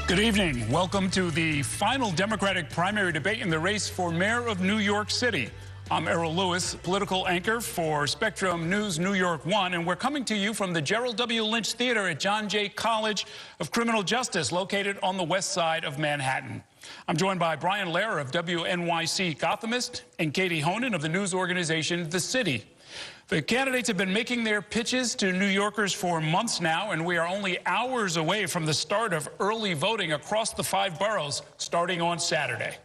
Good evening. Welcome to the final Democratic primary debate in the race for mayor of New York City. I'm Errol Lewis, political anchor for Spectrum News NY1, and we're coming to you from the Gerald W. Lynch Theater at John Jay College of Criminal Justice, located on the west side of Manhattan. I'm joined by Brian Lehrer of NYC Gothamist and Katie Honan of the news organization The City. The candidates have been making their pitches to New Yorkers for months now, and we are only hours away from the start of early voting across the 5 boroughs, starting on Saturday.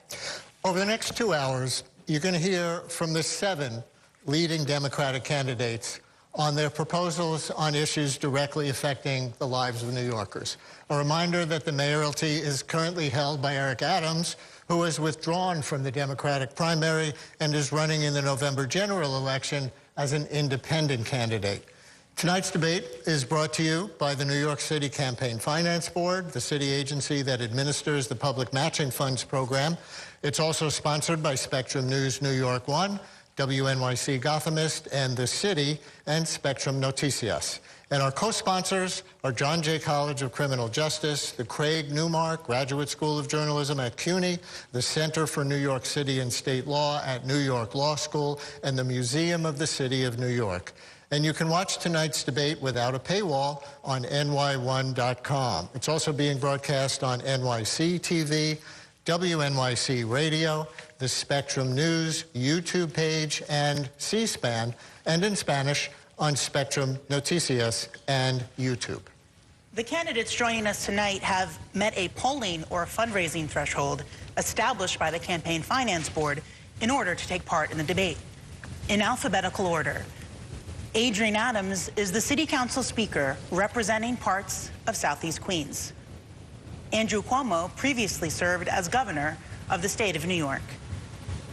Over the next 2 hours, you're going to hear from the 7 leading Democratic candidates on their proposals on issues directly affecting the lives of New Yorkers. A reminder that the mayoralty is currently held by Eric Adams, who has withdrawn from the Democratic primary and is running in the November general election as an independent candidate. Tonight's debate is brought to you by the New York City Campaign Finance Board, the city agency that administers the Public Matching Funds program. It's also sponsored by Spectrum News NY1, NYC Gothamist, and The City, and Spectrum Noticias. And our co-sponsors are John Jay College of Criminal Justice, the Craig Newmark Graduate School of Journalism at CUNY, the Center for New York City and State Law at New York Law School, and the Museum of the City of New York. And you can watch tonight's debate without a paywall on NY1.com. It's also being broadcast on NYC TV, WNYC Radio, the Spectrum News YouTube page, and C-SPAN, and in Spanish on Spectrum Noticias and YouTube. The candidates joining us tonight have met a polling or fundraising threshold established by the Campaign Finance Board in order to take part in the debate. In alphabetical order, Adrienne Adams is the City Council Speaker representing parts of Southeast Queens. Andrew Cuomo previously served as governor of the state of New York.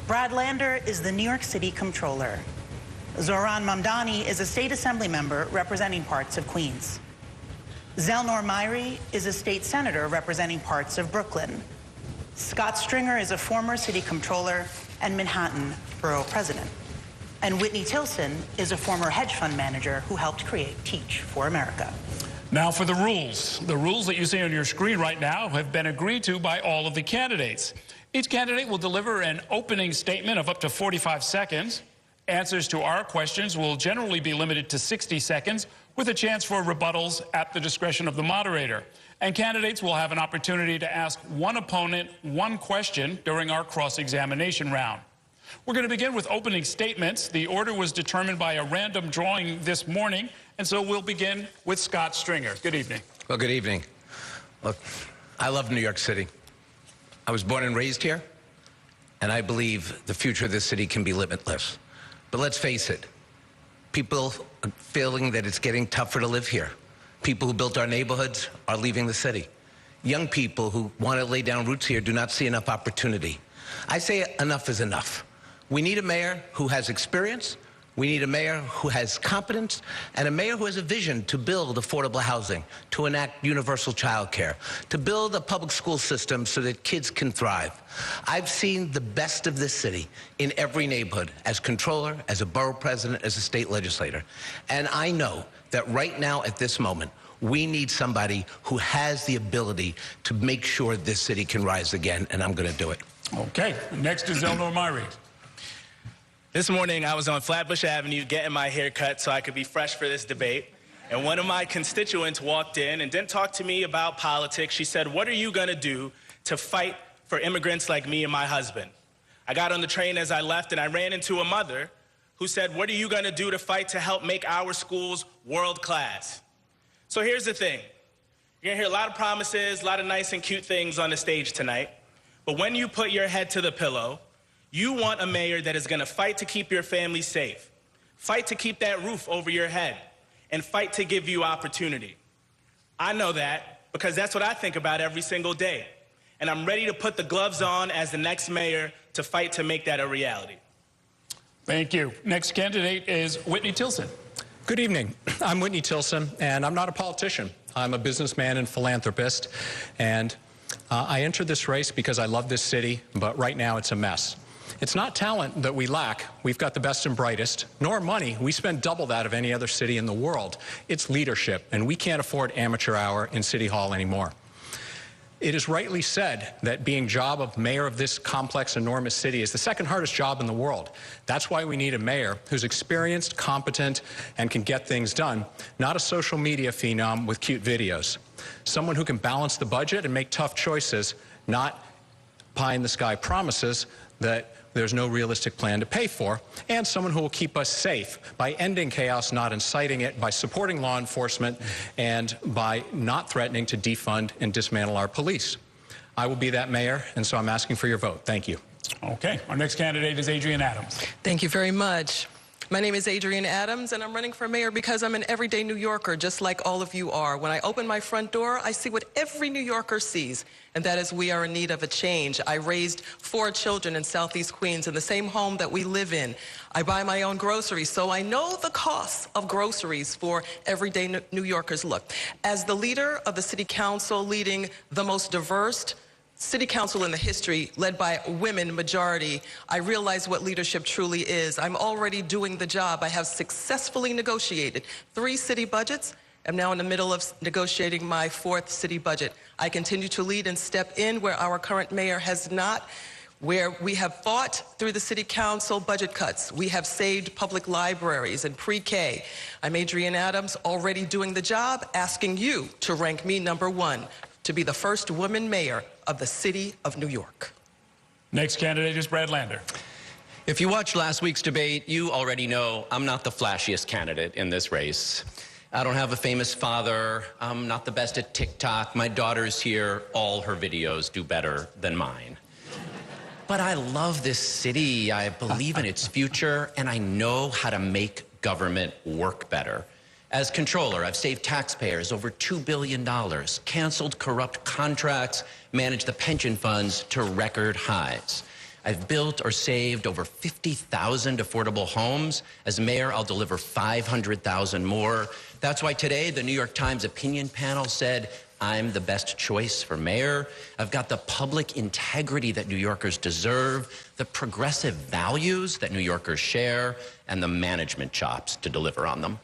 Brad Lander is the New York City Comptroller. Zohran Mamdani is a state assembly member representing parts of Queens. Zelnor Myrie is a state senator representing parts of Brooklyn. Scott Stringer is a former city comptroller and Manhattan borough president. And Whitney Tilson is a former hedge fund manager who helped create Teach for America. Now for the rules. The rules that you see on your screen right now have been agreed to by all of the candidates. Each candidate will deliver an opening statement of up to 45 seconds. Answers to our questions will generally be limited to 60 seconds, with a chance for rebuttals at the discretion of the moderator. And candidates will have an opportunity to ask one opponent one question during our cross-examination round. We're going to begin with opening statements. The order was determined by a random drawing this morning, and so we'll begin with Scott Stringer. Good evening. Well, good evening. Look, I love New York City. I was born and raised here, and I believe the future of this city can be limitless. But let's face it, people are feeling that it's getting tougher to live here. People who built our neighborhoods are leaving the city. Young people who want to lay down roots here do not see enough opportunity. I say enough is enough. We need a mayor who has experience. We need a mayor who has competence, and a mayor who has a vision to build affordable housing, to enact universal child care, to build a public school system so that kids can thrive. I've seen the best of this city in every neighborhood as comptroller, as a borough president, as a state legislator. And I know that right now at this moment, we need somebody who has the ability to make sure this city can rise again, and I'm going to do it. Okay. Next is Zelnor Myrie. This morning, I was on Flatbush Avenue getting my hair cut so I could be fresh for this debate. And one of my constituents walked in and didn't talk to me about politics. She said, "What are you going to do to fight for immigrants like me and my husband?" I got on the train as I left, and I ran into a mother who said, "What are you going to do to fight to help make our schools world class?" So here's the thing. You're going to hear a lot of promises, a lot of nice and cute things on the stage tonight. But when you put your head to the pillow, you want a mayor that is going to fight to keep your family safe, fight to keep that roof over your head, and fight to give you opportunity. I know that because that's what I think about every single day. And I'm ready to put the gloves on as the next mayor to fight to make that a reality. Thank you. Next candidate is Whitney Tilson. Good evening. I'm Whitney Tilson, and I'm not a politician. I'm a businessman and philanthropist, and I entered this race because I love this city, but right now it's a mess. It's not talent that we lack. We've got the best and brightest, nor money. We spend double that of any other city in the world. It's leadership, and we can't afford amateur hour in City Hall anymore. It is rightly said that being job of mayor of this complex, enormous city is the second hardest job in the world. That's why we need a mayor who's experienced, competent, and can get things done, not a social media phenom with cute videos. Someone who can balance the budget and make tough choices, not pie-in-the-sky promises that there's no realistic plan to pay for, and someone who will keep us safe by ending chaos, not inciting it, by supporting law enforcement, and by not threatening to defund and dismantle our police. I will be that mayor, and so I'm asking for your vote. Thank you. Okay, our next candidate is Adrienne Adams. Thank you very much. My name is Adrienne Adams, and I'm running for mayor because I'm an everyday New Yorker, just like all of you are. When I open my front door, I see what every New Yorker sees, and that is we are in need of a change. I raised 4 children in Southeast Queens in the same home that we live in. I buy my own groceries, so I know the costs of groceries for everyday New Yorkers. Look, as the leader of the City Council leading the most diverse City Council in the history, led by a women majority, I realize what leadership truly is. I'm already doing the job. I have successfully negotiated 3 city budgets. I'm now in the middle of negotiating my 4th city budget. I continue to lead and step in where our current mayor has not, where we have fought through the City Council budget cuts. We have saved public libraries and pre-K. I'm Adrienne Adams, already doing the job, asking you to rank me #1 to be the first woman mayor of the city of New York. Next candidate is Brad Lander. If you watched last week's debate, you already know I'm not the flashiest candidate in this race. I don't have a famous father. I'm not the best at TikTok. My daughter's here. All her videos do better than mine. But I love this city. I believe in its future, and I know how to make government work better. As controller, I've saved taxpayers over $2 billion, canceled corrupt contracts, managed the pension funds to record highs. I've built or saved over 50,000 affordable homes. As mayor, I'll deliver 500,000 more. That's why today the New York Times opinion panel said I'm the best choice for mayor. I've got the public integrity that New Yorkers deserve, the progressive values that New Yorkers share, and the management chops to deliver on them.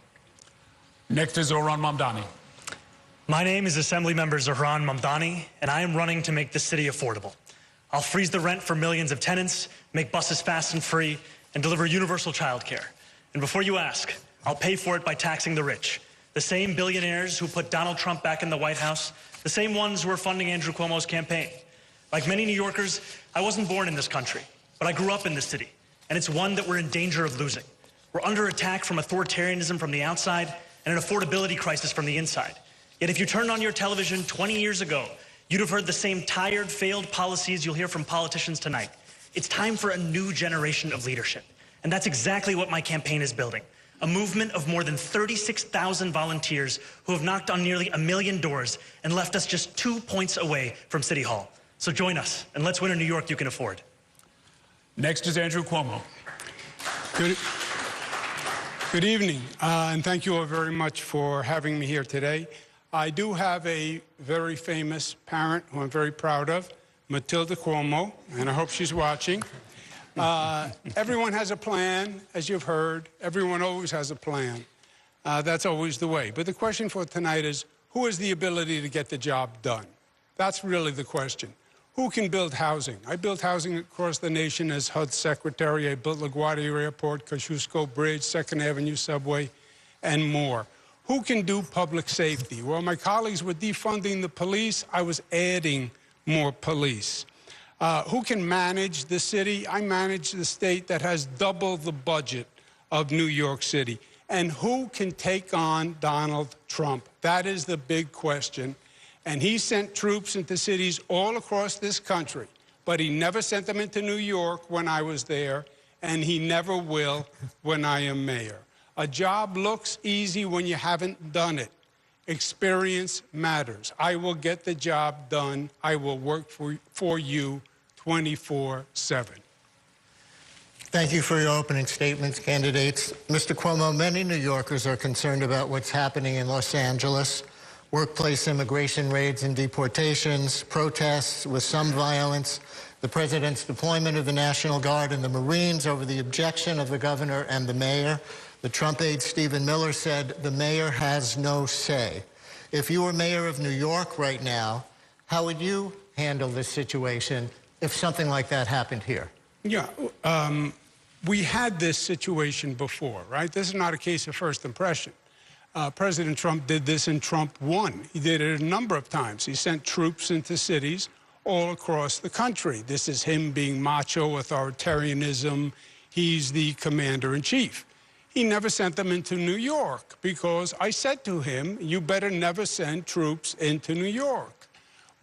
Next is Zohran Mamdani. My name is Assemblymember Zohran Mamdani, and I am running to make the city affordable. I'll freeze the rent for millions of tenants, make buses fast and free, and deliver universal childcare. And before you ask, I'll pay for it by taxing the rich. The same billionaires who put Donald Trump back in the White House, the same ones who are funding Andrew Cuomo's campaign. Like many New Yorkers, I wasn't born in this country, but I grew up in this city, and it's one that we're in danger of losing. We're under attack from authoritarianism from the outside and an affordability crisis from the inside. Yet if you turned on your television 20 years ago, you'd have heard the same tired, failed policies you'll hear from politicians tonight. It's time for a new generation of leadership. And that's exactly what my campaign is building. A movement of more than 36,000 volunteers who have knocked on nearly 1 million doors and left us just 2 points away from City Hall. So join us, and let's win a New York you can afford. Next is Andrew Cuomo. Good evening, and thank you all very much for having me here today. I do have a very famous parent who I'm very proud of, Matilda Cuomo, and I hope she's watching. Everyone has a plan, as you've heard. Everyone always has a plan. That's always the way. But the question for tonight is, who has the ability to get the job done? That's really the question. Who can build housing? I built housing across the nation as HUD secretary. I built LaGuardia Airport, Kosciuszko Bridge, 2nd Avenue Subway, and more. Who can do public safety? While my colleagues were defunding the police, I was adding more police. Who can manage the city? I manage the state that has double the budget of New York City. And who can take on Donald Trump? That is the big question. And he sent troops into cities all across this country, but he never sent them into New York when I was there, and he never will when I am mayor. A job looks easy when you haven't done it. Experience matters. I will get the job done. I will work for you 24/7. Thank you for your opening statements, candidates. Mr. Cuomo, many New Yorkers are concerned about what's happening in Los Angeles. Workplace immigration raids and deportations, protests with some violence, the president's deployment of the National Guard and the Marines over the objection of the governor and the mayor. The Trump aide Stephen Miller said the mayor has no say. If you were mayor of New York right now, How would you handle this situation if something like that happened here? Yeah, we had this situation before, right? This is not a case of first impression. President Trump did this in Trump 1. He did it a number of times. He sent troops into cities all across the country. This is him being macho, authoritarianism. He's the commander-in-chief. He never sent them into New York because I said to him, you better never send troops into New York.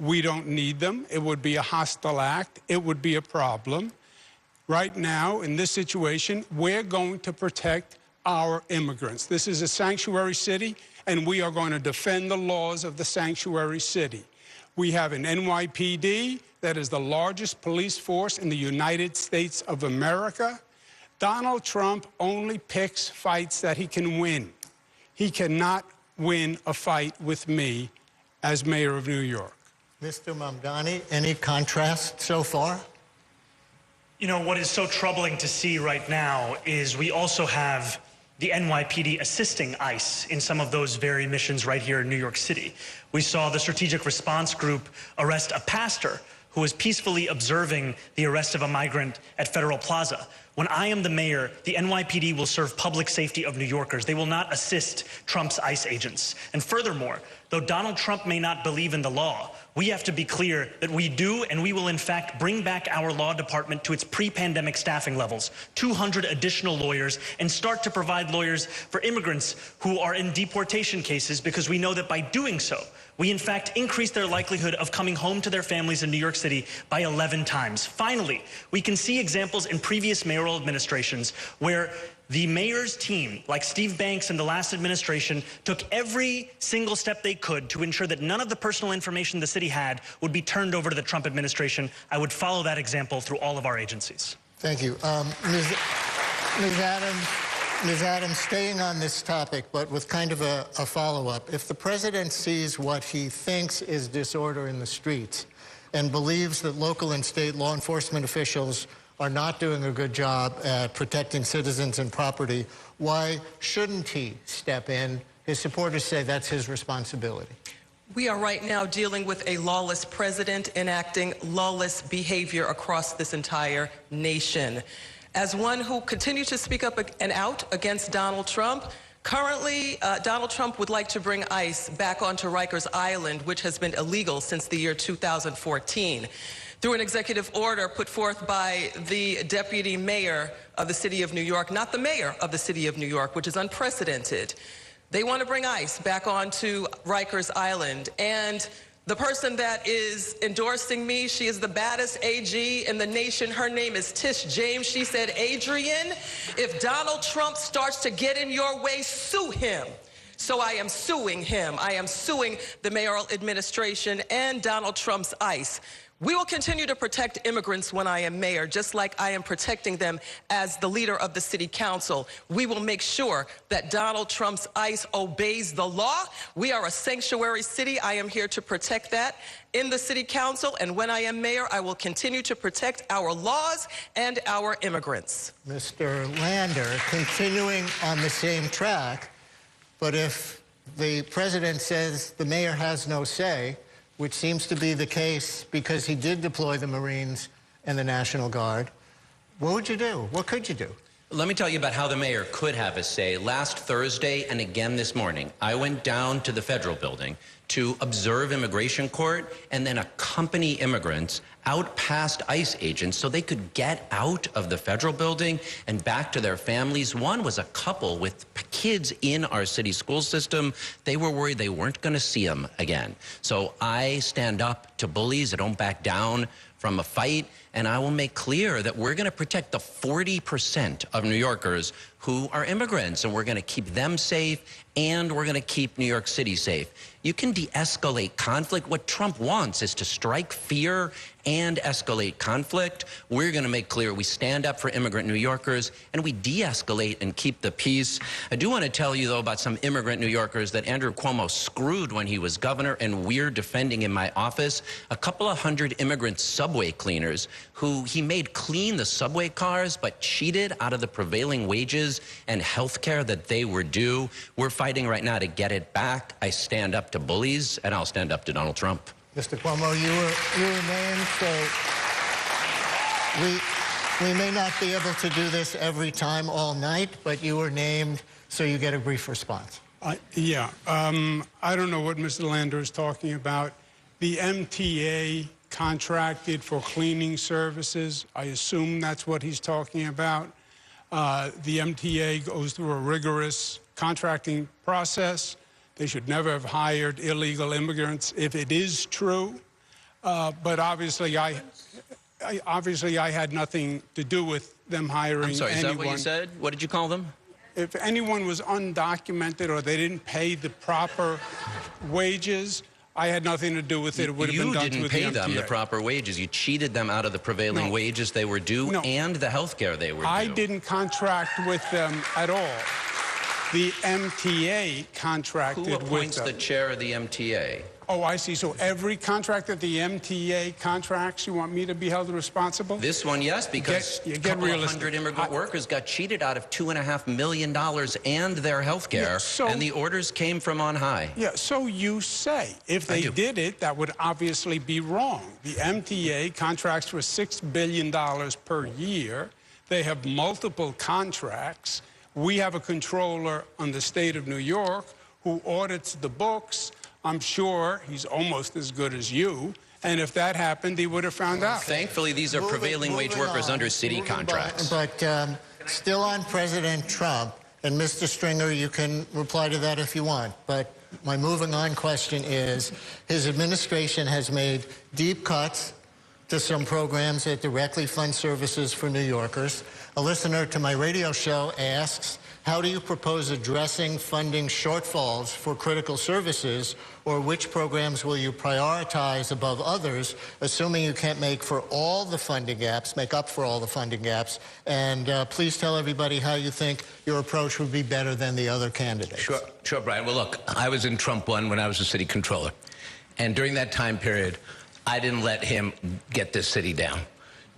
We don't need them. It would be a hostile act. It would be a problem. Right now, in this situation, we're going to protect our immigrants. This is a sanctuary city, and we are going to defend the laws of the sanctuary city. We have an NYPD that is the largest police force in the United States of America. Donald Trump only picks fights that he can win. He cannot win a fight with me as mayor of New York. Mr. Mamdani, any contrast so far? You know, what is so troubling to see right now is we also have the NYPD assisting ICE in some of those very missions right here in New York City. We saw the Strategic Response Group arrest a pastor who was peacefully observing the arrest of a migrant at Federal Plaza. When I am the mayor, the NYPD will serve public safety of New Yorkers. They will not assist Trump's ICE agents. And furthermore, though Donald Trump may not believe in the law, we have to be clear that we do, and we will in fact bring back our law department to its pre-pandemic staffing levels, 200 additional lawyers, and start to provide lawyers for immigrants who are in deportation cases, because we know that by doing so, we in fact increase their likelihood of coming home to their families in New York City by 11 times. Finally, we can see examples in previous mayoral administrations where the mayor's team, like Steve Banks in the last administration, took every single step they could to ensure that none of the personal information the city had would be turned over to the Trump administration. I would follow that example through all of our agencies. Thank you. Ms. Adams, staying on this topic, but with kind of a follow-up. If the president sees what he thinks is disorder in the streets and believes that local and state law enforcement officials are not doing a good job at protecting citizens and property, why shouldn't he step in? His supporters say that's his responsibility. We are right now dealing with a lawless president enacting lawless behavior across this entire nation. As one who continues to speak up and out against Donald Trump, currently, Donald Trump would like to bring ICE back onto Rikers Island, which has been illegal since the year 2014. Through an executive order put forth by the deputy mayor of the city of New York, not the mayor of the city of New York, which is unprecedented. They want to bring ICE back onto Rikers Island. And the person that is endorsing me, she is the baddest AG in the nation. Her name is Tish James. She said, Adrian, if Donald Trump starts to get in your way, sue him. So I am suing him. I am suing the mayoral administration and Donald Trump's ICE. We will continue to protect immigrants when I am mayor, just like I am protecting them as the leader of the city council. We will make sure that Donald Trump's ICE obeys the law. We are a sanctuary city. I am here to protect that in the city council. And when I am mayor, I will continue to protect our laws and our immigrants. Mr. Lander, continuing on the same track, but if the president says the mayor has no say, which seems to be the case because he did deploy the Marines and the National Guard, what would you do? What could you do? Let me tell you about how the mayor could have a say. Last Thursday and again this morning, I went down to the federal building to observe immigration court and then accompany immigrants out past ICE agents so they could get out of the federal building and back to their families. One was a couple with kids in our city school system. They were worried they weren't going to see them again. So I stand up to bullies. I don't back down from a fight, and I will make clear that we're going to protect the 40% of New Yorkers who are immigrants, and we're going to keep them safe, and we're going to keep New York City safe. You can de-escalate conflict. What Trump wants is to strike fear and escalate conflict. We're going to make clear we stand up for immigrant New Yorkers, and we de-escalate and keep the peace. I do want to tell you, though, about some immigrant New Yorkers that Andrew Cuomo screwed when he was governor, and we're defending in my office. A couple of hundred immigrant subway cleaners who he made clean the subway cars but cheated out of the prevailing wages and health care that they were due. We're fighting right now to get it back. I stand up to bullies, and I'll stand up to Donald Trump. Mr. Cuomo, you were named, so we may not be able to do this every time all night, but you were named, so you get a brief response. I don't know what Mr. Lander is talking about. The MTA contracted for cleaning services. I assume that's what he's talking about. The MTA goes through a rigorous contracting process. They should never have hired illegal immigrants if it is true. But obviously, I had nothing to do with them hiring anyone. I'm sorry, is that what you said? What did you call them? If anyone was undocumented or they didn't pay the proper wages, I had nothing to do with it. It would have been done through the MTA. You didn't pay them the proper wages. You cheated them out of the prevailing wages they were due and the health care they were due. I didn't contract with them at all. The MTA contracted with them. Who appoints the chair of the MTA? Oh, I see. So every contract that the MTA contracts, you want me to be held responsible? This one, yes, because a couple of hundred immigrant workers got cheated out of $2.5 million and their health care, and the orders came from on high. Yeah, so you say. If they did it, that would obviously be wrong. The MTA contracts for $6 billion per year. They have multiple contracts. We have a controller on the state of New York who audits the books. I'm sure he's almost as good as you. And if that happened, he would have found out. Thankfully, these are prevailing wage workers under city contracts. But still on President Trump, and Mr. Stringer, you can reply to that if you want. But my moving on question is, his administration has made deep cuts to some programs that directly fund services for New Yorkers. A listener to my radio show asks, how do you propose addressing funding shortfalls for critical services, or which programs will you prioritize above others, assuming you can't make up for all the funding gaps? And please tell everybody how you think your approach would be better than the other candidates. Sure, Brian. Well, look, I was in Trump 1 when I was a city controller. And during that time period, I didn't let him get this city down.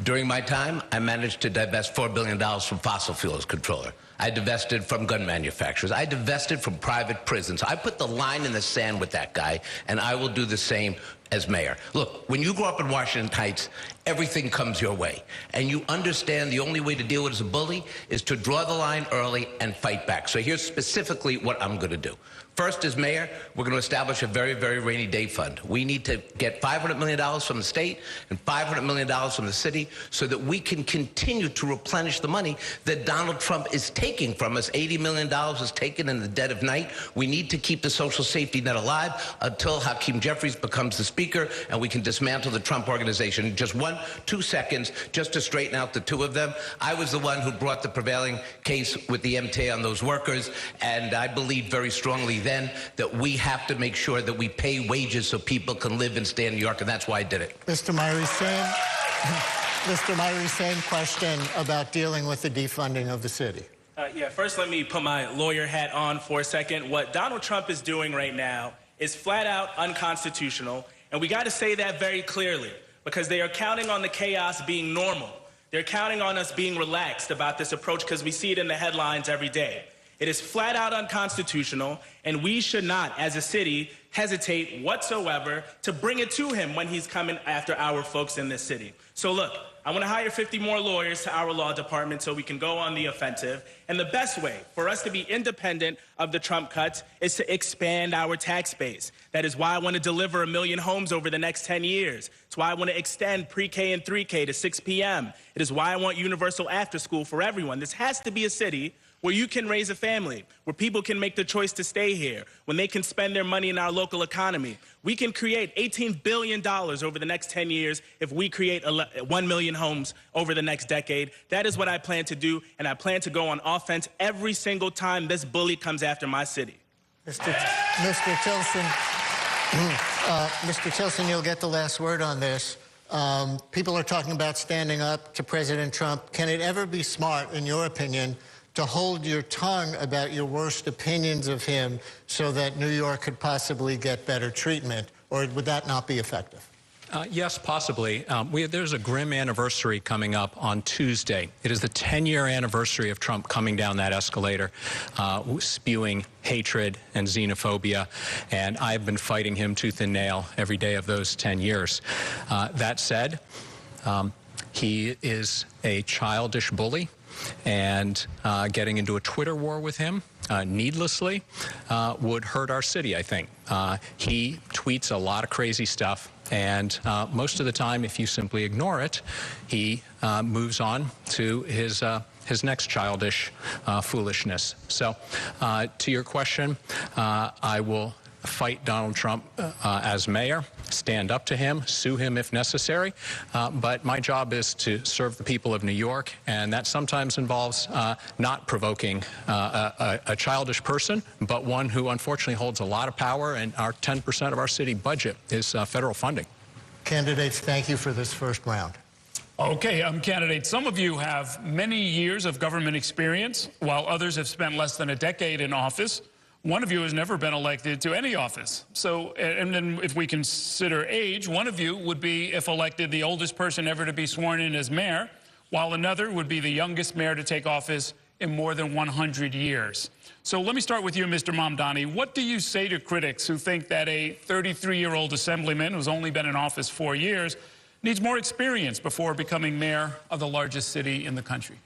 During my time, I managed to divest $4 billion from fossil fuels controller. I divested from gun manufacturers. I divested from private prisons. I put the line in the sand with that guy, and I will do the same as mayor. Look, when you grow up in Washington Heights, everything comes your way. And you understand the only way to deal with as a bully is to draw the line early and fight back. So here's specifically what I'm going to do. First, as mayor, we're going to establish a very, very rainy day fund. We need to get $500 million from the state and $500 million from the city so that we can continue to replenish the money that Donald Trump is taking from us. $80 million is taken in the dead of night. We need to keep the social safety net alive until Hakeem Jeffries becomes the speaker and we can dismantle the Trump organization. Just 2 seconds, just to straighten out the two of them. I was the one who brought the prevailing case with the MTA on those workers, and I believe very strongly then that we have to make sure that we pay wages so people can live and stay in New York, and that's why I did it. Mr. Myrie, same question about dealing with the defunding of the city. First let me put my lawyer hat on for a second. What Donald Trump is doing right now is flat out unconstitutional, and we got to say that very clearly, because they are counting on the chaos being normal. They're counting on us being relaxed about this approach because we see it in the headlines every day. It is flat out unconstitutional, and we should not, as a city, hesitate whatsoever to bring it to him when he's coming after our folks in this city. So look, I want to hire 50 more lawyers to our law department so we can go on the offensive. And the best way for us to be independent of the Trump cuts is to expand our tax base. That is why I want to deliver 1 million homes over the next 10 years. It's why I want to extend pre-K and 3K to 6 p.m. It is why I want universal after school for everyone. This has to be a city where you can raise a family, where people can make the choice to stay here, when they can spend their money in our local economy. We can create $18 billion over the next 10 years if we create 1 million homes over the next decade. That is what I plan to do, and I plan to go on offense every single time this bully comes after my city. Mr. Tilson, you'll get the last word on this. People are talking about standing up to President Trump. Can it ever be smart, in your opinion, to hold your tongue about your worst opinions of him so that New York could possibly get better treatment, or would that not be effective? Yes, possibly. There's a grim anniversary coming up on Tuesday. It is the 10-year anniversary of Trump coming down that escalator, spewing hatred and xenophobia, and I've been fighting him tooth and nail every day of those 10 years. That said, he is a childish bully, and getting into a Twitter war with him needlessly would hurt our city, I think. He tweets a lot of crazy stuff, and most of the time, if you simply ignore it, he moves on to his next childish foolishness. So to your question, I will fight Donald Trump as mayor, stand up to him, sue him if necessary, but my job is to serve the people of New York, and that sometimes involves not provoking a childish person, but one who unfortunately holds a lot of power, and our 10% of our city budget is federal funding. Candidates, thank you for this first round. Okay, candidates, some of you have many years of government experience, while others have spent less than a decade in office. One of you has never been elected to any office. So, and then if we consider age, one of you would be, if elected, the oldest person ever to be sworn in as mayor, while another would be the youngest mayor to take office in more than 100 years. So let me start with you, Mr. Mamdani. What do you say to critics who think that a 33-year-old assemblyman who's only been in office 4 years needs more experience before becoming mayor of the largest city in the country?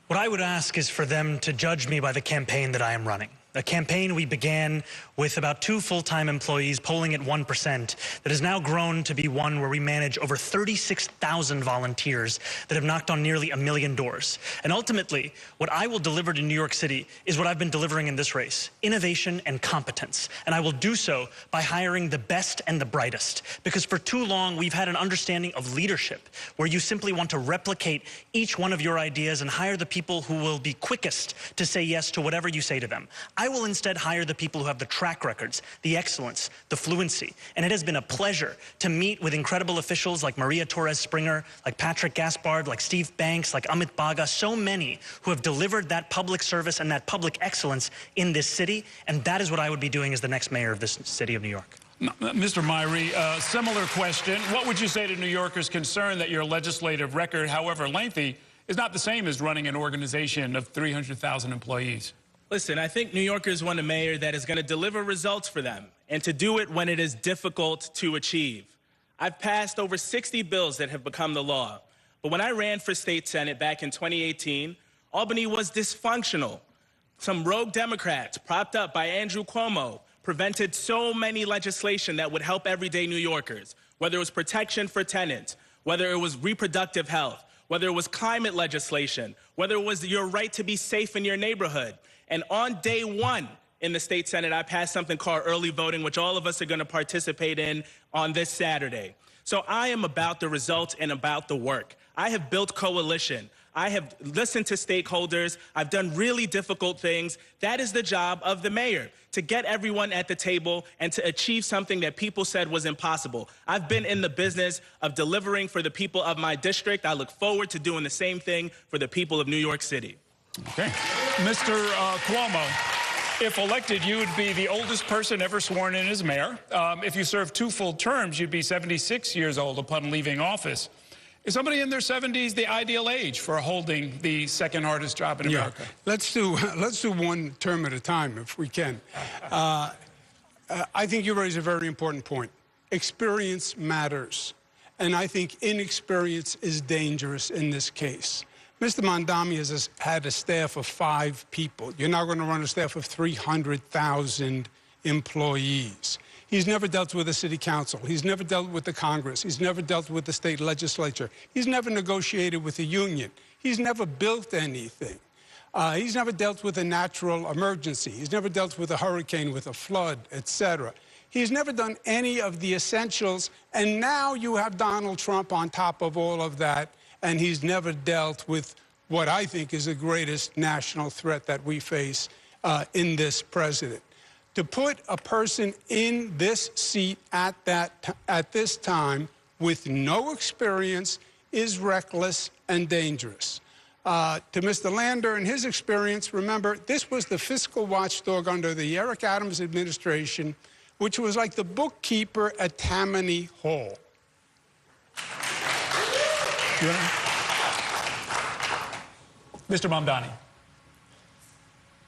What I would ask is for them to judge me by the campaign that I am running. A campaign we began with about 2 full-time employees polling at 1% that has now grown to be one where we manage over 36,000 volunteers that have knocked on nearly 1 million doors. And ultimately, what I will deliver to New York City is what I've been delivering in this race: innovation and competence. And I will do so by hiring the best and the brightest. Because for too long, we've had an understanding of leadership where you simply want to replicate each one of your ideas and hire the people who will be quickest to say yes to whatever you say to them. I will instead hire the people who have the track records, the excellence, the fluency. And it has been a pleasure to meet with incredible officials like Maria Torres Springer, like Patrick Gaspard, like Steve Banks, like Amit Baga, so many who have delivered that public service and that public excellence in this city. And that is what I would be doing as the next mayor of this city of New York. Mr. Myrie, similar question. What would you say to New Yorkers concerned that your legislative record, however lengthy, is not the same as running an organization of 300,000 employees? Listen, I think New Yorkers want a mayor that is going to deliver results for them and to do it when it is difficult to achieve. I've passed over 60 bills that have become the law. But when I ran for state senate back in 2018, Albany was dysfunctional. Some rogue Democrats, propped up by Andrew Cuomo, prevented so many legislation that would help everyday New Yorkers, whether it was protection for tenants, whether it was reproductive health, whether it was climate legislation, whether it was your right to be safe in your neighborhood. And on day one in the state senate, I passed something called early voting, which all of us are going to participate in on this Saturday. So I am about the results and about the work. I have built coalition. I have listened to stakeholders. I've done really difficult things. That is the job of the mayor, to get everyone at the table and to achieve something that people said was impossible. I've been in the business of delivering for the people of my district. I look forward to doing the same thing for the people of New York City. Okay. Mr. Cuomo, if elected, you would be the oldest person ever sworn in as mayor. If you served 2 full terms, you'd be 76 years old upon leaving office. Is somebody in their 70s the ideal age for holding the second hardest job in America? Let's do 1 term at a time if we can. I think you raise a very important point. Experience matters. And I think inexperience is dangerous in this case. Mr. Mamdani has had a staff of 5 people. You're now going to run a staff of 300,000 employees. He's never dealt with the city council. He's never dealt with the Congress. He's never dealt with the state legislature. He's never negotiated with the union. He's never built anything. He's never dealt with a natural emergency. He's never dealt with a hurricane, with a flood, etc. He's never done any of the essentials. And now you have Donald Trump on top of all of that. And he's never dealt with what I think is the greatest national threat that we face in this president. To put a person in this seat at this time with no experience is reckless and dangerous. To Mr. Lander and his experience, remember, this was the fiscal watchdog under the Eric Adams administration, which was like the bookkeeper at Tammany Hall. Mr. Mamdani.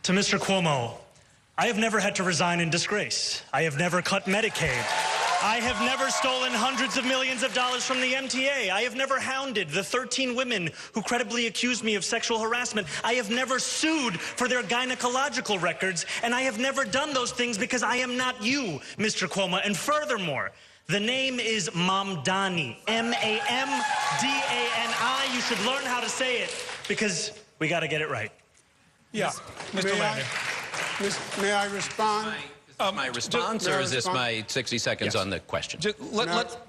To Mr. Cuomo, I have never had to resign in disgrace. I have never cut Medicaid. I have never stolen hundreds of millions of dollars from the MTA. I have never hounded the 13 women who credibly accused me of sexual harassment. I have never sued for their gynecological records, and I have never done those things because I am not you, Mr. Cuomo. And furthermore, the name is Mamdani, M-A-M-D-A-N-I. You should learn how to say it because we got to get it right. Yeah. Mr. Lander. May I respond? My response, or is this my 60 seconds on the question? Let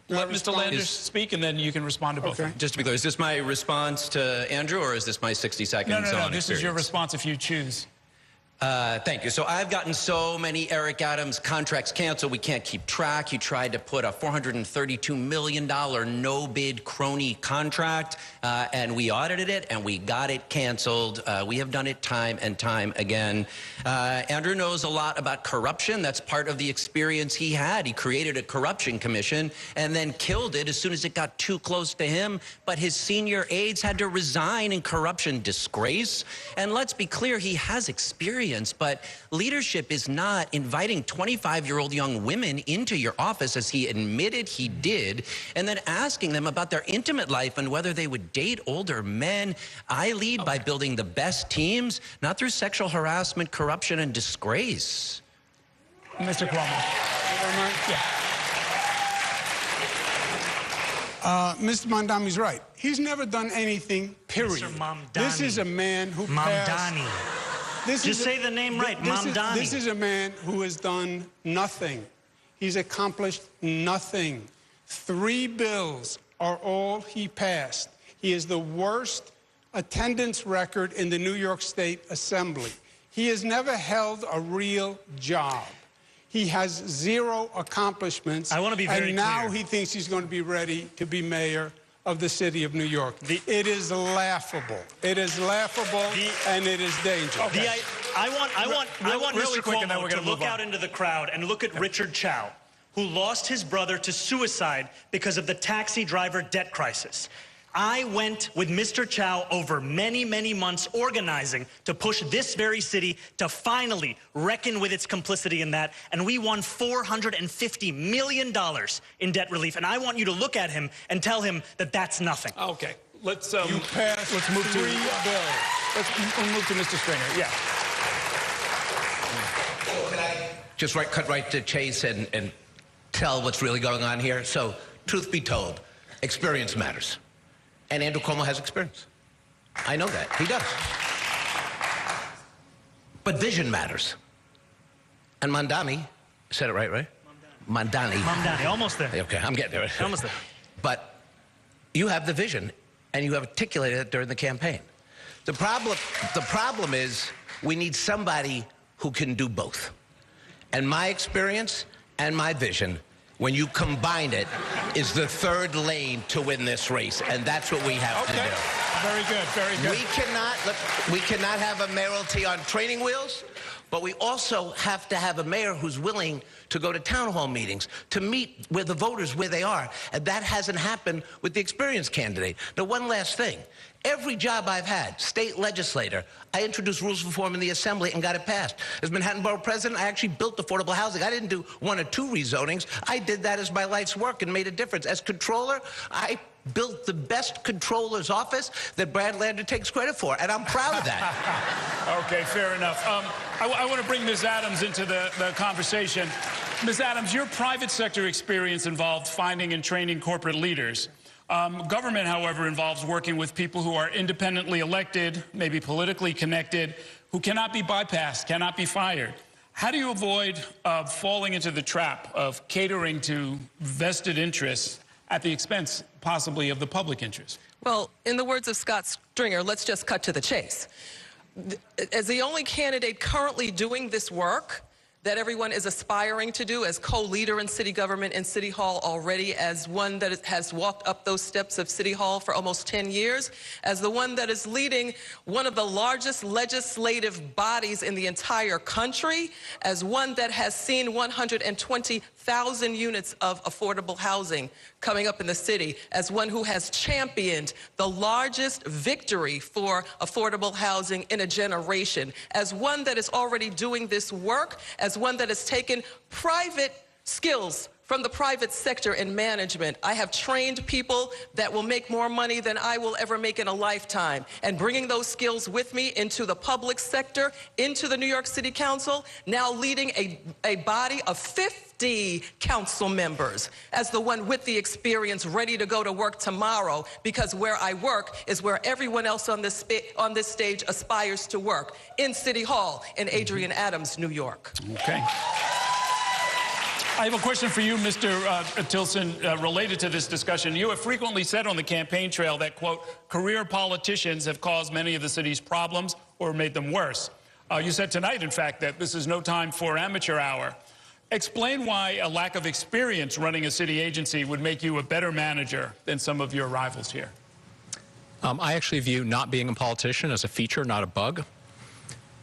Mr. Landers speak, and then you can respond to both. Okay. Just to be clear, is this my response to Andrew, or is this my 60 seconds No. on This is your experience? response if you choose. Thank you. So I've gotten so many Eric Adams contracts canceled, we can't keep track. He tried to put a $432 million no-bid crony contract, and we audited it, and we got it canceled. We have done it time and time again. Andrew knows a lot about corruption. That's part of the experience he had. He created a corruption commission and then killed it as soon as it got too close to him. But his senior aides had to resign in corruption disgrace. And let's be clear, he has experience. But leadership is not inviting 25-year-old young women into your office, as he admitted he did, and then asking them about their intimate life and whether they would date older men. I lead by building the best teams, not through sexual harassment, corruption, and disgrace. Mr. Cuomo. Mr. Mamdani's right. He's never done anything, period. Mr. Mamdani. This is a man who passed... Mamdani. This Just is say the name right, Mamdani. This is a man who has done nothing. He's accomplished nothing. 3 bills are all he passed. He has the worst attendance record in the New York State Assembly. He has never held a real job. He has 0 accomplishments. I want to be very clear. And now clear. he thinks he's going to be ready to be mayor of the city of New York. It is laughable. It is laughable, and it is dangerous. Okay. I want really Mr. quick, and then Cuomo we're to gonna look move on. out into the crowd and look at Richard Chow, who lost his brother to suicide because of the taxi driver debt crisis. I went with Mr. Chow over many, many months organizing to push this very city to finally reckon with its complicity in that, and we won $450 million in debt relief. And I want you to look at him and tell him that that's nothing. Okay. Let's You passed let's move 3 to bills. let's move to Mr. Stringer. Yeah. Just cut right to chase and tell what's really going on here. So, truth be told, experience matters. And Andrew Cuomo has experience. I know that. He does. But vision matters. And Mamdani, said it right? Mamdani, almost there. Okay, I'm getting there. Almost there. But you have the vision, and you have articulated it during the campaign. The problem is we need somebody who can do both. And my experience and my vision, when you combine it, is the 3rd lane to win this race, and that's what we have to do. Very good, very good. We cannot have a mayoralty on training wheels, but we also have to have a mayor who's willing to go to town hall meetings, to meet with the voters where they are, and that hasn't happened with the experienced candidate. Now, one last thing. Every job I've had, state legislator, I introduced rules of reform in the Assembly and got it passed. As Manhattan Borough President, I actually built affordable housing. I didn't do 1 or 2 rezonings. I did that as my life's work and made a difference. As controller, I built the best controller's office that Brad Lander takes credit for, and I'm proud of that. Okay, fair enough. I want to bring Ms. Adams into the conversation. Ms. Adams, your private sector experience involved finding and training corporate leaders. Government, however, involves working with people who are independently elected, maybe politically connected, who cannot be bypassed, cannot be fired. How do you avoid falling into the trap of catering to vested interests at the expense, possibly, of the public interest? Well, in the words of Scott Stringer, let's just cut to the chase. As the only candidate currently doing this work that everyone is aspiring to do, as co-leader in city government and city hall already, as one that has walked up those steps of city hall for almost 10 years, as the one that is leading one of the largest legislative bodies in the entire country, as one that has seen 120,000 units of affordable housing coming up in the city, as one who has championed the largest victory for affordable housing in a generation, as one that is already doing this work, as one that has taken private skills from the private sector in management. I have trained people that will make more money than I will ever make in a lifetime. And bringing those skills with me into the public sector, into the New York City Council, now leading a body of 50 council members as the one with the experience ready to go to work tomorrow, because where I work is where everyone else on this stage aspires to work, in City Hall in Adrian Adams, New York. Okay. I have a question for you, Mr. Tilson, related to this discussion. You have frequently said on the campaign trail that, quote, career politicians have caused many of the city's problems or made them worse. You said tonight, in fact, that this is no time for amateur hour. Explain why a lack of experience running a city agency would make you a better manager than some of your rivals here. I actually view not being a politician as a feature, not a bug.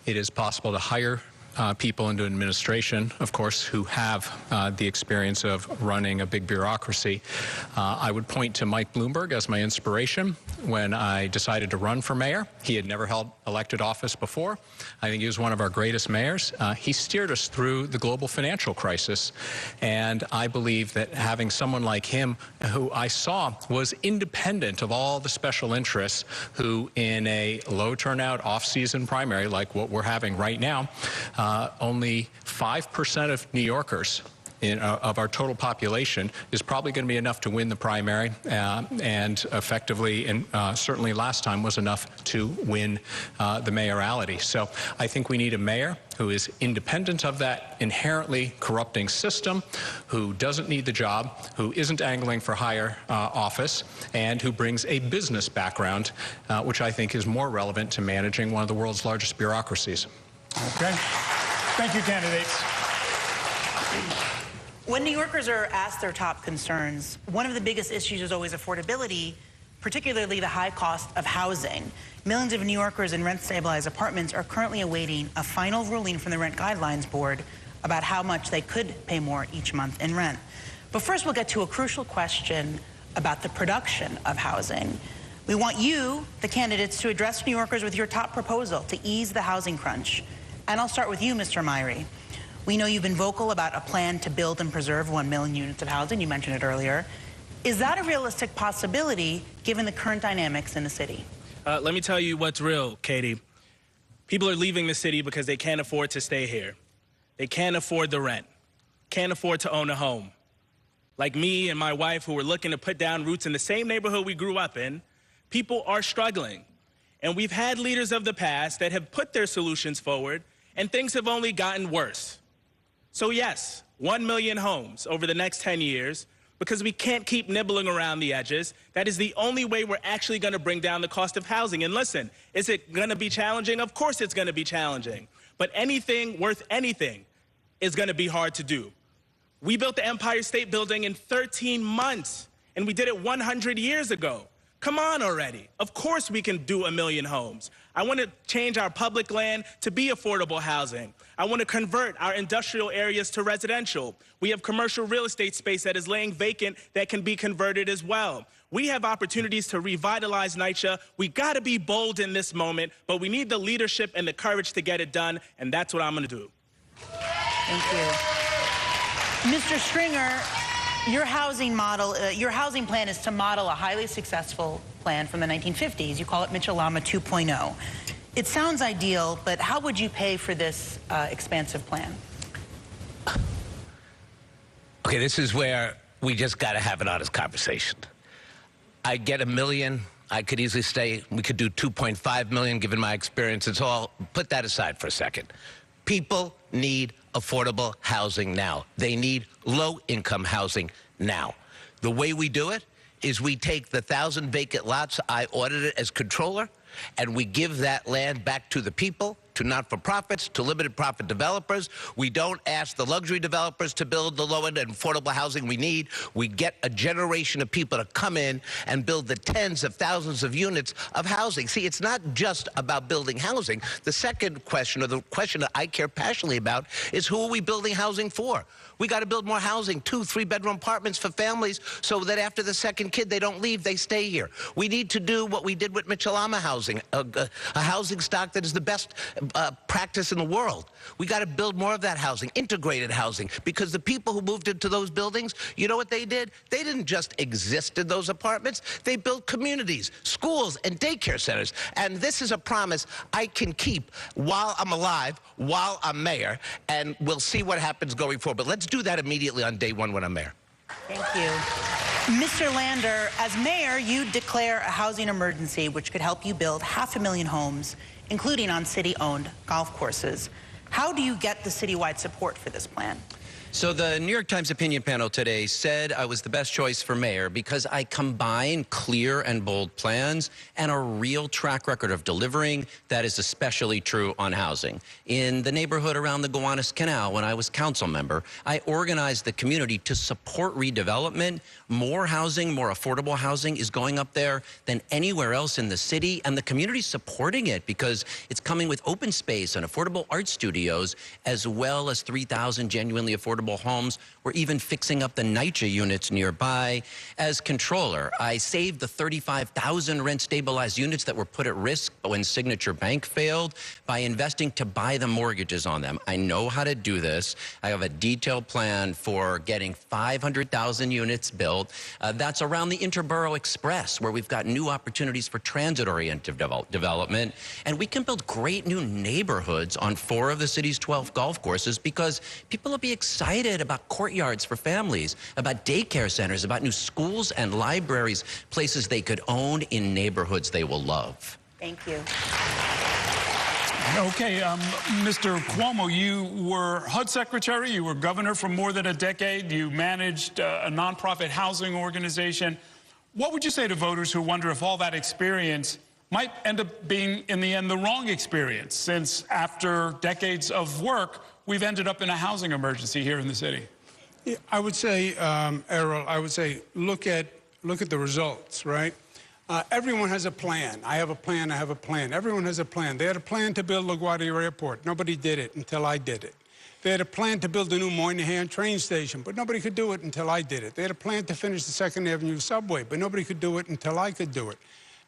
It is possible to hire people into administration, of course, who have the experience of running a big bureaucracy. I would point to Mike Bloomberg as my inspiration when I decided to run for mayor. He had never held elected office before. I think he was one of our greatest mayors. He steered us through the global financial crisis, and I believe that having someone like him, who I saw was independent of all the special interests, who in a low turnout off-season primary like what we're having right now, only 5% of New Yorkers of our total population is probably going to be enough to win the primary, and effectively, and certainly last time was enough to win the mayoralty. So I think we need a mayor who is independent of that inherently corrupting system, who doesn't need the job, who isn't angling for higher office, and who brings a business background, which I think is more relevant to managing one of the world's largest bureaucracies. Okay. Thank you, candidates. When New Yorkers are asked their top concerns, one of the biggest issues is always affordability, particularly the high cost of housing. Millions of New Yorkers in rent-stabilized apartments are currently awaiting a final ruling from the Rent Guidelines Board about how much they could pay more each month in rent. But first, we'll get to a crucial question about the production of housing. We want you, the candidates, to address New Yorkers with your top proposal to ease the housing crunch. And I'll start with you, Mr. Myrie. We know you've been vocal about a plan to build and preserve 1 million units of housing. You mentioned it earlier. Is that a realistic possibility given the current dynamics in the city? Let me tell you what's real, Katie. People are leaving the city because they can't afford to stay here. They can't afford the rent, can't afford to own a home. Like me and my wife, who were looking to put down roots in the same neighborhood we grew up in, people are struggling. And we've had leaders of the past that have put their solutions forward, and things have only gotten worse. So yes, 1 million homes over the next 10 years, because we can't keep nibbling around the edges. That is the only way we're actually going to bring down the cost of housing. And listen, is it going to be challenging? Of course it's going to be challenging. But anything worth anything is going to be hard to do. We built the Empire State Building in 13 months, and we did it 100 years ago. Come on already. Of course we can do 1 million homes. I want to change our public land to be affordable housing. I want to convert our industrial areas to residential. We have commercial real estate space that is laying vacant that can be converted as well. We have opportunities to revitalize NYCHA. We got to be bold in this moment, but we need the leadership and the courage to get it done, and that's what I'm going to do. Thank you. Mr. Stringer, your housing plan is to model a highly successful plan from the 1950s. You call it Mitchell-Lama 2.0. It sounds ideal, but how would you pay for this expansive plan? Okay, this is where we just got to have an honest conversation. I get 1 million. I could easily say we could do 2.5 million given my experience. It's all, put that aside for a second. People need affordable housing now. They need low-income housing now. The way we do it is we take the 1,000 vacant lots I audited as controller, and we give that land back to the people, to not-for-profits, to limited profit developers. We don't ask the luxury developers to build the low-end and affordable housing we need. We get a generation of people to come in and build the tens of thousands of units of housing. See, it's not just about building housing. The second question, or the question that I care passionately about, is who are we building housing for? We got to build more housing, 2- and 3-bedroom apartments for families so that after the second kid, they don't leave, they stay here. We need to do what we did with Mitchell-Lama housing, a housing stock that is the best practice in the world. We got to build more of that housing, integrated housing, because the people who moved into those buildings, you know what they did? They didn't just exist in those apartments. They built communities, schools, and daycare centers. And this is a promise I can keep while I'm alive, while I'm mayor, and we'll see what happens going forward. But let's do that immediately on day one when I'm mayor. Thank you. Mr. Lander, as mayor, you declare a housing emergency which could help you build 500,000 homes, including on city-owned golf courses. How do you get the citywide support for this plan? So the New York Times opinion panel today said I was the best choice for mayor because I combine clear and bold plans and a real track record of delivering. That is especially true on housing. In the neighborhood around the Gowanus Canal, when I was council member, I organized the community to support redevelopment. More housing, more affordable housing is going up there than anywhere else in the city, and the community's supporting it because it's coming with open space and affordable art studios, as well as 3,000 genuinely affordable homes. We're even fixing up the NYCHA units nearby. As controller, I saved the 35,000 rent-stabilized units that were put at risk when Signature Bank failed by investing to buy the mortgages on them. I know how to do this. I have a detailed plan for getting 500,000 units built. That's around the Interborough Express, where we've got new opportunities for transit-oriented development. And we can build great new neighborhoods on 4 of the city's 12 golf courses because people will be excited about courtyards for families, about daycare centers, about new schools and libraries, places they could own in neighborhoods they will love. Thank you. Okay, Mr. Cuomo, you were HUD secretary, you were governor for more than a decade, you managed a nonprofit housing organization. What would you say to voters who wonder if all that experience might end up being, in the end, the wrong experience, since after decades of work, we've ended up in a housing emergency here in the city? Yeah, I would say, Errol, I would say look at the results, right? Everyone has a plan. I have a plan, I have a plan. Everyone has a plan. They had a plan to build LaGuardia Airport. Nobody did it until I did it. They had a plan to build a new Moynihan train station, but nobody could do it until I did it. They had a plan to finish the 2nd Avenue subway, but nobody could do it until I could do it.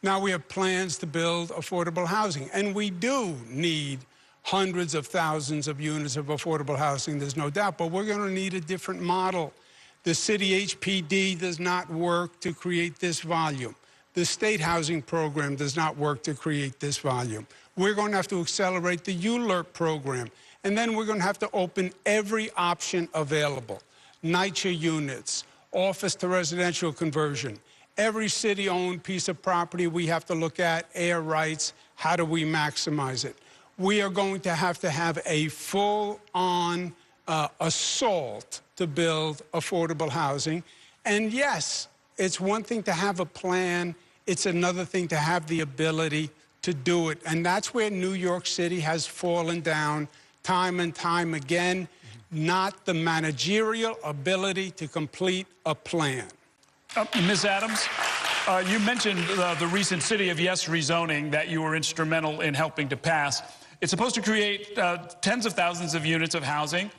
Now we have plans to build affordable housing, and we do need hundreds of thousands of units of affordable housing, there's no doubt, but we're going to need a different model. The city HPD does not work to create this volume. The state housing program does not work to create this volume. We're going to have to accelerate the ULERP program, and then we're going to have to open every option available. NYCHA units, office to residential conversion. Every city-owned piece of property we have to look at, air rights, how do we maximize it? We are going to have a full-on assault to build affordable housing. And yes, it's one thing to have a plan. It's another thing to have the ability to do it. And that's where New York City has fallen down time and time again, not the managerial ability to complete a plan. Ms. Adams, you mentioned the recent City of Yes rezoning that you were instrumental in helping to pass. It's supposed to create tens of thousands of units of housing,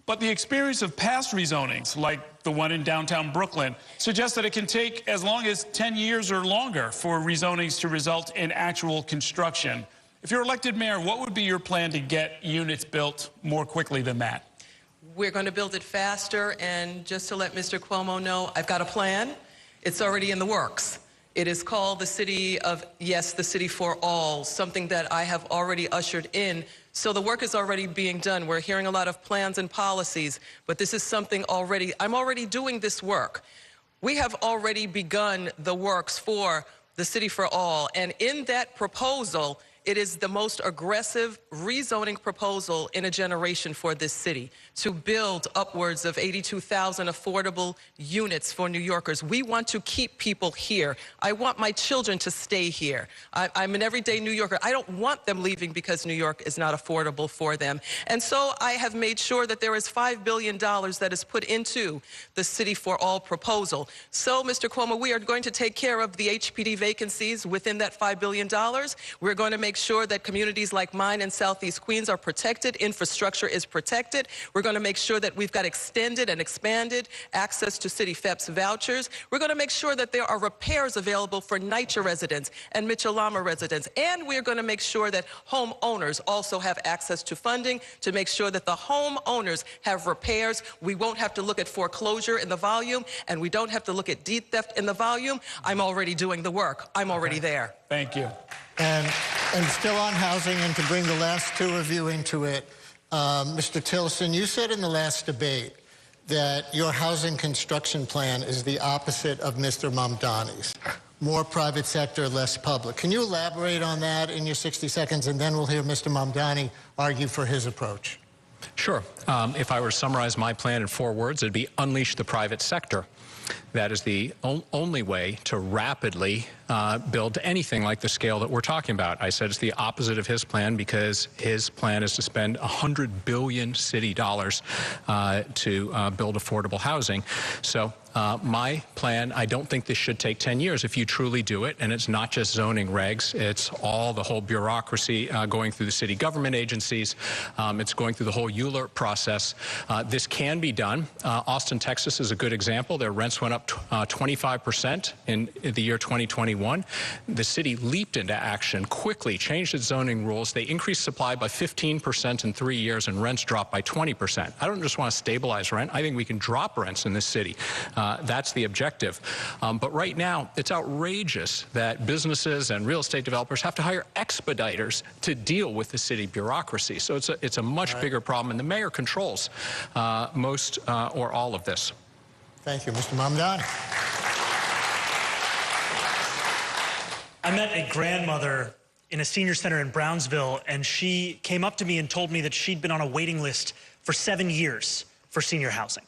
but the experience of past rezonings, like the one in downtown Brooklyn, suggests that it can take as long as 10 years or longer for rezonings to result in actual construction. If you're elected mayor, what would be your plan to get units built more quickly than that? We're going to build it faster, and just to let Mr. Cuomo know, I've got a plan. It's already in the works. It is called the City of Yes, the City for All, something that I have already ushered in. So the work is already being done. We're hearing a lot of plans and policies, but this is something already, I'm already doing this work. We have already begun the works for the City for All, and in that proposal It is the most aggressive rezoning proposal in a generation for this city to build upwards of 82,000 affordable units for New Yorkers. We want to keep people here. I want my children to stay here. I'm an everyday New Yorker. I don't want them leaving because New York is not affordable for them. And so I have made sure that there is $5 billion that is put into the City for All proposal. So, Mr. Cuomo, we are going to take care of the HPD vacancies within that $5 billion. We're going to make sure that communities like mine in Southeast Queens are protected, infrastructure is protected. We're going to make sure that we've got extended and expanded access to City FEPS vouchers. We're going to make sure that there are repairs available for NYCHA residents and Mitchell-Lama residents. And we're going to make sure that homeowners also have access to funding to make sure that the homeowners have repairs. We won't have to look at foreclosure in the volume, and we don't have to look at deed theft in the volume. I'm already doing the work. I'm already there. Thank you. And still on housing, and to bring the last two of you into it, Mr. Tilson, you said in the last debate that your housing construction plan is the opposite of Mr. Mamdani's. More private sector, less public. Can you elaborate on that in your 60 seconds, and then we'll hear Mr. Mamdani argue for his approach? Sure. If I were to summarize my plan in 4 words, it'd be unleash the private sector. That is the only way to rapidly build anything like the scale that we're talking about. I said it's the opposite of his plan because his plan is to spend $100 billion city dollars to build affordable housing. So my plan, I don't think this should take 10 years if you truly do it. And it's not just zoning regs. It's all the whole bureaucracy going through the city government agencies. It's going through the whole ULERP process. This can be done. Austin, Texas is a good example. Their rents went up 25% in the year 2021. The city leaped into action, quickly changed its zoning rules. They increased supply by 15% in 3 years, and rents dropped by 20%. I don't just want to stabilize rent. I think we can drop rents in this city. That's the objective. But right now, it's outrageous that businesses and real estate developers have to hire expediters to deal with the city bureaucracy. So it's a much bigger problem, and the mayor controls most or all of this. Thank you. Mr. Mamdani. I met a grandmother in a senior center in Brownsville, and she came up to me and told me that she'd been on a waiting list for 7 years for senior housing,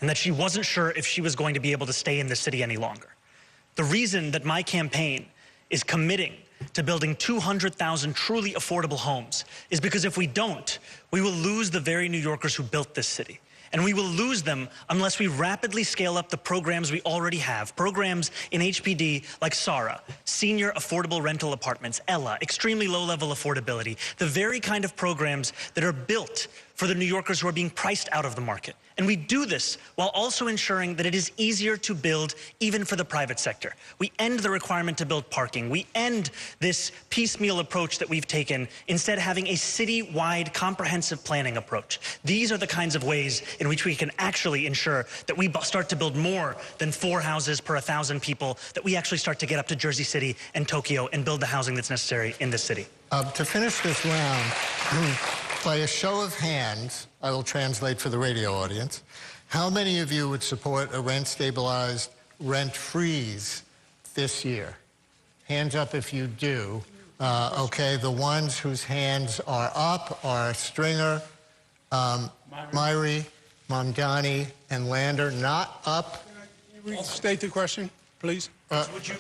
and that she wasn't sure if she was going to be able to stay in the city any longer. The reason that my campaign is committing to building 200,000 truly affordable homes is because if we don't, we will lose the very New Yorkers who built this city. And we will lose them unless we rapidly scale up the programs we already have. Programs in HPD like SARA, Senior Affordable Rental Apartments, ELA, extremely low-level affordability, the very kind of programs that are built for the New Yorkers who are being priced out of the market. And we do this while also ensuring that it is easier to build even for the private sector. We end the requirement to build parking. We end this piecemeal approach that we've taken, instead having a city-wide comprehensive planning approach. These are the kinds of ways in which we can actually ensure that we start to build more than 4 houses per 1,000 people, that we actually start to get up to Jersey City and Tokyo and build the housing that's necessary in this city. To finish this round, by a show of hands, I will translate for the radio audience, how many of you would support a rent-stabilized rent freeze this year? Hands up if you do. Okay, the ones whose hands are up are Stringer, Myrie, Mamdani, and Lander. Not up. State the question, please.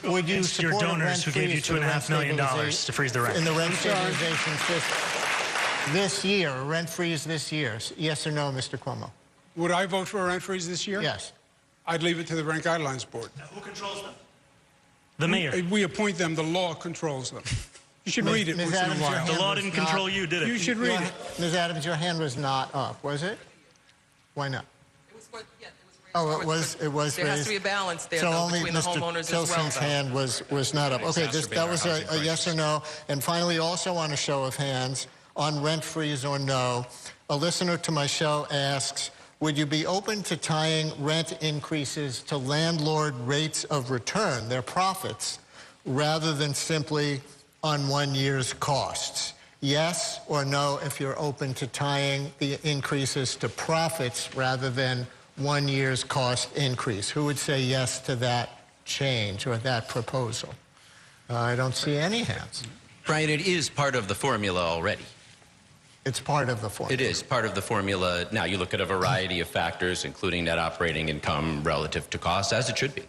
Would you support your donors who gave you $2.5 million to freeze the rent? In the rent stabilization system this year, a rent freeze this year? Yes or no, Mr. Cuomo? Would I vote for a rent freeze this year? Yes. I'd leave it to the Rent Guidelines Board. Now, who controls them? The mayor. We appoint them. The law controls them. You should read it Ms. once in a Adams, while. The law didn't control you, did it? You should read it. Ms. Adams, your hand was not up, was it? Why not? Oh, it was raised. There has to be a balance there, so though, only between the Mr. homeowners Tilson's as well, hand was not up. Okay, that was a yes or no. And finally, also on a show of hands, on rent freeze or no, a listener to my show asks, would you be open to tying rent increases to landlord rates of return, their profits, rather than simply on 1 year's costs? Yes or no if you're open to tying the increases to profits rather than 1 year's cost increase. Who would say yes to that change or that proposal? I don't see any hands. Brian, it is part of the formula already. It's part of the formula. It is part of the formula. Now, you look at a variety of factors, including net operating income relative to costs, as it should be.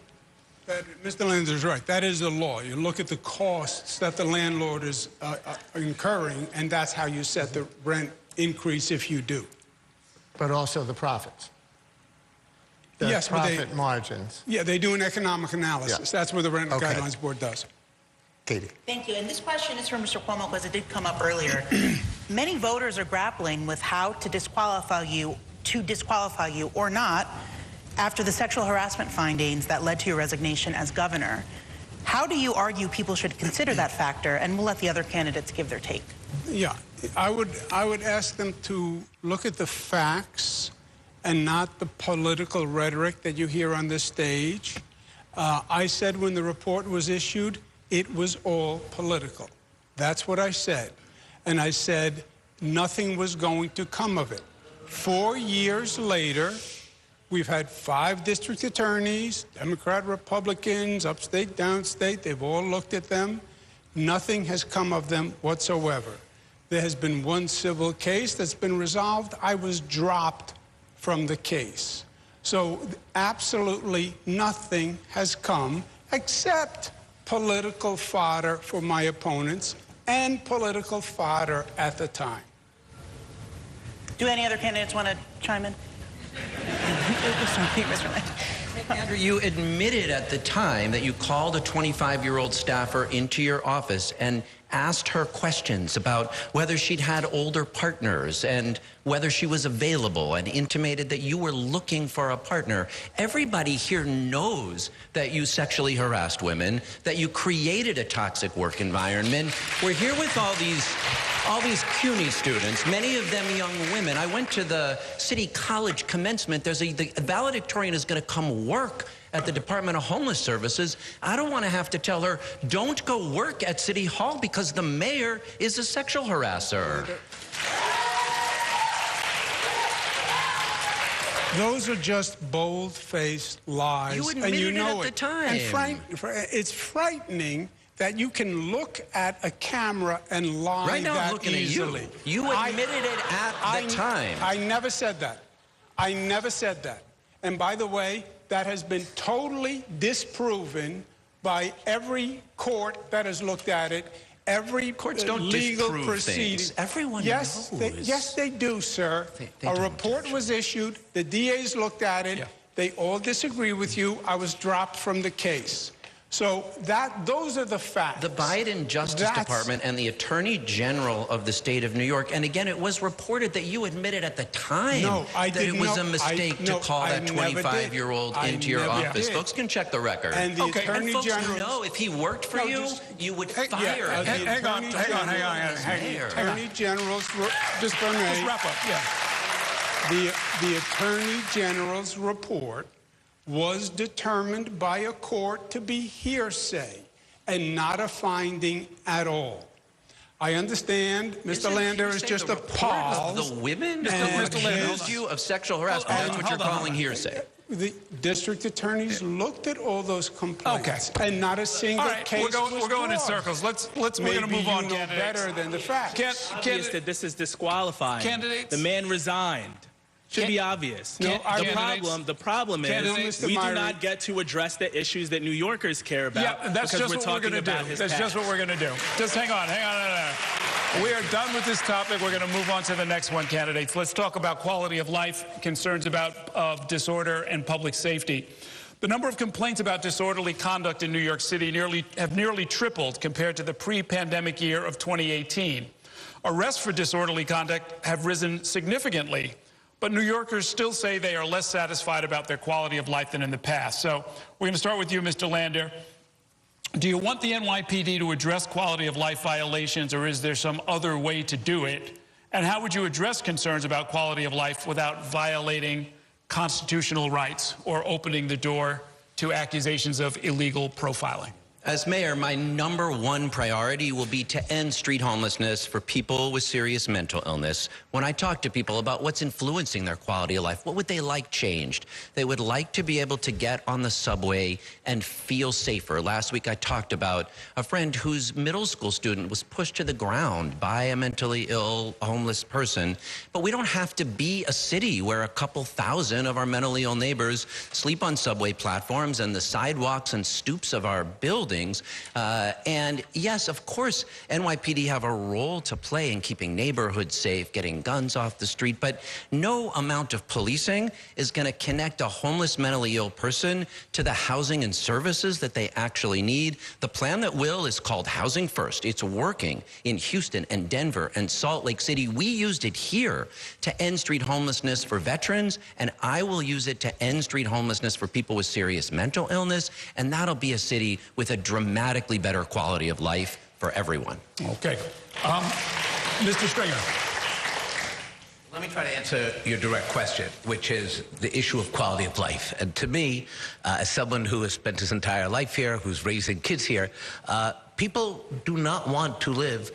Mr. Lander is right. That is the law. You look at the costs that the landlord is incurring, and that's how you set the rent increase if you do. But also the profits. The yes, profit margins. Yeah, they do an economic analysis. Yeah. That's what the Rent Guidelines Board does. Katie. Thank you. And this question is for Mr. Cuomo because it did come up earlier. Many voters are grappling with how to disqualify you or not after the sexual harassment findings that led to your resignation as governor. How do you argue people should consider that factor? And we'll let the other candidates give their take. Yeah, I would ask them to look at the facts and not the political rhetoric that you hear on this stage. I said when the report was issued, it was all political. That's what I said. And I said nothing was going to come of it. 4 years later, we've had 5 district attorneys, Democrat, Republicans, upstate, downstate. They've all looked at them. Nothing has come of them whatsoever. There has been one civil case that's been resolved. I was dropped from the case. So absolutely nothing has come except political fodder for my opponents and political fodder at the time. Do any other candidates want to chime in? Andrew, you admitted at the time that you called a 25-year-old staffer into your office and asked her questions about whether she'd had older partners and whether she was available, and intimated that you were looking for a partner. Everybody here knows that you sexually harassed women, that you created a toxic work environment. We're here with all these CUNY students, many of them young women. I went to the City College commencement. The valedictorian is going to come work at the Department of Homeless Services. I don't want to have to tell her, don't go work at City Hall because the mayor is a sexual harasser. Those are just bold-faced lies. You admitted it at the time. And it's frightening that you can look at a camera and lie right now, that I'm looking easily. At you. You admitted it at the time. I never said that. I never said that. And by the way, that has been totally disproven by every court that has looked at it. Every courts don't legal disprove proceeding. Things. Everyone knows. Yes, they do, sir. They a report was issued. The DAs looked at it. Yeah. They all disagree with you. I was dropped from the case. So those are the facts. The Biden Justice Department and the Attorney General of the state of New York, and again, it was reported that you admitted at the time that it was a mistake to call that 25-year-old into your office. Folks can check the record. And the Attorney General, folks know if he worked for you would fire him. Hang on. Attorney General's, just for me. Just wrap up, yeah. The Attorney General's report was determined by a court to be hearsay and not a finding at all. I understand Mr. Lander is just appalled. The women Mr. Lander accused you of sexual harassment. That's what you're calling hearsay. The district attorneys looked at all those complaints, and not a single case we're going in circles. We're going to move on. Maybe you know better than the facts. Obvious that this is disqualifying. Candidates. The man resigned. Should be obvious. The problem is we do not get to address the issues that New Yorkers care about. Yeah, that's just what we're going to do. That's just what we're going to do. Just hang on. We are done with this topic. We're going to move on to the next one, candidates. Let's talk about quality of life, concerns about disorder and public safety. The number of complaints about disorderly conduct in New York City have nearly tripled compared to the pre-pandemic year of 2018. Arrests for disorderly conduct have risen significantly. But New Yorkers still say they are less satisfied about their quality of life than in the past. So we're going to start with you, Mr. Lander. Do you want the NYPD to address quality of life violations, or is there some other way to do it? And how would you address concerns about quality of life without violating constitutional rights or opening the door to accusations of illegal profiling? As mayor, my #1 priority will be to end street homelessness for people with serious mental illness. When I talk to people about what's influencing their quality of life, what would they like changed? They would like to be able to get on the subway and feel safer. Last week I talked about a friend whose middle school student was pushed to the ground by a mentally ill homeless person. But we don't have to be a city where a couple thousand of our mentally ill neighbors sleep on subway platforms and the sidewalks and stoops of our buildings. And yes, of course, NYPD have a role to play in keeping neighborhoods safe, getting guns off the street, but no amount of policing is going to connect a homeless mentally ill person to the housing and services that they actually need. The plan that will is called Housing First. It's working in Houston and Denver and Salt Lake City. We used it here to end street homelessness for veterans, and I will use it to end street homelessness for people with serious mental illness, and that'll be a city with a dramatically better quality of life for everyone. Okay. Mr. Stringer. Let me try to answer your direct question, which is the issue of quality of life. And to me, as someone who has spent his entire life here, who's raising kids here, people do not want to live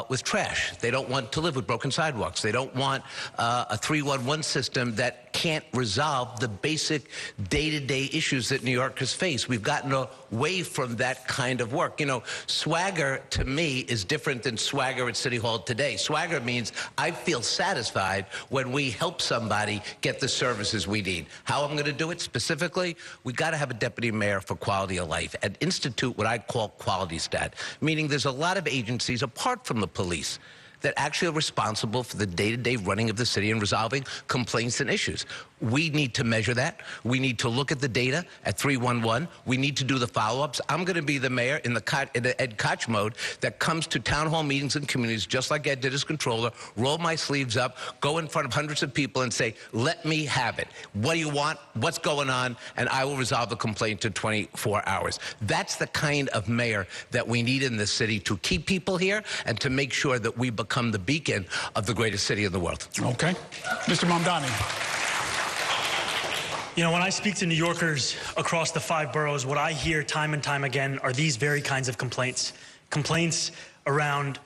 with trash. They don't want to live with broken sidewalks. They don't want a 311 system that can't resolve the basic day-to-day issues that New Yorkers face. We've gotten away from that kind of work. You know, swagger to me is different than swagger at City Hall today. Swagger means I feel satisfied when we help somebody get the services we need. How I'm going to do it specifically, we got to have a deputy mayor for quality of life and institute what I call quality stat, meaning there's a lot of agencies apart from the police that actually are responsible for the day-to-day running of the city and resolving complaints and issues. We need to measure that. We need to look at the data at 311. We need to do the follow-ups. I'm going to be the mayor in the Ed Koch mode that comes to town hall meetings and communities, just like Ed did as controller, roll my sleeves up, go in front of hundreds of people and say, let me have it. What do you want? What's going on? And I will resolve the complaint in 24 hours. That's the kind of mayor that we need in this city to keep people here and to make sure that we become the beacon of the greatest city in the world. Okay. Mr. Mamdani. You know, when I speak to New Yorkers across the 5 boroughs, what I hear time and time again are these very kinds of complaints. Complaints around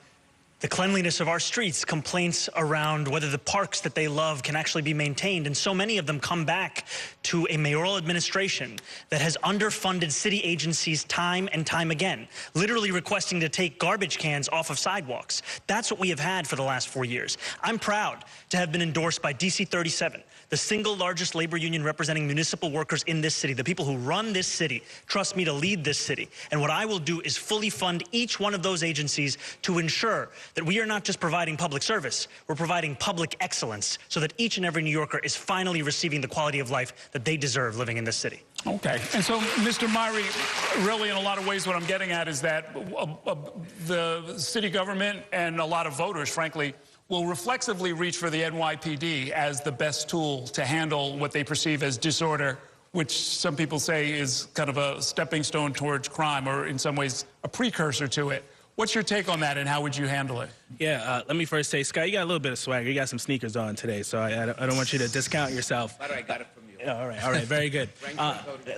the cleanliness of our streets, complaints around whether the parks that they love can actually be maintained. And so many of them come back to a mayoral administration that has underfunded city agencies time and time again, literally requesting to take garbage cans off of sidewalks. That's what we have had for the last 4 years. I'm proud to have been endorsed by DC 37, the single largest labor union representing municipal workers in this city. The people who run this city trust me to lead this city. And what I will do is fully fund each one of those agencies to ensure that we are not just providing public service, we're providing public excellence so that each and every New Yorker is finally receiving the quality of life that they deserve living in this city. Okay. And so, Mr. Myrie, really in a lot of ways what I'm getting at is that the city government and a lot of voters, frankly, will reflexively reach for the NYPD as the best tool to handle what they perceive as disorder, which some people say is kind of a stepping stone towards crime or in some ways a precursor to it. What's your take on that, and how would you handle it? Yeah, let me first say, Scott, you got a little bit of swagger. You got some sneakers on today, so I don't want you to discount yourself. By the way, I got it from you. Yeah, all right, very good.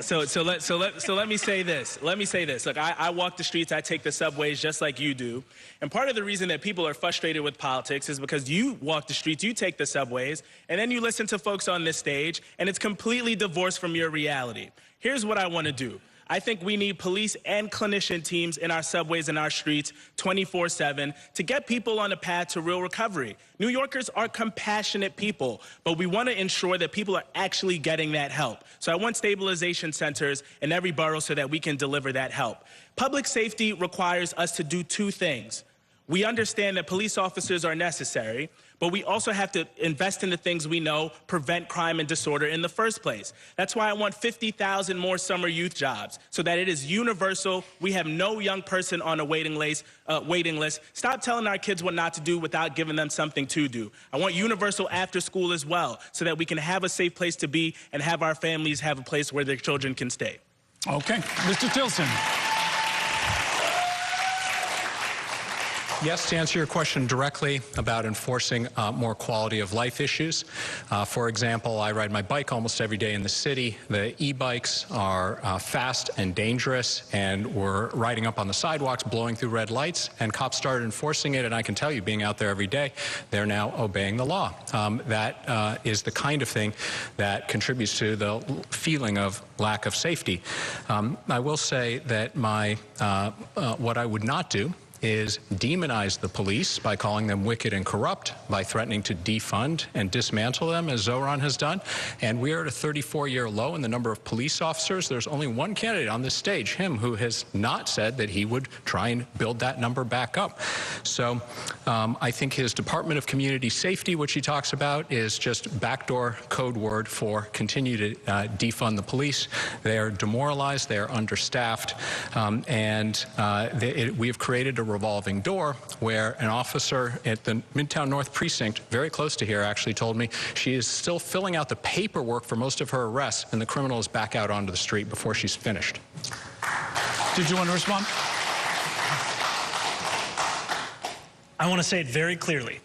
So let me say this. Look, I walk the streets, I take the subways just like you do. And part of the reason that people are frustrated with politics is because you walk the streets, you take the subways, and then you listen to folks on this stage, and it's completely divorced from your reality. Here's what I want to do. I think we need police and clinician teams in our subways and our streets 24/7 to get people on a path to real recovery. New Yorkers are compassionate people, but we want to ensure that people are actually getting that help. So I want stabilization centers in every borough so that we can deliver that help. Public safety requires us to do 2 things. We understand that police officers are necessary, but we also have to invest in the things we know prevent crime and disorder in the first place. That's why I want 50,000 more summer youth jobs, so that it is universal. We have no young person on a waiting list. Stop telling our kids what not to do without giving them something to do. I want universal after school as well, so that we can have a safe place to be and have our families have a place where their children can stay. Okay. Mr. Tilson. Yes, to answer your question directly about enforcing more quality of life issues. For example, I ride my bike almost every day in the city. The e-bikes are fast and dangerous, and we're riding up on the sidewalks, blowing through red lights, and cops started enforcing it, and I can tell you, being out there every day, they're now obeying the law. That is the kind of thing that contributes to the feeling of lack of safety. I will say that what I would not do is demonize the police by calling them wicked and corrupt, by threatening to defund and dismantle them, as Zoran has done. And we are at a 34-year low in the number of police officers. There's only one candidate on this stage, him, who has not said that he would try and build that number back up. So I think his Department of Community Safety, which he talks about, is just backdoor code word for continue to defund the police. They are demoralized, they are understaffed, we have created a revolving door where an officer at the Midtown North Precinct, very close to here, actually told me she is still filling out the paperwork for most of her arrests, and the criminal is back out onto the street before she's finished. Did you want to respond? I want to say it very clearly,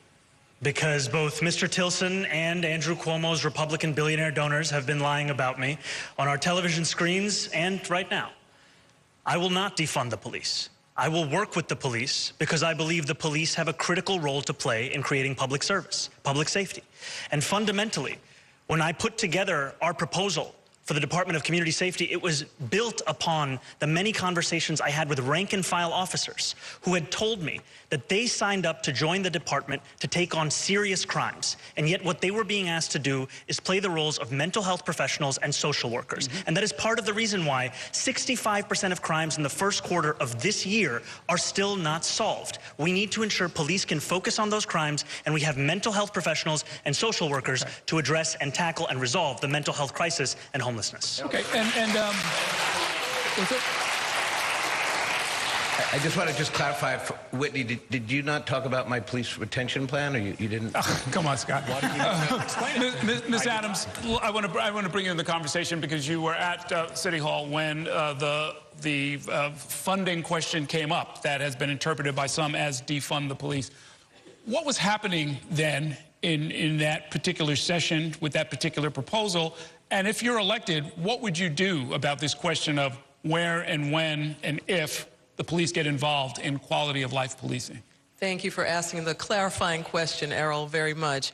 because both Mr. Tilson and Andrew Cuomo's Republican billionaire donors have been lying about me on our television screens and right now. I will not defund the police. I will work with the police because I believe the police have a critical role to play in creating public service, public safety. And fundamentally, when I put together our proposal for the Department of Community Safety, it was built upon the many conversations I had with rank and file officers who had told me that they signed up to join the department to take on serious crimes. And yet what they were being asked to do is play the roles of mental health professionals and social workers. And that is part of the reason why 65% of crimes in the first quarter of this year are still not solved. We need to ensure police can focus on those crimes, and we have mental health professionals and social workers to address and tackle and resolve the mental health crisis and homelessness. Okay, was it? I just want to clarify, Whitney, did you not talk about my police retention plan, or you didn't? Come on, Scott. Ms. Adams, I want to bring you in the conversation because you were at City Hall when the funding question came up that has been interpreted by some as defund the police. What was happening then in that particular session with that particular proposal? And if you're elected, what would you do about this question of where and when and if the police get involved in quality of life policing? Thank you for asking the clarifying question, Errol, very much.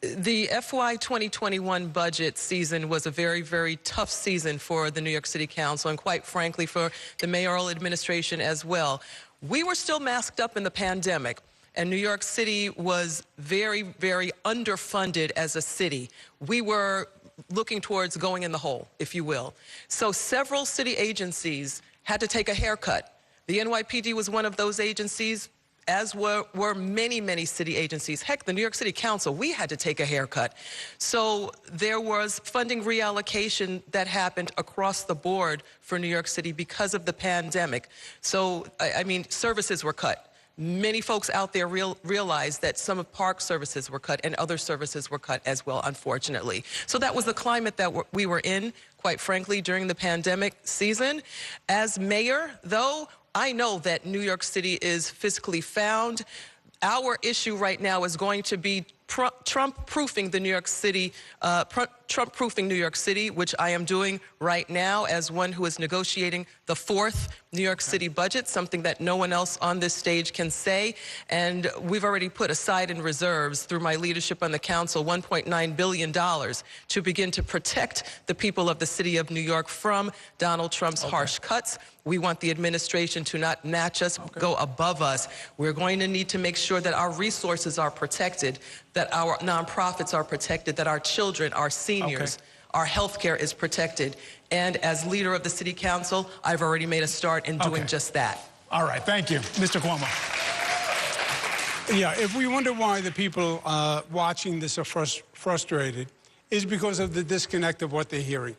The FY 2021 budget season was a very, very tough season for the New York City Council and, quite frankly, for the mayoral administration as well. We were still masked up in the pandemic, and New York City was very, very underfunded as a city. We were looking towards going in the hole, if you will. So several city agencies had to take a haircut. The NYPD was one of those agencies, as were many, many city agencies. Heck, the New York City Council, we had to take a haircut. So there was funding reallocation that happened across the board for New York City because of the pandemic. So, I mean, services were cut. Many folks out there realized that some of park services were cut and other services were cut as well, unfortunately. So that was the climate that we were in, quite frankly, during the pandemic season. As mayor, though, I know that New York City is fiscally found. Our issue right now is going to be Trump-proofing the New York City, Trump-proofing New York City, which I am doing right now as one who is negotiating the 4th New York City budget, something that no one else on this stage can say. And we've already put aside in reserves through my leadership on the council $1.9 billion to begin to protect the people of the city of New York from Donald Trump's harsh cuts. We want the administration to not match us, go above us. We're going to need to make sure that our resources are protected, that our nonprofits are protected, that our children, our seniors, our health care is protected. And as leader of the city council, I've already made a start in doing just that. All right, thank you. Mr. Cuomo. Yeah, if we wonder why the people watching this are frustrated, is because of the disconnect of what they're hearing.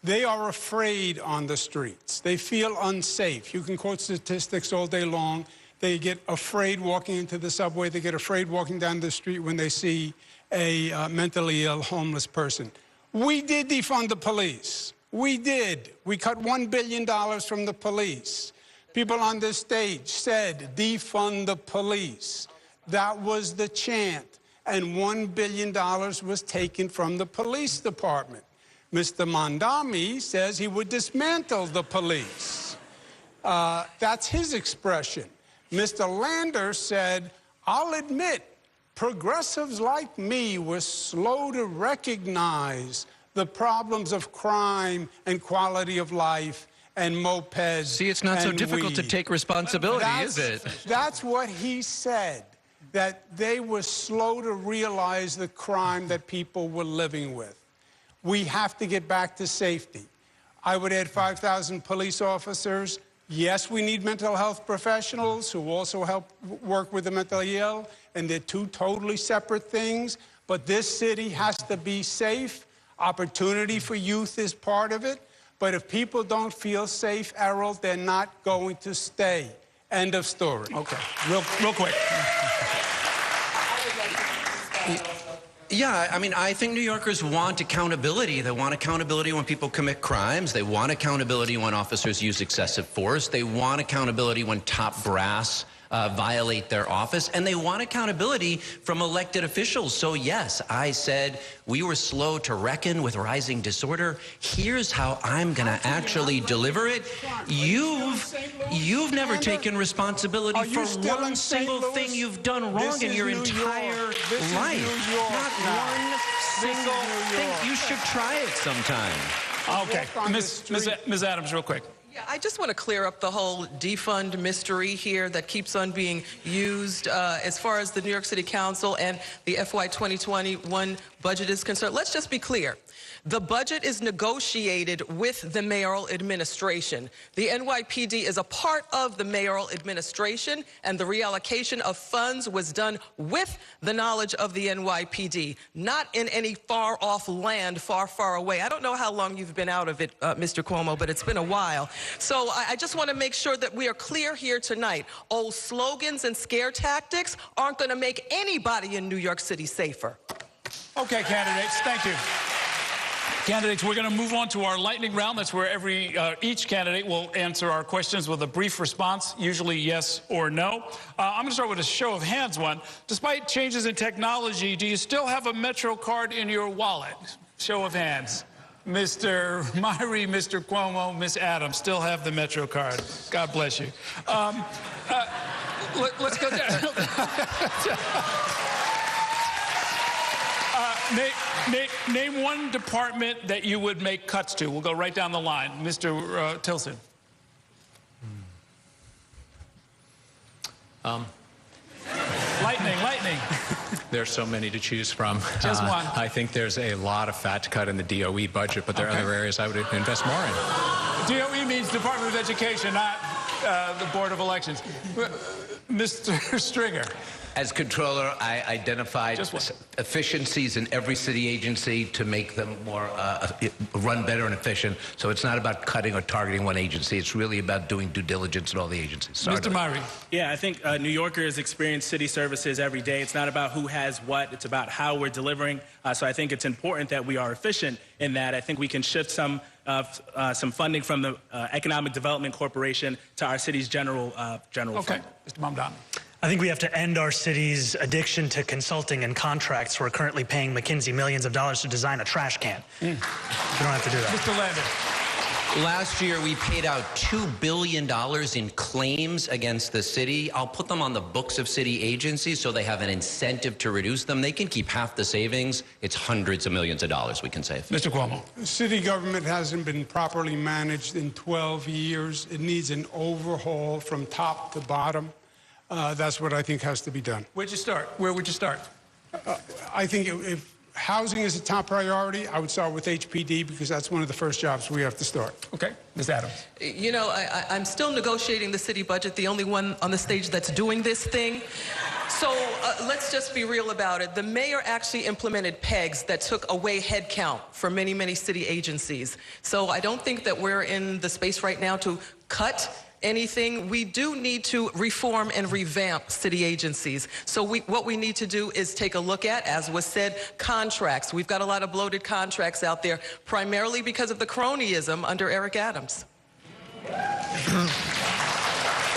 They are afraid on the streets. They feel unsafe. You can quote statistics all day long. They get afraid walking into the subway. They get afraid walking down the street when they see a mentally ill homeless person. We did defund the police. We did. We cut $1 billion from the police. People on this stage said, defund the police. That was the chant. And $1 billion was taken from the police department. Mr. Mondami says he would dismantle the police. That's his expression. Mr. Lander said, I'll admit, progressives like me were slow to recognize the problems of crime and quality of life and mopeds. See, it's not so difficult to take responsibility, is it? That's what he said, that they were slow to realize the crime that people were living with. We have to get back to safety. I would add 5,000 police officers. Yes, we need mental health professionals who also help work with the mentally ill, and they're two totally separate things. But this city has to be safe. Opportunity for youth is part of it. But if people don't feel safe, Errol, they're not going to stay. End of story. Okay, real quick. Yeah, I mean, I think New Yorkers want accountability. They want accountability when people commit crimes. They want accountability when officers use excessive force. They want accountability when top brass violate their office. And they want accountability from elected officials. So, yes, I said we were slow to reckon with rising disorder. Here's how I'm going to actually deliver it. You've never taken responsibility for one single thing you've done wrong in your entire life. Not one single thing. You should try it sometime. Okay, Ms. Adams, real quick. Yeah, I just want to clear up the whole defund mystery here that keeps on being used as far as the New York City Council and the FY 2021 budget is concerned. Let's just be clear. The budget is negotiated with the mayoral administration. The NYPD is a part of the mayoral administration, and the reallocation of funds was done with the knowledge of the NYPD, not in any far-off land, far, far away. I don't know how long you've been out of it, Mr. Cuomo, but it's been a while. So I just want to make sure that we are clear here tonight. Old slogans and scare tactics aren't going to make anybody in New York City safer. Okay, candidates, thank you. Candidates, we're going to move on to our lightning round. That's where each candidate will answer our questions with a brief response, usually yes or no. I'm going to start with a show of hands one. Despite changes in technology, do you still have a Metro card in your wallet? Show of hands. Mr. Myrie, Mr. Cuomo, Ms. Adams still have the Metro card. God bless you. Let's go down. Name one department that you would make cuts to. We'll go right down the line. Mr. Tilson. Lightning. There's so many to choose from. Just one. I think there's a lot of fat to cut in the DOE budget, but there are other areas I would invest more in. DOE means Department of Education, not the Board of Elections. Mr. Stringer. As controller, I identified efficiencies in every city agency to make them more run better and efficient. So it's not about cutting or targeting one agency. It's really about doing due diligence in all the agencies. Mr. Myrie. Yeah, I think New Yorkers experience city services every day. It's not about who has what. It's about how we're delivering. So I think it's important that we are efficient in that. I think we can shift some funding from the Economic Development Corporation to our city's general fund. Mr. Mamdani. I think we have to end our city's addiction to consulting and contracts. We're currently paying McKinsey millions of dollars to design a trash can. We don't have to do that. Mr. Lander. Last year, we paid out $2 billion in claims against the city. I'll put them on the books of city agencies so they have an incentive to reduce them. They can keep half the savings. It's hundreds of millions of dollars we can save. Mr. Cuomo. City government hasn't been properly managed in 12 years. It needs an overhaul from top to bottom. That's what I think has to be done. Where'd you start? Where would you start? I think if housing is a top priority, I would start with HPD because that's one of the first jobs we have to start. Okay. Ms. Adams. You know, I'm still negotiating the city budget, the only one on the stage that's doing this thing. So let's just be real about it. The mayor actually implemented pegs that took away head count for many, many city agencies. So I don't think that we're in the space right now to cut anything. We do need to reform and revamp city agencies. So what we need to do is take a look at, as was said, contracts. We've got a lot of bloated contracts out there, primarily because of the cronyism under Eric Adams.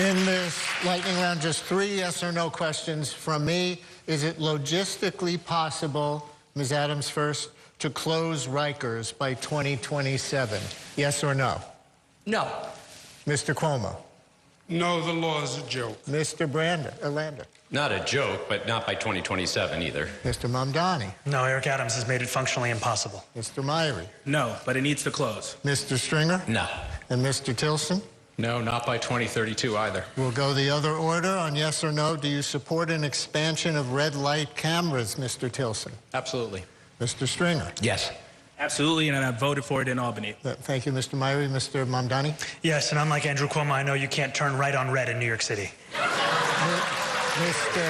In this lightning round, just 3 yes or no questions from me. Is it logistically possible, Ms. Adams first, to close Rikers by 2027? Yes or no? No. Mr. Cuomo? No, the law is a joke. Mr. Lander? Not a joke, but not by 2027 either. Mr. Mamdani? No, Eric Adams has made it functionally impossible. Mr. Myrie? No, but it needs to close. Mr. Stringer? No. And Mr. Tilson? No, not by 2032 either. We'll go the other order on yes or no. Do you support an expansion of red light cameras, Mr. Tilson? Absolutely. Mr. Stringer? Yes. Absolutely, and I voted for it in Albany. Thank you, Mr. Myrie. Mr. Mamdani? Yes, and unlike Andrew Cuomo, I know you can't turn right on red in New York City. Mr.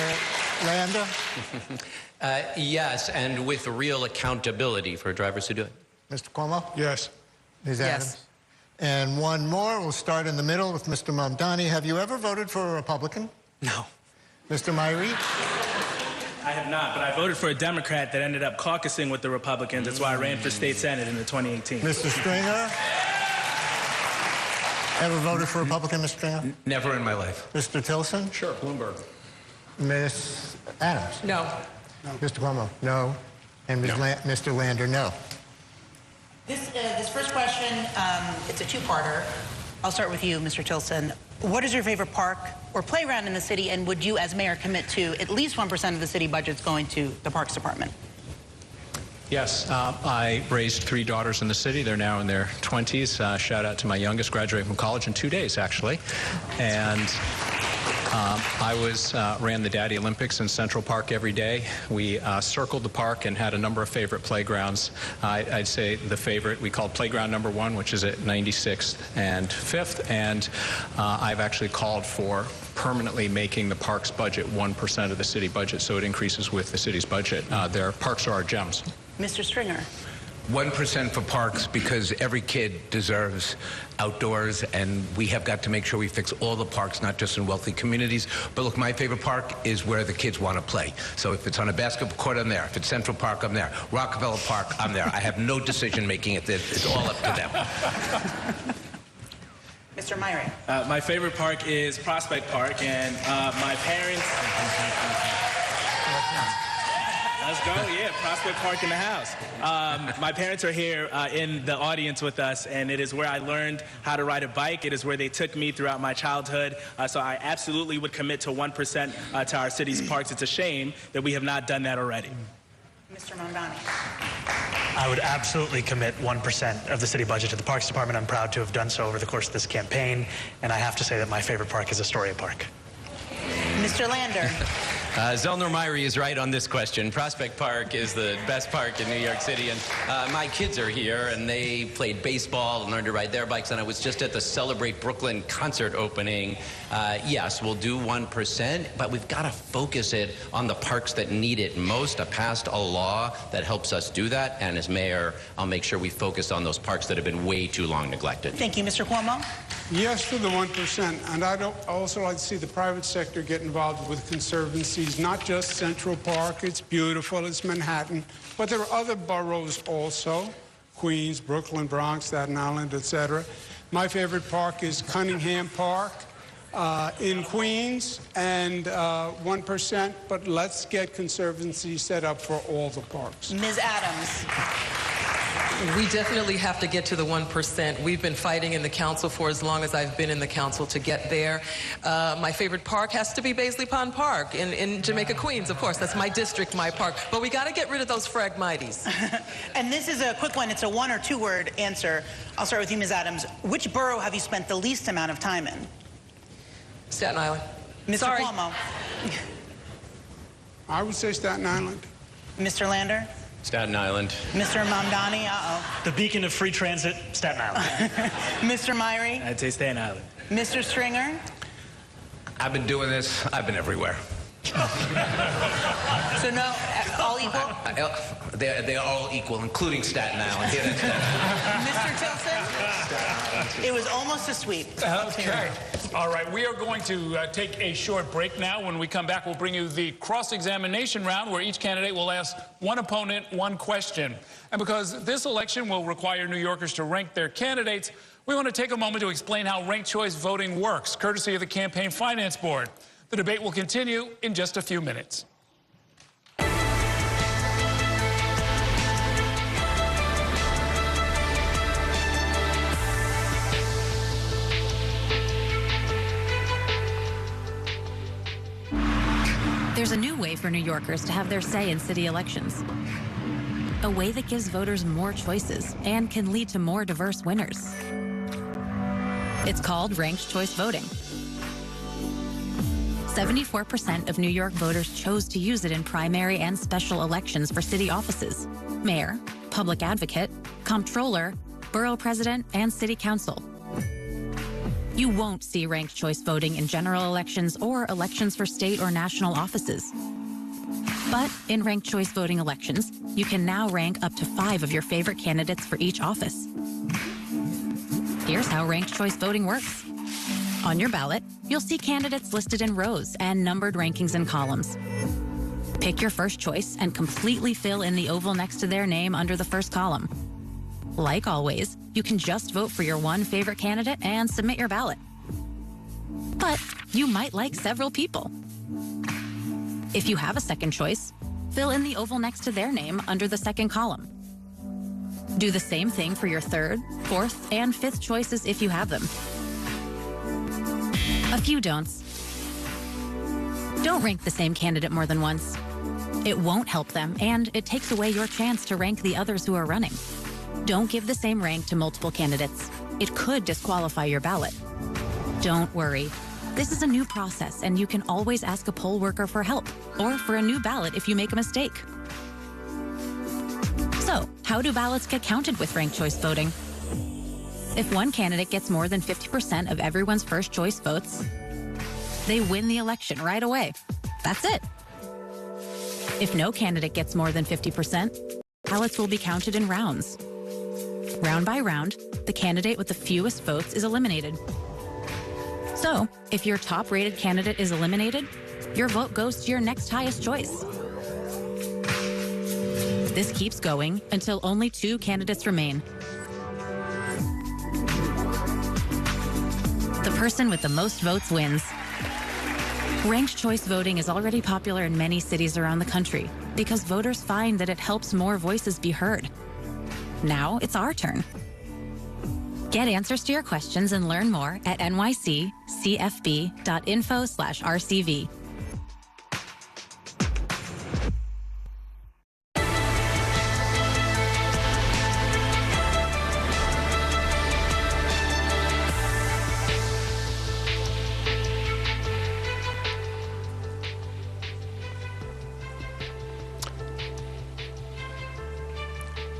Lander? Yes, and with real accountability for drivers who do it. Mr. Cuomo? Yes. Ms. Yes. Adams? And one more. We'll start in the middle with Mr. Mamdani. Have you ever voted for a Republican? No. Mr. Myrie? I have not, but I voted for a Democrat that ended up caucusing with the Republicans. That's why I ran for state senate in the 2018. Mr. Stringer? Ever voted for a Republican, Mr. Stringer? Never in my life. Mr. Tilson? Sure, Bloomberg. Ms. Adams? No. Mr. Cuomo? No. And Mr. Lander? No. This first question, it's a two-parter. I'll start with you, Mr. Tilson. What is your favorite park or playground in the city, and would you, as mayor, commit to at least 1% of the city budgets going to the Parks Department? Yes, I raised 3 daughters in the city. They're now in their 20s. Shout out to my youngest, graduating from college in 2 days, actually. And I ran the Daddy Olympics in Central Park every day. We circled the park and had a number of favorite playgrounds. I'd say the favorite we called Playground Number 1, which is at 96th and 5th. And I've actually called for permanently making the parks budget 1% of the city budget, so it increases with the city's budget. Their parks are our gems. Mr. Stringer. 1% for parks, because every kid deserves outdoors, and we have got to make sure we fix all the parks, not just in wealthy communities. But look, my favorite park is where the kids want to play. So if it's on a basketball court, I'm there. If it's Central Park, I'm there. Rockefeller Park, I'm there. I have no decision making it. It's all up to them. Mr. Myrie. My favorite park is Prospect Park, and my parents... Let's go, yeah, Prospect Park in the house. My parents are here in the audience with us, and it is where I learned how to ride a bike. It is where they took me throughout my childhood. So I absolutely would commit to 1% to our city's parks. It's a shame that we have not done that already. Mr. Mamdani. I would absolutely commit 1% of the city budget to the Parks Department. I'm proud to have done so over the course of this campaign, and I have to say that my favorite park is Astoria Park. Mr. Lander. Zellner Myrie is right on this question. Prospect Park is the best park in New York City, and my kids are here, and they played baseball and learned to ride their bikes, and I was just at the Celebrate Brooklyn concert opening. Yes, we'll do 1%, but we've got to focus it on the parks that need it most. I passed a law that helps us do that, and as mayor, I'll make sure we focus on those parks that have been way too long neglected. Thank you, Mr. Cuomo. Yes to the 1%, and I'd also like to see the private sector get involved with conservancies, not just Central Park. It's beautiful, it's Manhattan, but there are other boroughs also, Queens, Brooklyn, Bronx, Staten Island, etc. My favorite park is Cunningham Park in Queens, and 1%, but let's get conservancies set up for all the parks. Ms. Adams. We definitely have to get to the 1%. We've been fighting in the council for as long as I've been in the council to get there. My favorite park has to be Baisley Pond Park in Jamaica, Queens, of course. That's my district, my park. But we got to get rid of those Phragmites. And this is a quick one. It's a 1- or 2-word answer. I'll start with you, Ms. Adams. Which borough have you spent the least amount of time in? Staten Island. Mr. Cuomo. I would say Staten Island. Mr. Lander. Staten Island. Mr. Mamdani. Uh-oh. The beacon of free transit, Staten Island. Mr. Myrie. I'd say Staten Island. Mr. Stringer. I've been doing this. I've been everywhere. So no, all equal? They're all equal, including Staten Island. Here, that's Mr. Tilson? It was almost a sweep. Okay. All right, we are going to take a short break now. When we come back, we'll bring you the cross-examination round, where each candidate will ask one opponent one question. And because this election will require New Yorkers to rank their candidates, We want to take a moment to explain how ranked choice voting works, courtesy of the Campaign Finance Board. The debate will continue in just a few minutes. There's a new way for New Yorkers to have their say in city elections. A way that gives voters more choices and can lead to more diverse winners. It's called ranked choice voting. 74% of New York voters chose to use it in primary and special elections for city offices: mayor, public advocate, comptroller, borough president, and city council. You won't see ranked choice voting in general elections or elections for state or national offices. But in ranked choice voting elections, you can now rank up to 5 of your favorite candidates for each office. Here's how ranked choice voting works. On your ballot, you'll see candidates listed in rows and numbered rankings in columns. Pick your first choice and completely fill in the oval next to their name under the first column. Like always, you can just vote for your one favorite candidate and submit your ballot. But you might like several people. If you have a second choice, fill in the oval next to their name under the second column. Do the same thing for your third, fourth, and fifth choices if you have them. A few don'ts. Don't rank the same candidate more than once. It won't help them, and it takes away your chance to rank the others who are running. Don't give the same rank to multiple candidates. It could disqualify your ballot. Don't worry. This is a new process, and you can always ask a poll worker for help or for a new ballot if you make a mistake. So, how do ballots get counted with ranked choice voting? If one candidate gets more than 50% of everyone's first choice votes, they win the election right away. That's it. If no candidate gets more than 50%, ballots will be counted in rounds. Round by round, the candidate with the fewest votes is eliminated. So, if your top-rated candidate is eliminated, your vote goes to your next highest choice. This keeps going until only 2 candidates remain. The person with the most votes wins. Ranked choice voting is already popular in many cities around the country because voters find that it helps more voices be heard. Now it's our turn. Get answers to your questions and learn more at nyccfb.info/RCV.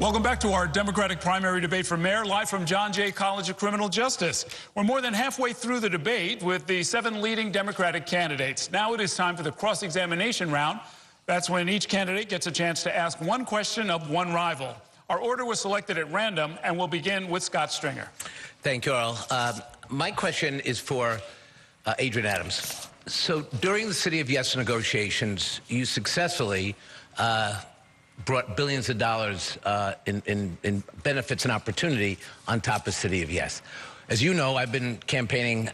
Welcome back to our Democratic primary debate for mayor, live from John Jay College of Criminal Justice. We're more than halfway through the debate with the 7 leading Democratic candidates. Now it is time for the cross-examination round. That's when each candidate gets a chance to ask one question of one rival. Our order was selected at random, and we'll begin with Scott Stringer. Thank you, Earl. My question is for Adrian Adams. So during the City of Yes negotiations, you successfully brought billions of dollars in benefits and opportunity on top of City of Yes. As you know, I've been campaigning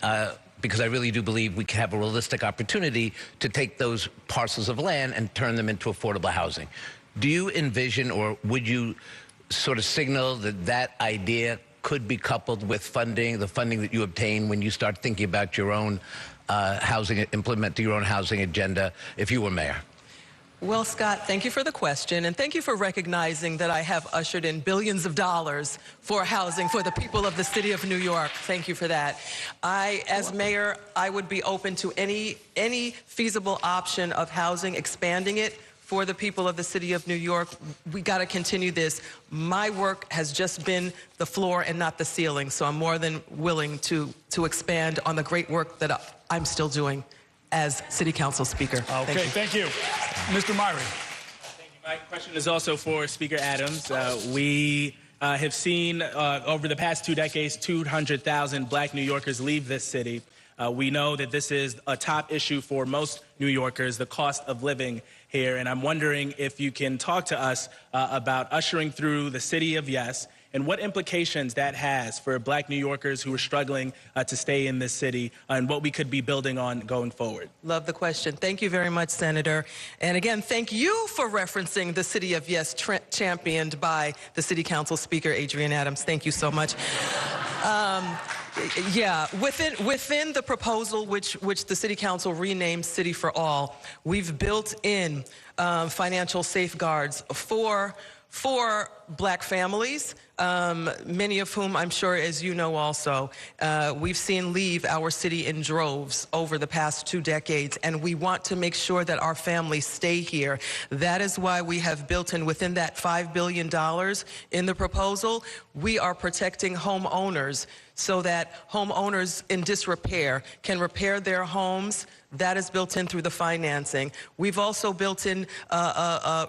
because I really do believe we can have a realistic opportunity to take those parcels of land and turn them into affordable housing. Do you envision, or would you sort of signal that that idea could be coupled with funding, the funding that you obtain when you start thinking about your own housing, implementing your own housing agenda if you were mayor? Well, Scott, thank you for the question, and thank you for recognizing that I have ushered in billions of dollars for housing for the people of the city of New York. Thank you for that. As mayor, I would be open to any feasible option of housing, expanding it for the people of the city of New York. We got to continue this. My work has just been the floor and not the ceiling, so I'm more than willing to expand on the great work that I'm still doing as City Council Speaker. Okay, thank you. Mr. Myrie. Thank you. My question is also for Speaker Adams. We have seen over the past 2 decades, 200,000 black New Yorkers leave this city. We know that this is a top issue for most New Yorkers, the cost of living here. And I'm wondering if you can talk to us about ushering through the City of Yes and what implications that has for Black New Yorkers who are struggling to stay in this city, and what we could be building on going forward. Love the question. Thank you very much, Senator. And again, thank you for referencing the City of Yes, championed by the City Council Speaker, Adrienne Adams. Thank you so much. Yeah, within the proposal, which the City Council renamed City for All, we've built in financial safeguards for Black families, many of whom I'm sure, as you know also, we've seen leave our city in droves over the past 2 decades, and we want to make sure that our families stay here. That is why we have built in, within that $5 billion in the proposal, we are protecting homeowners so that homeowners in disrepair can repair their homes. That is built in through the financing. We've also built in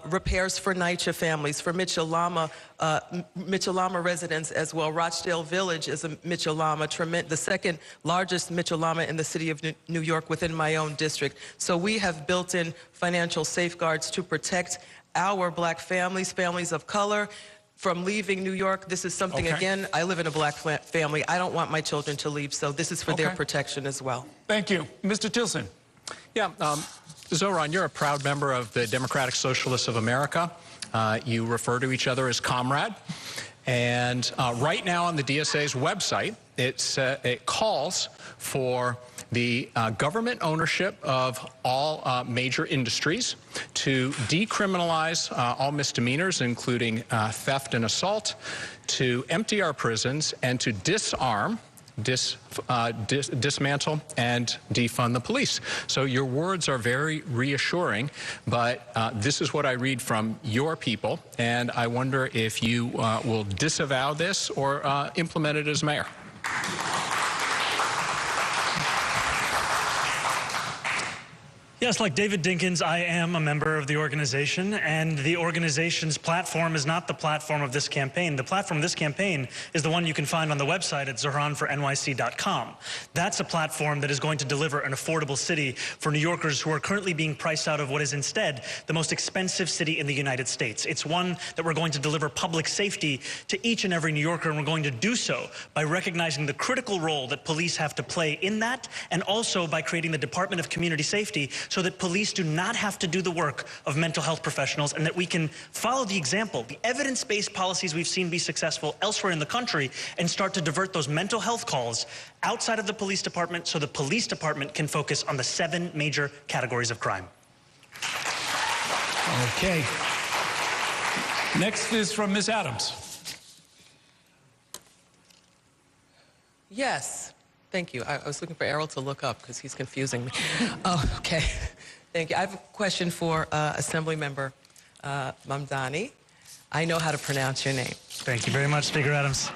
repairs for NYCHA families, for Mitchell-Lama residents as well. Rochdale Village is a Mitchell-Lama, the second largest Mitchell-Lama in the city of New York within my own district. So we have built in financial safeguards to protect our Black families, families of color, from leaving New York. This is something, again, I live in a Black family. I don't want my children to leave, so this is for their protection as well. Thank you. Mr. Tilson. Yeah, Zohran, you're a proud member of the Democratic Socialists of America. You refer to each other as comrade. And right now on the DSA's website, it calls for the government ownership of all major industries, to decriminalize all misdemeanors, including theft and assault, to empty our prisons, and to disarm, dismantle, and defund the police. So your words are very reassuring, but this is what I read from your people, and I wonder if you will disavow this or implement it as mayor. Yes, like David Dinkins, I am a member of the organization, and the organization's platform is not the platform of this campaign. The platform of this campaign is the one you can find on the website at zohranfornyc.com. That's a platform that is going to deliver an affordable city for New Yorkers who are currently being priced out of what is instead the most expensive city in the United States. It's one that we're going to deliver public safety to each and every New Yorker, and we're going to do so by recognizing the critical role that police have to play in that, and also by creating the Department of Community Safety, so that police do not have to do the work of mental health professionals, and that we can follow the example, the evidence-based policies we've seen be successful elsewhere in the country, and start to divert those mental health calls outside of the police department so the police department can focus on the 7 major categories of crime. Okay. Next is from Ms. Adams. Yes. Thank you. I was looking for Errol to look up because he's confusing me. Oh, okay. Thank you. I have a question for Assemblymember Mamdani. I know how to pronounce your name. Thank you very much, Speaker Adams.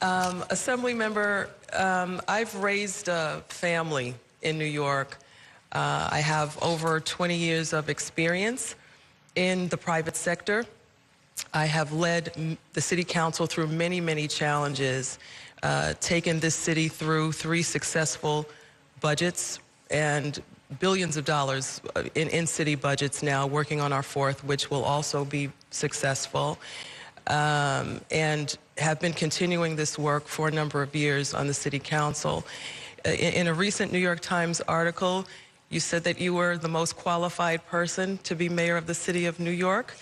Assemblymember, I've raised a family in New York. I have over 20 years of experience in the private sector. I have led the City Council through many, many challenges, taken this city through 3 successful budgets and billions of dollars in city budgets now, working on our 4th, which will also be successful, and have been continuing this work for a number of years on the City Council. In a recent New York Times article, you said that you were the most qualified person to be mayor of the city of New York.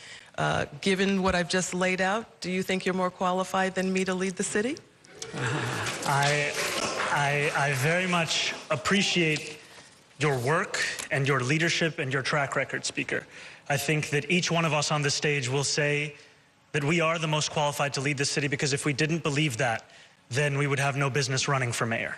Given what I've just laid out, do you think you're more qualified than me to lead the city? I very much appreciate your work and your leadership and your track record, Speaker. I think that each one of us on this stage will say that we are the most qualified to lead this city, because if we didn't believe that, then we would have no business running for mayor.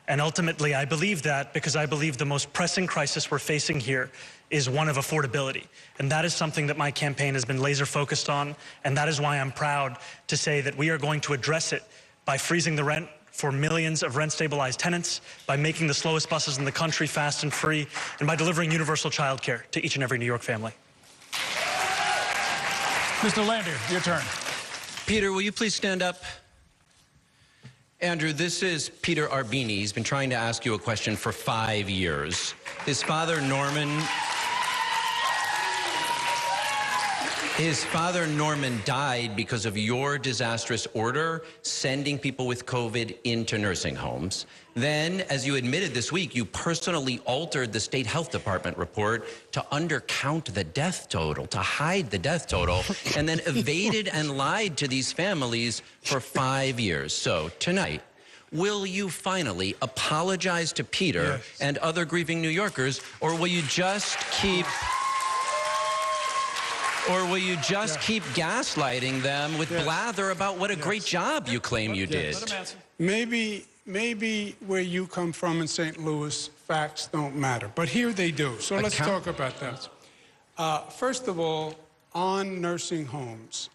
And ultimately, I believe that because I believe the most pressing crisis we're facing here is one of affordability. And that is something that my campaign has been laser focused on, and that is why I'm proud to say that we are going to address it by freezing the rent for millions of rent-stabilized tenants, by making the slowest buses in the country fast and free, and by delivering universal child care to each and every New York family. Mr. Lander, your turn. Peter, will you please stand up? Andrew, this is Peter Arbini. He's been trying to ask you a question for 5 years. His father, Norman... His father, Norman, died because of your disastrous order sending people with COVID into nursing homes. Then, as you admitted this week, you personally altered the state health department report to undercount the death total, to hide the death total, and then evaded and lied to these families for 5 years. So tonight, will you finally apologize to Peter and other grieving New Yorkers, or will you just keep... Or will you just keep gaslighting them with blather about what a great job you claim you did? Maybe where you come from in St. Louis, facts don't matter. But here they do. So let's talk about that. First of all, on nursing homes,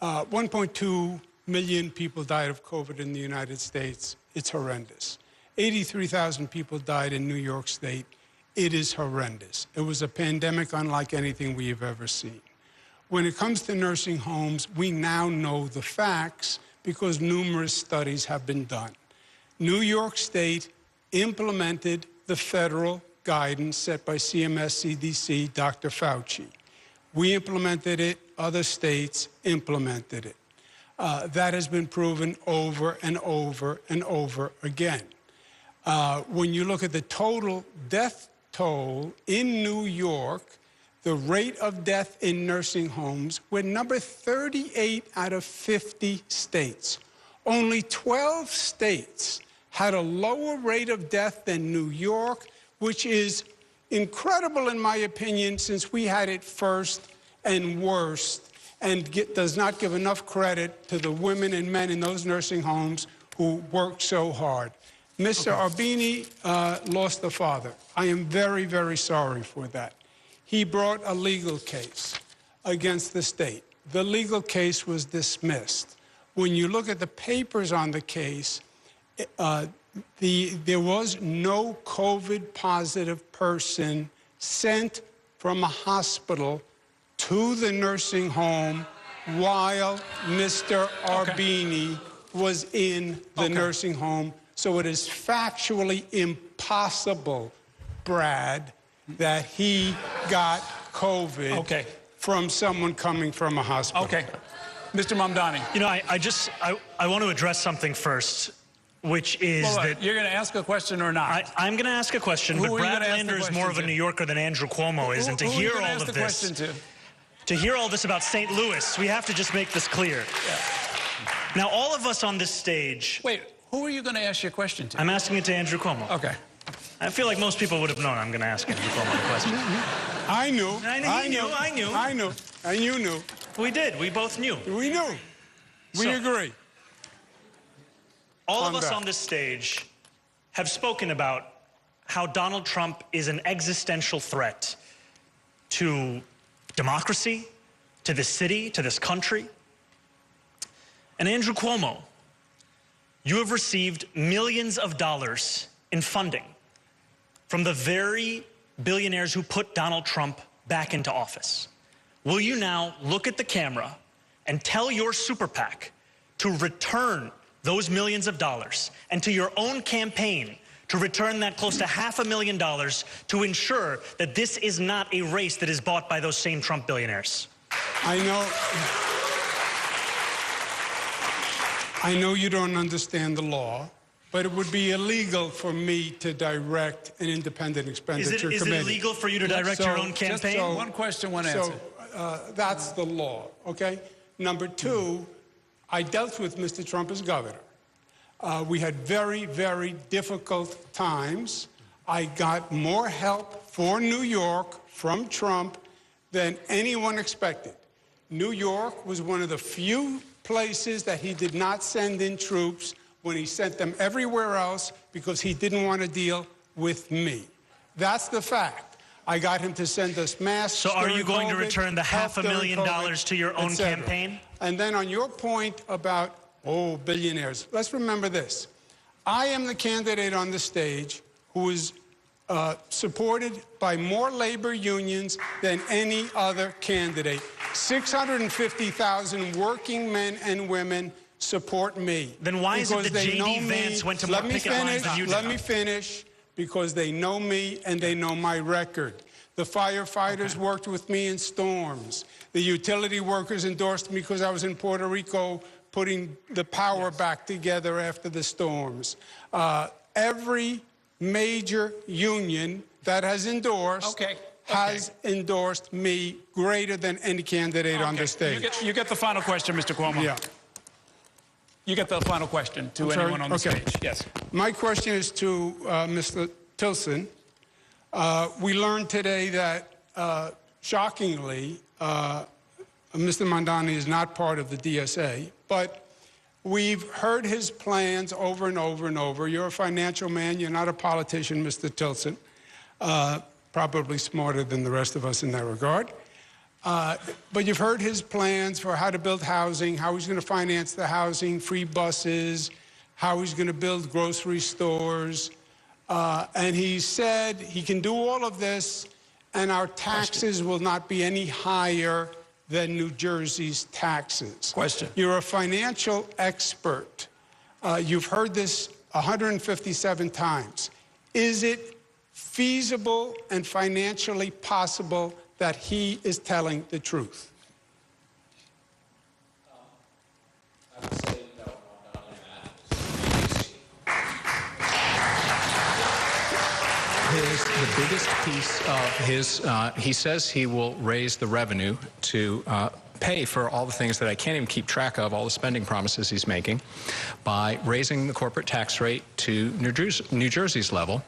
1.2 million people died of COVID in the United States. It's horrendous. 83,000 people died in New York State. It is horrendous. It was a pandemic unlike anything we have ever seen. When it comes to nursing homes, we now know the facts because numerous studies have been done. New York State implemented the federal guidance set by CMS, CDC, Dr. Fauci. We implemented it, other states implemented it. That has been proven over and over and over again. When you look at the total death toll in New York, the rate of death in nursing homes, we're number 38 out of 50 states. Only 12 states had a lower rate of death than New York, which is incredible in my opinion, since we had it first and worst, and does not give enough credit to the women and men in those nursing homes who worked so hard. Mr. Arbini lost a father. I am very, very sorry for that. He brought a legal case against the state. The legal case was dismissed. When you look at the papers on the case, there was no COVID-positive person sent from a hospital to the nursing home while Mr. Arbini was in the nursing home. So it is factually impossible, Brad, that he got COVID from someone coming from a hospital. Mr. Mamdani. You know, I want to address something first, which is that... You're going to ask a question or not? I'm going to ask a question, but Brad Lander is more of a New Yorker than Andrew Cuomo is, and to hear all of this... To hear all this about St. Louis, we have to just make this clear. Now, all of us on this stage... Wait, who are you going to ask your question to? I'm asking it to Andrew Cuomo. Okay. I feel like most people would have known I'm going to ask Andrew Cuomo the question. I knew. I knew. And you knew. We did. We both knew. We knew. We agree. All of us on this stage have spoken about how Donald Trump is an existential threat to democracy, to this city, to this country. And Andrew Cuomo, you have received millions of dollars in funding from the very billionaires who put Donald Trump back into office. Will you now look at the camera and tell your super PAC to return those millions of dollars, and to your own campaign to return that close to $500,000 to ensure that this is not a race that is bought by those same Trump billionaires? I know you don't understand the law, but it would be illegal for me to direct an independent expenditure committee. Is it illegal for you to direct your own campaign? One question, one answer. That's the law, okay? Number two, I dealt with Mr. Trump as governor. We had very, very difficult times. I got more help for New York from Trump than anyone expected. New York was one of the few places that he did not send in troops when he sent them everywhere else because he didn't want to deal with me. That's the fact. I got him to send us masks. So are you going to return the $500,000 to your own campaign? And then on your point about, billionaires, let's remember this. I am the candidate on the stage who is supported by more labor unions than any other candidate. 650,000 working men and women support me. Then why is it that J.D. Vance went to more picket lines than you did? Let me finish, because they know me and they know my record. The firefighters worked with me in storms. The utility workers endorsed me because I was in Puerto Rico putting the power back together after the storms. Every major union that has endorsed has endorsed me greater than any candidate on the stage. You get the final question, Mr. Cuomo. Yeah. You get the final question to anyone on the stage. Yes. My question is to Mr. Tilson. We learned today that, shockingly, Mr. Mamdani is not part of the DSA, but we've heard his plans over and over and over. You're a financial man. You're not a politician, Mr. Tilson. Probably smarter than the rest of us in that regard. But you've heard his plans for how to build housing, how he's going to finance the housing, free buses, how he's going to build grocery stores. And he said he can do all of this, and our taxes will not be any higher than New Jersey's taxes. Question. You're a financial expert. You've heard this 157 times. Is it feasible and financially possible that he is telling the truth? I would say no, the biggest piece of his, he says he will raise the revenue to pay for all the things that I can't even keep track of, all the spending promises he's making, by raising the corporate tax rate to New Jersey's level.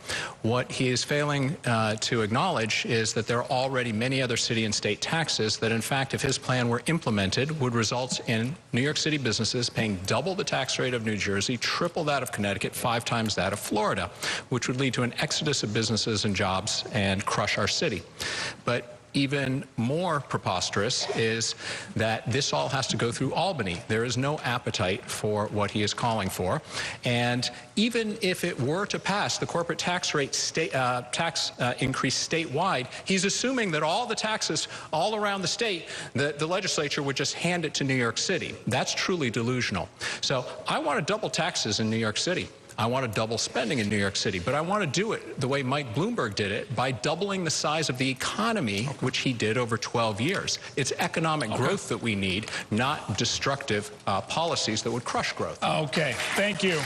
What he is failing to acknowledge is that there are already many other city and state taxes that, in fact, if his plan were implemented, would result in New York City businesses paying double the tax rate of New Jersey, triple that of Connecticut, 5 times that of Florida, which would lead to an exodus of businesses and jobs and crush our city. But even more preposterous is that this all has to go through Albany. There is no appetite for what he is calling for. And even if it were to pass the corporate tax rate increase statewide, he's assuming that all the taxes all around the state, the legislature would just hand it to New York City. That's truly delusional. So I want to double taxes in New York City. I want to double spending in New York City, but I want to do it the way Mike Bloomberg did it, by doubling the size of the economy, which he did over 12 years. It's economic growth that we need, not destructive policies that would crush growth. Okay, thank you.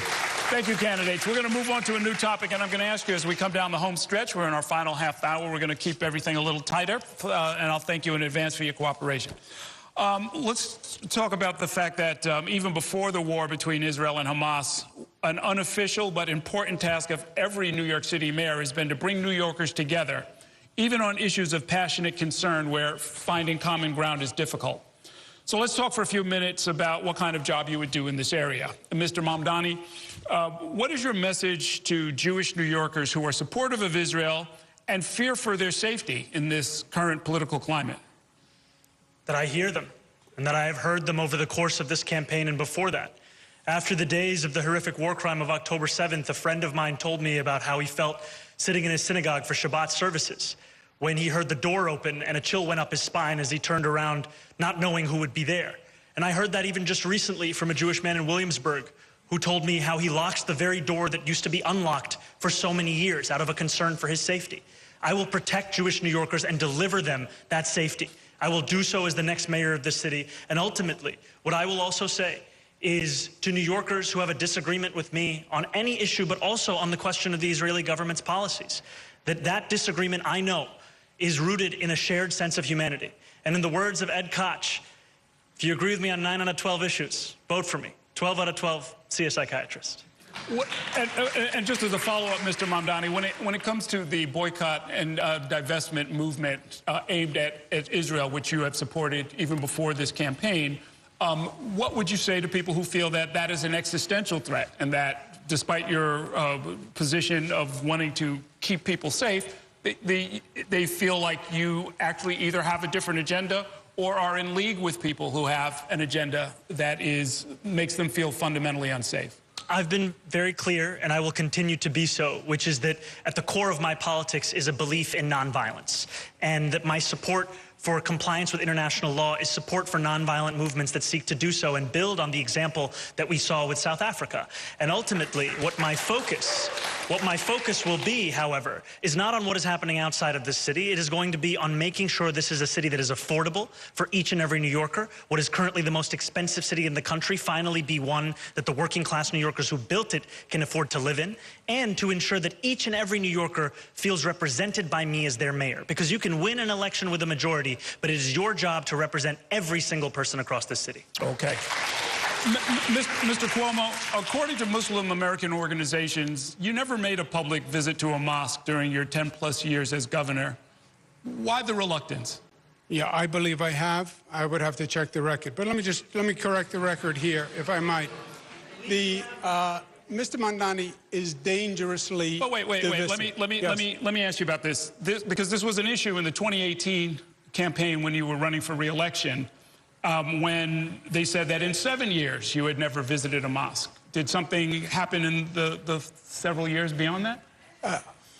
Thank you, candidates. We're going to move on to a new topic, and I'm going to ask you as we come down the home stretch, we're in our final half hour, we're going to keep everything a little tighter, and I'll thank you in advance for your cooperation. Let's talk about the fact that even before the war between Israel and Hamas, an unofficial but important task of every New York City mayor has been to bring New Yorkers together, even on issues of passionate concern where finding common ground is difficult. So let's talk for a few minutes about what kind of job you would do in this area. Mr. Mamdani, what is your message to Jewish New Yorkers who are supportive of Israel and fear for their safety in this current political climate? That I hear them, and that I have heard them over the course of this campaign and before that. After the days of the horrific war crime of October 7th, a friend of mine told me about how he felt sitting in his synagogue for Shabbat services when he heard the door open and a chill went up his spine as he turned around, not knowing who would be there. And I heard that even just recently from a Jewish man in Williamsburg who told me how he locks the very door that used to be unlocked for so many years out of a concern for his safety. I will protect Jewish New Yorkers and deliver them that safety. I will do so as the next mayor of this city. And ultimately, what I will also say is to New Yorkers who have a disagreement with me on any issue, but also on the question of the Israeli government's policies, that disagreement, I know, is rooted in a shared sense of humanity. And in the words of Ed Koch, if you agree with me on 9 out of 12 issues, vote for me. 12 out of 12, see a psychiatrist. And just as a follow-up, Mr. Mamdani, when it comes to the boycott and divestment movement aimed at Israel, which you have supported even before this campaign, what would you say to people who feel that that is an existential threat and that despite your position of wanting to keep people safe, they feel like you actually either have a different agenda or are in league with people who have an agenda that makes them feel fundamentally unsafe? I've been very clear, and I will continue to be so, which is that at the core of my politics is a belief in nonviolence, and that my support for compliance with international law is support for nonviolent movements that seek to do so and build on the example that we saw with South Africa. And ultimately, what my focus will be, however, is not on what is happening outside of this city. It is going to be on making sure this is a city that is affordable for each and every New Yorker. What is currently the most expensive city in the country finally be one that the working class New Yorkers who built it can afford to live in, and to ensure that each and every New Yorker feels represented by me as their mayor. Because you can win an election with a majority, but it is your job to represent every single person across this city. Okay. Mr. Cuomo, according to Muslim American organizations, you never made a public visit to a mosque during your 10-plus years as governor. Why the reluctance? Yeah, I believe I have. I would have to check the record. But let me correct the record here, if I might. Mr. Mamdani is dangerously divisive. Let me ask you about this because this was an issue in the 2018 campaign when you were running for re-election, when they said that in 7 years you had never visited a mosque. Did something happen in the several years beyond that?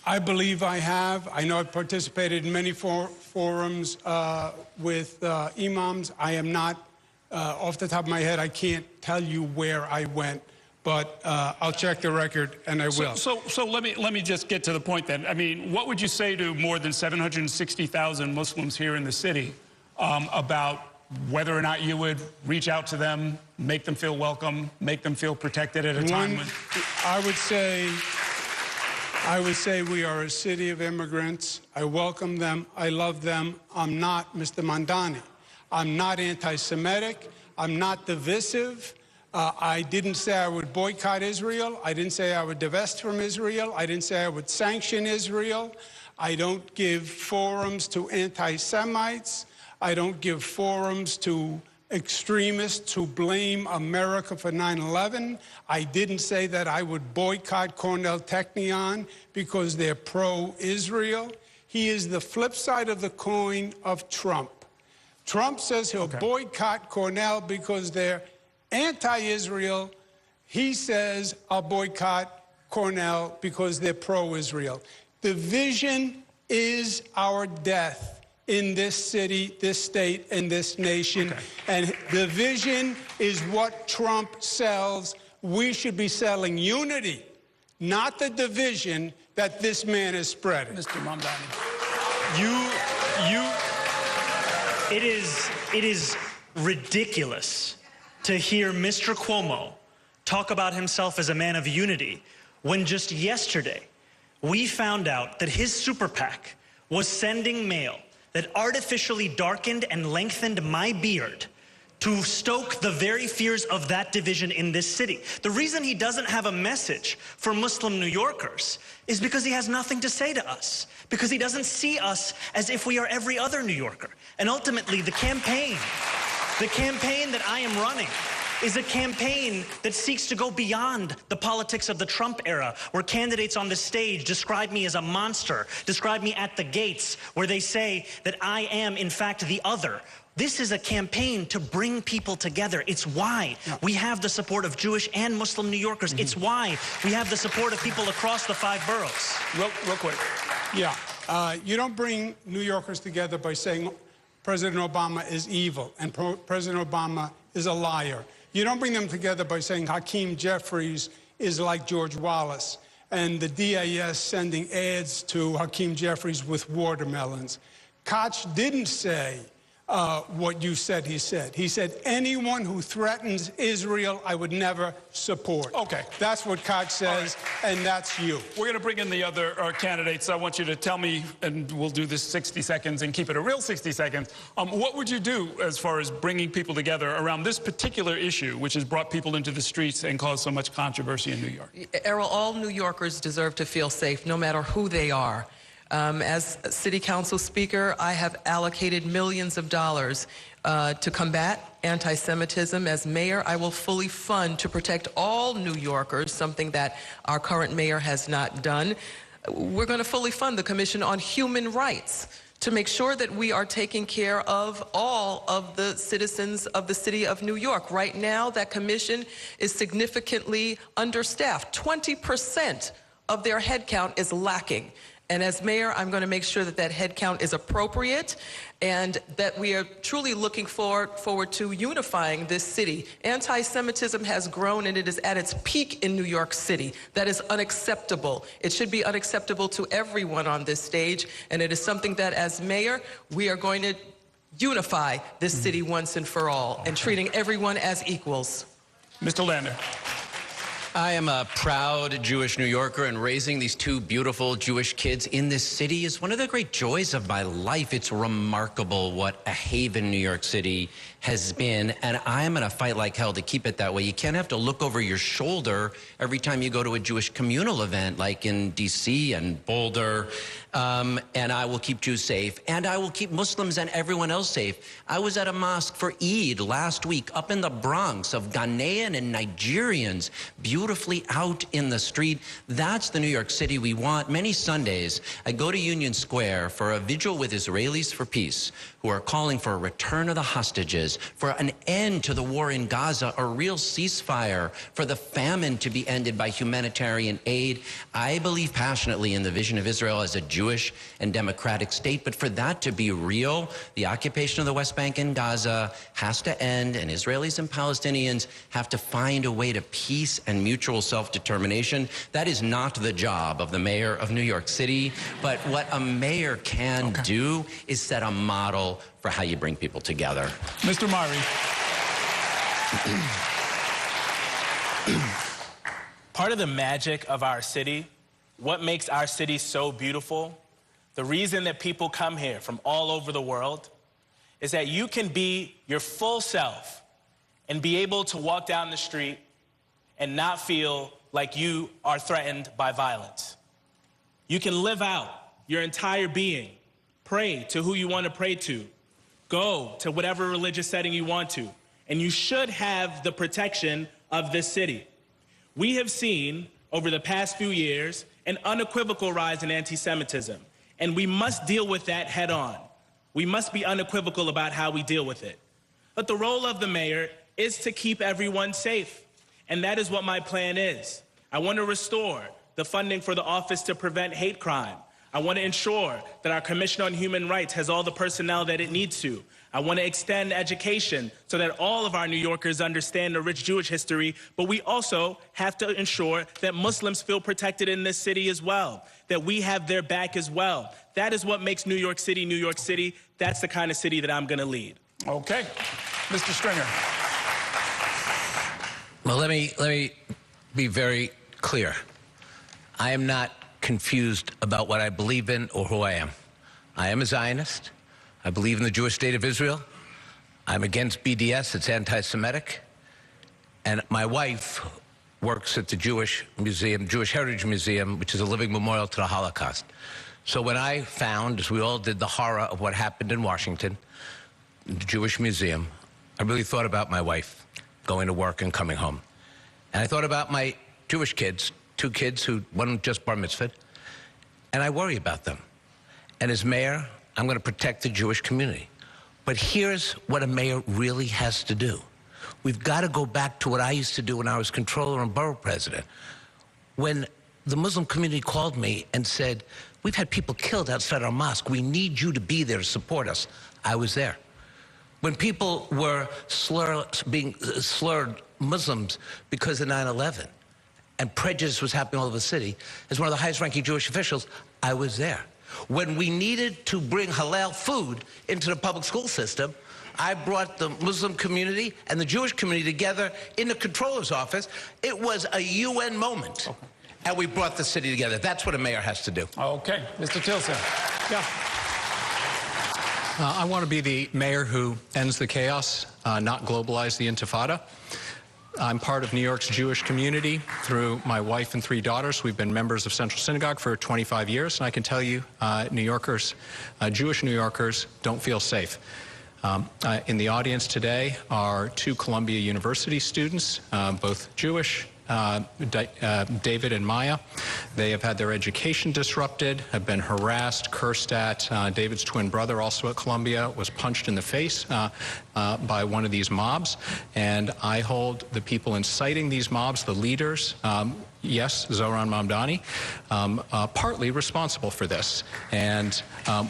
I believe I have. I know I've participated in many forums with imams. I am not, off the top of my head, I can't tell you where I went. But I'll check the record, and I will. So let me just get to the point then. I mean, what would you say to more than 760,000 Muslims here in the city about whether or not you would reach out to them, make them feel welcome, make them feel protected at a time when... I would say we are a city of immigrants. I welcome them. I love them. I'm not Mr. Mamdani. I'm not anti-Semitic. I'm not divisive. I didn't say I would boycott Israel. I didn't say I would divest from Israel. I didn't say I would sanction Israel. I don't give forums to anti-Semites. I don't give forums to extremists who blame America for 9/11. I didn't say that I would boycott Cornell Technion because they're pro-Israel. He is the flip side of the coin of Trump. Trump says he'll boycott Cornell because they're anti-Israel. He says, I'll boycott Cornell because they're pro-Israel. Division is our death in this city, this state, and this nation. And division is what Trump sells. We should be selling unity, not the division that this man is spreading. Mr. Mamdani. It is ridiculous to hear Mr. Cuomo talk about himself as a man of unity when just yesterday we found out that his super PAC was sending mail that artificially darkened and lengthened my beard to stoke the very fears of that division in this city. The reason he doesn't have a message for Muslim New Yorkers is because he has nothing to say to us, because he doesn't see us as if we are every other New Yorker. And ultimately, the campaign that I am running is a campaign that seeks to go beyond the politics of the Trump era, where candidates on the stage describe me as a monster, describe me at the gates, where they say that I am, in fact, the other. This is a campaign to bring people together. It's why we have the support of Jewish and Muslim New Yorkers. It's why we have the support of people across the 5 boroughs. Real quick. Yeah. You don't bring New Yorkers together by saying President Obama is evil and President Obama is a liar. You don't bring them together by saying Hakeem Jeffries is like George Wallace and the DAS sending ads to Hakeem Jeffries with watermelons. Koch didn't say what you said he said. He said, anyone who threatens Israel, I would never support. Okay. That's what Koch says, and that's you. We're going to bring in the other candidates. I want you to tell me, and we'll do this 60 seconds and keep it a real 60 seconds. What would you do as far as bringing people together around this particular issue, which has brought people into the streets and caused so much controversy in New York? Errol, all New Yorkers deserve to feel safe, no matter who they are. As City Council Speaker, I have allocated millions of dollars to combat anti-Semitism. As mayor, I will fully fund to protect all New Yorkers, something that our current mayor has not done. We're going to fully fund the Commission on Human Rights to make sure that we are taking care of all of the citizens of the city of New York. Right now, that commission is significantly understaffed. 20% of their headcount is lacking. And as mayor, I'm going to make sure that that head count is appropriate and that we are truly looking forward to unifying this city. Anti-Semitism has grown and it is at its peak in New York City. That is unacceptable. It should be unacceptable to everyone on this stage, and it is something that as mayor, we are going to unify this city once and for all and treating everyone as equals. Mr. Lander. I am a proud Jewish New Yorker, and raising these two beautiful Jewish kids in this city is one of the great joys of my life. It's remarkable what a haven New York City has been, and I'm going to fight like hell to keep it that way. You can't have to look over your shoulder every time you go to a Jewish communal event like in D.C. and Boulder, and I will keep Jews safe, and I will keep Muslims and everyone else safe. I was at a mosque for Eid last week up in the Bronx of Ghanaian and Nigerians beautifully out in the street. That's the New York City we want. Many Sundays, I go to Union Square for a vigil with Israelis for peace, who are calling for a return of the hostages, for an end to the war in Gaza, a real ceasefire, for the famine to be ended by humanitarian aid. I believe passionately in the vision of Israel as a Jewish and democratic state, but for that to be real, the occupation of the West Bank and Gaza has to end, and Israelis and Palestinians have to find a way to peace and mutual self-determination. That is not the job of the mayor of New York City, but what a mayor can do is set a model for how you bring people together. Mr. Mari. Part of the magic of our city, what makes our city so beautiful, the reason that people come here from all over the world, is that you can be your full self and be able to walk down the street and not feel like you are threatened by violence. You can live out your entire being, pray to who you want to pray to, go to whatever religious setting you want to, and you should have the protection of this city. We have seen over the past few years an unequivocal rise in anti-Semitism, and we must deal with that head on. We must be unequivocal about how we deal with it. But the role of the mayor is to keep everyone safe, and that is what my plan is. I want to restore the funding for the Office to Prevent Hate Crime. I want to ensure that our Commission on Human Rights has all the personnel that it needs to. I want to extend education so that all of our New Yorkers understand the rich Jewish history, but we also have to ensure that Muslims feel protected in this city as well, that we have their back as well. That is what makes New York City, New York City. That's the kind of city that I'm going to lead. Okay. Mr. Stringer. Well, let me be very clear. I am not confused about what I believe in or who I am. I am a Zionist. I believe in the Jewish state of Israel. I'm against BDS. It's anti-Semitic. And my wife works at the Jewish Museum, Jewish Heritage Museum, which is a living memorial to the Holocaust. So when I found, as we all did, the horror of what happened in Washington, the Jewish Museum, I really thought about my wife going to work and coming home. And I thought about my Jewish kids, two kids who, one just bar mitzvahed, and I worry about them. And as mayor, I'm going to protect the Jewish community. But here's what a mayor really has to do. We've got to go back to what I used to do when I was controller and borough president. When the Muslim community called me and said, we've had people killed outside our mosque. We need you to be there to support us. I was there. When people were being slurred Muslims because of 9/11, and prejudice was happening all over the city, as one of the highest-ranking Jewish officials, I was there. When we needed to bring halal food into the public school system, I brought the Muslim community and the Jewish community together in the controller's office. It was a UN moment, and we brought the city together. That's what a mayor has to do. Okay. Mr. Tilson. Yeah. I want to be the mayor who ends the chaos, not globalize the intifada. I'm part of New York's Jewish community through my wife and 3 daughters. We've been members of Central Synagogue for 25 years, and I can tell you, New Yorkers, Jewish New Yorkers don't feel safe. In the audience today are 2 Columbia University students, both Jewish, David and Maya. They have had their education disrupted, have been harassed, cursed at. David's twin brother, also at Columbia, was punched in the face by one of these mobs. And I hold the people inciting these mobs, the leaders, yes, Zohran Mamdani, partly responsible for this. And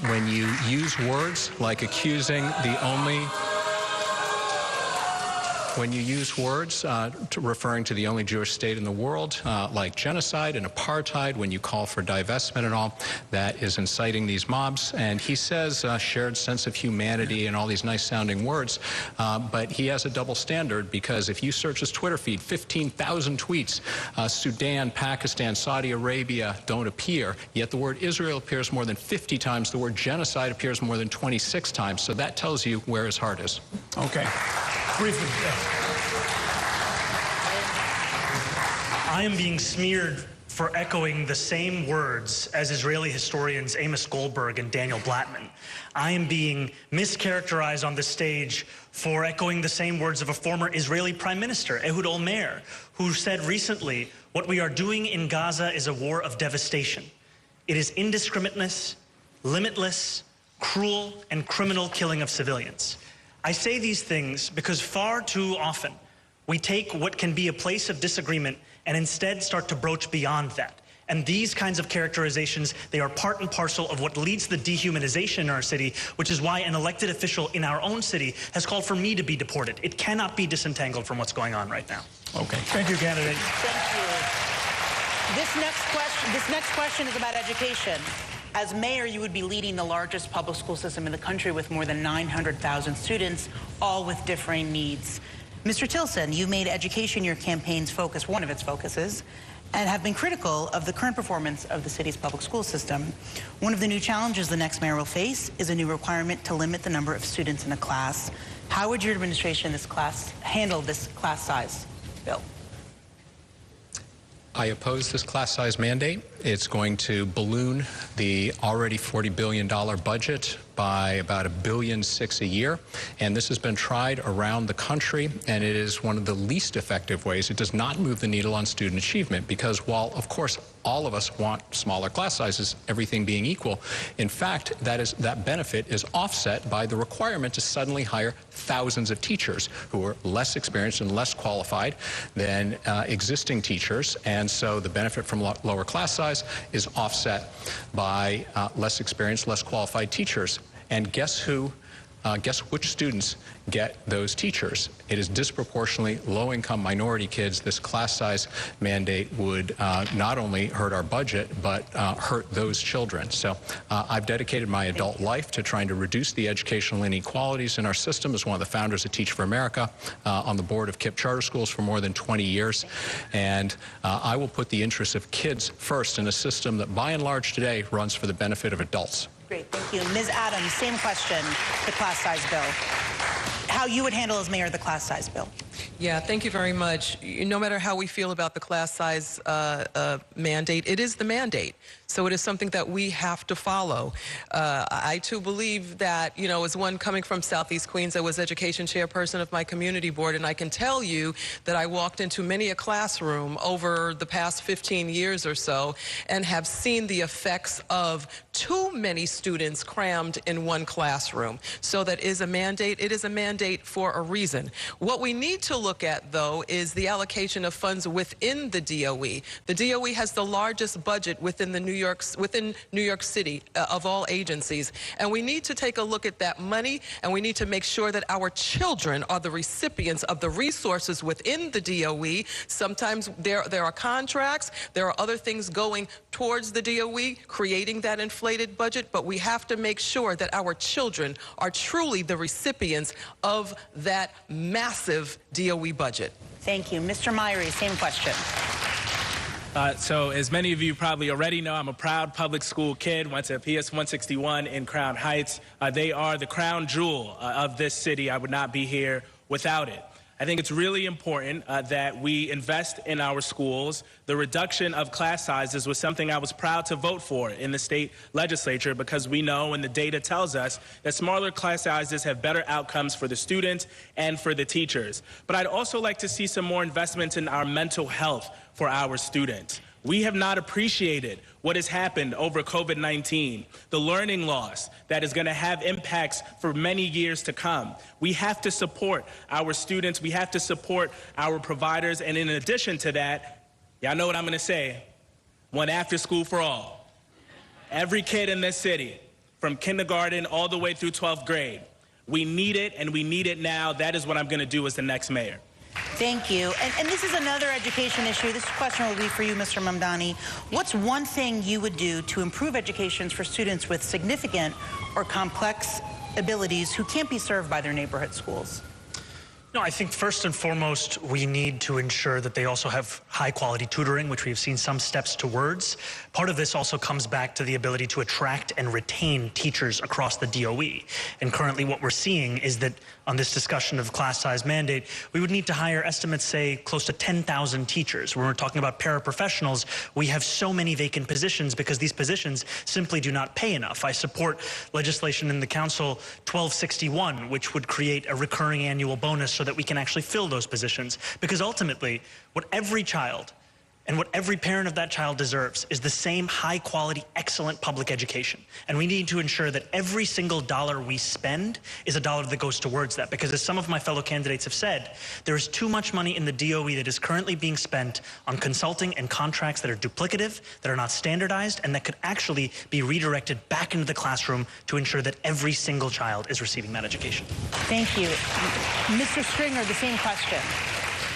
when you use words like accusing the only... When you use words referring to the only Jewish state in the world, like genocide and apartheid, when you call for divestment and all, that is inciting these mobs. And he says shared sense of humanity and all these nice-sounding words, but he has a double standard, because if you search his Twitter feed, 15,000 tweets, Sudan, Pakistan, Saudi Arabia don't appear, yet the word Israel appears more than 50 times, the word genocide appears more than 26 times. So that tells you where his heart is. Okay. Briefly, I am being smeared for echoing the same words as Israeli historians Amos Goldberg and Daniel Blattman. I am being mischaracterized on the stage for echoing the same words of a former Israeli Prime Minister, Ehud Olmert, who said recently, "What we are doing in Gaza is a war of devastation. It is indiscriminate, limitless, cruel, and criminal killing of civilians." I say these things because far too often we take what can be a place of disagreement and instead start to broach beyond that. And these kinds of characterizations, they are part and parcel of what leads to the dehumanization in our city, which is why an elected official in our own city has called for me to be deported. It cannot be disentangled from what's going on right now. Okay. Thank you, candidate. Thank you. This next question is about education. As mayor, you would be leading the largest public school system in the country with more than 900,000 students, all with differing needs. Mr. Tilson, you made education your campaign's focus, one of its focuses, and have been critical of the current performance of the city's public school system. One of the new challenges the next mayor will face is a new requirement to limit the number of students in a class. How would your administration handle this class size bill? I oppose this class size mandate. It's going to balloon the already $40 billion budget by about $1.6 billion a year. And this has been tried around the country, and it is one of the least effective ways. It does not move the needle on student achievement, because while, of course, all of us want smaller class sizes, everything being equal, in fact, that benefit is offset by the requirement to suddenly hire thousands of teachers who are less experienced and less qualified than existing teachers. And so the benefit from lower class size is offset by less experienced, less qualified teachers. And guess which students get those teachers? It is disproportionately low-income minority kids. This class size mandate would not only hurt our budget, but hurt those children. So I've dedicated my adult life to trying to reduce the educational inequalities in our system as one of the founders of Teach for America, on the board of KIPP charter schools for more than 20 years. And I will put the interests of kids first in a system that by and large today runs for the benefit of adults. Great, thank you. Ms. Adams, same question, the class size bill. How you would handle as mayor the class size bill? Yeah, thank you very much. No matter how we feel about the class size mandate, it is the mandate. So it is something that we have to follow. I too believe that, you know, as one coming from Southeast Queens, I was education chairperson of my community board, and I can tell you that I walked into many a classroom over the past 15 years or so and have seen the effects of too many students crammed in one classroom. So that is a mandate. It is a mandate for a reason. What we need to look at, though, is the allocation of funds within the DOE. The DOE has the largest budget within New York City of all agencies, and we need to take a look at that money, and we need to make sure that our children are the recipients of the resources within the DOE. Sometimes there are contracts, there are other things going towards the DOE, creating that inflated budget, but we have to make sure that our children are truly the recipients of that massive DOE budget. Thank you. Mr. Myrie, same question. So as many of you probably already know, I'm a proud public school kid, went to PS 161 in Crown Heights. They are the crown jewel of this city. I would not be here without it. I think it's really important that we invest in our schools. The reduction of class sizes was something I was proud to vote for in the state legislature, because we know, and the data tells us, that smaller class sizes have better outcomes for the students and for the teachers. But I'd also like to see some more investments in our mental health for our students. We have not appreciated what has happened over COVID-19, the learning loss that is going to have impacts for many years to come. We have to support our students. We have to support our providers. And in addition to that, Y'all know what I'm going to say. One after school for all. Every kid in this city, from kindergarten all the way through 12th grade. We need it, and we need it now. That is what I'm going to do as the next mayor. Thank you. And this is another education issue. This question will be for you, Mr. Mamdani. What's one thing you would do to improve education for students with significant or complex abilities who can't be served by their neighborhood schools? No, I think first and foremost, we need to ensure that they also have high-quality tutoring, which we have seen some steps towards. Part of this also comes back to the ability to attract and retain teachers across the DOE. And currently what we're seeing is that on this discussion of class size mandate, we would need to hire, estimates say, close to 10,000 teachers. When we're talking about paraprofessionals, we have so many vacant positions because these positions simply do not pay enough. I support legislation in the council 1261, which would create a recurring annual bonus so that we can actually fill those positions. Because ultimately, what every child and what every parent of that child deserves is the same high-quality, excellent public education. And we need to ensure that every single dollar we spend is a dollar that goes towards that. Because as some of my fellow candidates have said, there is too much money in the DOE that is currently being spent on consulting and contracts that are duplicative, that are not standardized, and that could actually be redirected back into the classroom to ensure that every single child is receiving that education. Thank you. Mr. Stringer, the same question.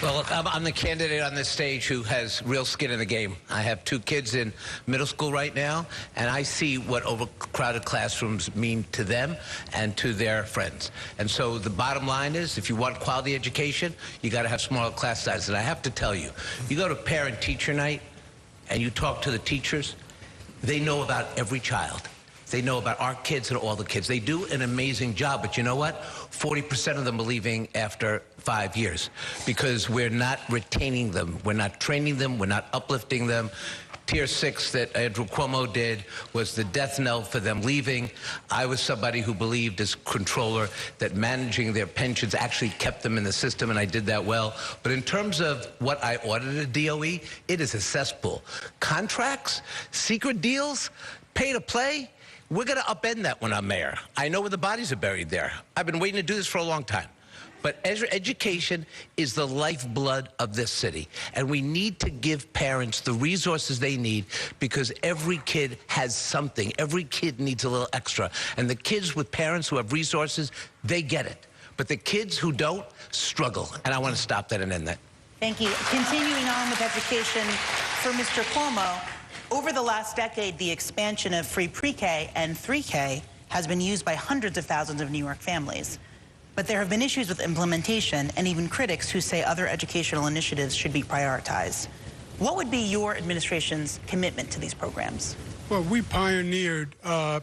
Well, I'm the candidate on this stage who has real skin in the game. I have 2 kids in middle school right now, and I see what overcrowded classrooms mean to them and to their friends. And so the bottom line is, if you want quality education, you got to have smaller class sizes. And I have to tell you, you go to parent-teacher night and you talk to the teachers, they know about every child. They know about our kids and all the kids. They do an amazing job, but you know what? 40% of them are leaving after 5 years because we're not retaining them. We're not training them. We're not uplifting them. Tier 6 that Andrew Cuomo did was the death knell for them leaving. I was somebody who believed as controller that managing their pensions actually kept them in the system, and I did that well. But in terms of what I audited at DOE, it is a cesspool. Contracts, secret deals, pay to play. We're going to upend that when I'm mayor. I know where the bodies are buried there. I've been waiting to do this for a long time. But education is the lifeblood of this city. And we need to give parents the resources they need because every kid has something. Every kid needs a little extra. And the kids with parents who have resources, they get it. But the kids who don't struggle. And I want to stop that and end that. Thank you. Continuing on with education for Mr. Cuomo. Over the last decade, the expansion of free pre-K and 3K has been used by hundreds of thousands of New York families. But there have been issues with implementation and even critics who say other educational initiatives should be prioritized. What would be your administration's commitment to these programs? Well, we pioneered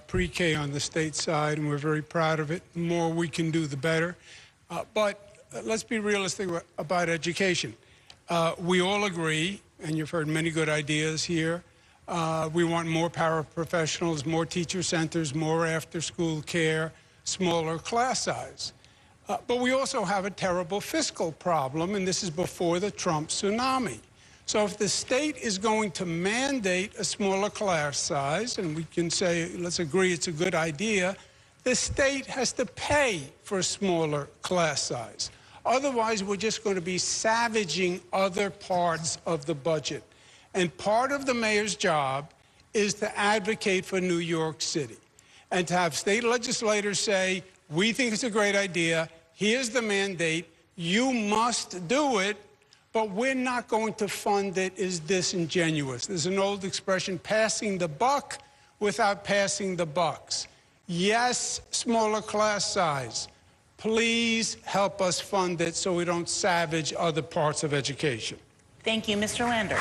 pre-K on the state side, and we're very proud of it. The more we can do, the better. But let's be realistic about education. We all agree, and you've heard many good ideas here, we want more paraprofessionals, more teacher centers, more after-school care, smaller class size. But we also have a terrible fiscal problem, and this is before the Trump tsunami. So if the state is going to mandate a smaller class size, and we can say, let's agree it's a good idea, the state has to pay for a smaller class size. Otherwise, we're just going to be savaging other parts of the budget. And part of the mayor's job is to advocate for New York City and to have state legislators say, we think it's a great idea, here's the mandate, you must do it, but we're not going to fund it is disingenuous. There's an old expression, passing the buck without passing the bucks. Yes, smaller class size. Please help us fund it so we don't savage other parts of education. Thank you. Mr. Lander.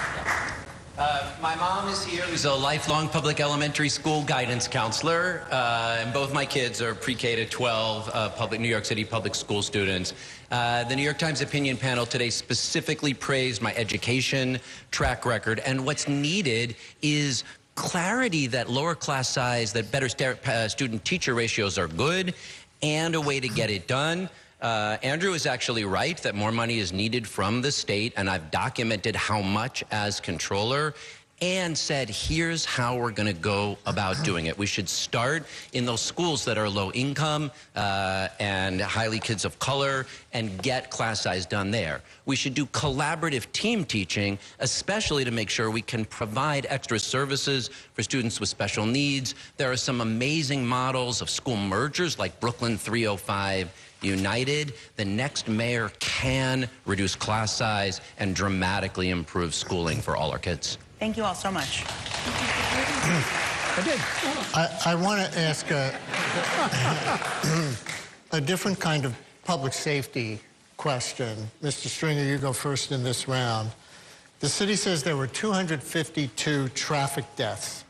My mom is here, who's a lifelong public elementary school guidance counselor, and both my kids are pre-K to 12 New York City public school students. The New York Times opinion panel today specifically praised my education track record, and what's needed is clarity that lower class size, that better student-teacher ratios are good, and a way to get it done. Andrew is actually right that more money is needed from the state, and I've documented how much as controller. and said, here's how we're going to go about doing it. We should start in those schools that are low income and highly kids of color and get class size done there. We should do collaborative team teaching, especially to make sure we can provide extra services for students with special needs. There are some amazing models of school mergers like Brooklyn 305 United. The next mayor can reduce class size and dramatically improve schooling for all our kids. Thank you all so much. I want to ask a different kind of public safety question. Mr. Stringer, you go first in this round. The city says there were 252 traffic deaths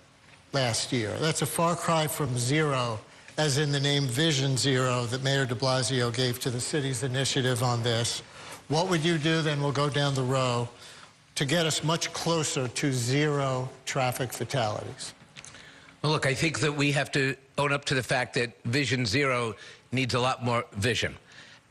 last year. That's a far cry from zero, as in the name Vision Zero that Mayor de Blasio gave to the city's initiative on this. What would you do, then we'll go down the row, to get us much closer to zero traffic fatalities? Well, look, I think that we have to own up to the fact that Vision Zero needs a lot more vision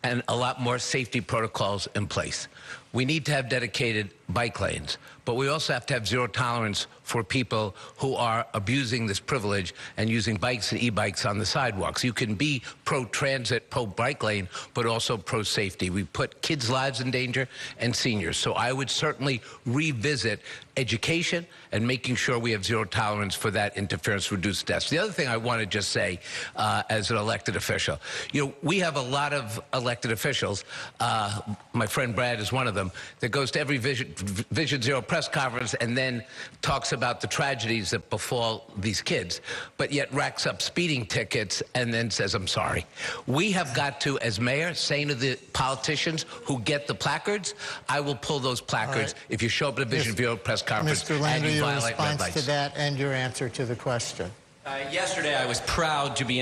and a lot more safety protocols in place. We need to have dedicated bike lanes, but we also have to have zero tolerance for people who are abusing this privilege and using bikes and e-bikes on the sidewalks. You can be pro-transit, pro-bike lane, but also pro-safety. We put kids' lives in danger and seniors. So I would certainly revisit education and making sure we have zero tolerance for that interference, reduced deaths. The other thing I want to just say as an elected official, you know, we have a lot of elected officials, my friend Brad is one of them, that goes to every Vision Zero press conference and then talks about the tragedies that befall these kids, but yet racks up speeding tickets and then says, I'm sorry. We have got to, as mayor, saying to the politicians who get the placards, I will pull those placards if you show up at a Vision Zero press conference Mr. Lander, and you your violate red response lights. to that and your answer to the question. Yesterday, I was proud to be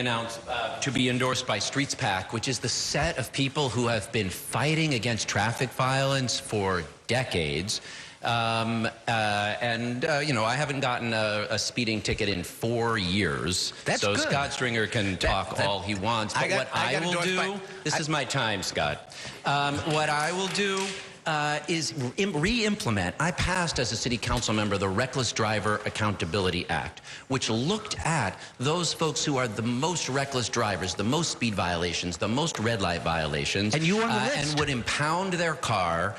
endorsed by Streets PAC, which is the set of people who have been fighting against traffic violence for decades. You know, I haven't gotten a speeding ticket in 4 years. That's so good. Scott Stringer can talk all he wants. But what I will do, this is my time, Scott. What I will do is re-implement. I passed as a city council member the Reckless Driver Accountability Act, which looked at those folks who are the most reckless drivers, the most speed violations, the most red light violations, and you on the list. And would impound their car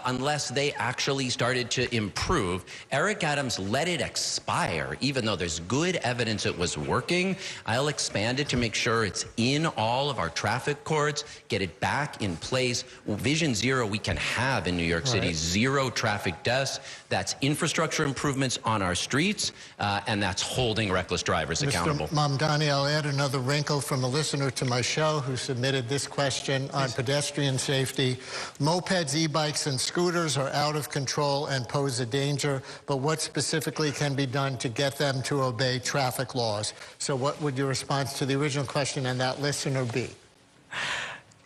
unless they actually started to improve. Eric Adams let it expire, even though there's good evidence it was working. I'll expand it to make sure it's in all of our traffic courts, get it back in place. Vision Zero we can have in New York City, zero traffic deaths. That's infrastructure improvements on our streets, and that's holding reckless drivers accountable. Mr. Mamdani, I'll add another wrinkle from a listener to my show who submitted this question on pedestrian safety. Mopeds, e-bikes, and scooters are out of control and pose a danger, but what specifically can be done to get them to obey traffic laws? So what would your response to the original question and that listener be?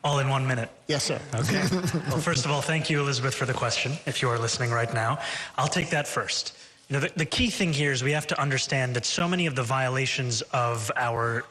All in 1 minute. Yes, sir. Okay. Well, first of all, thank you, Elizabeth, for the question, if you are listening right now. I'll take that first. You know, the key thing here is we have to understand that so many of the violations of our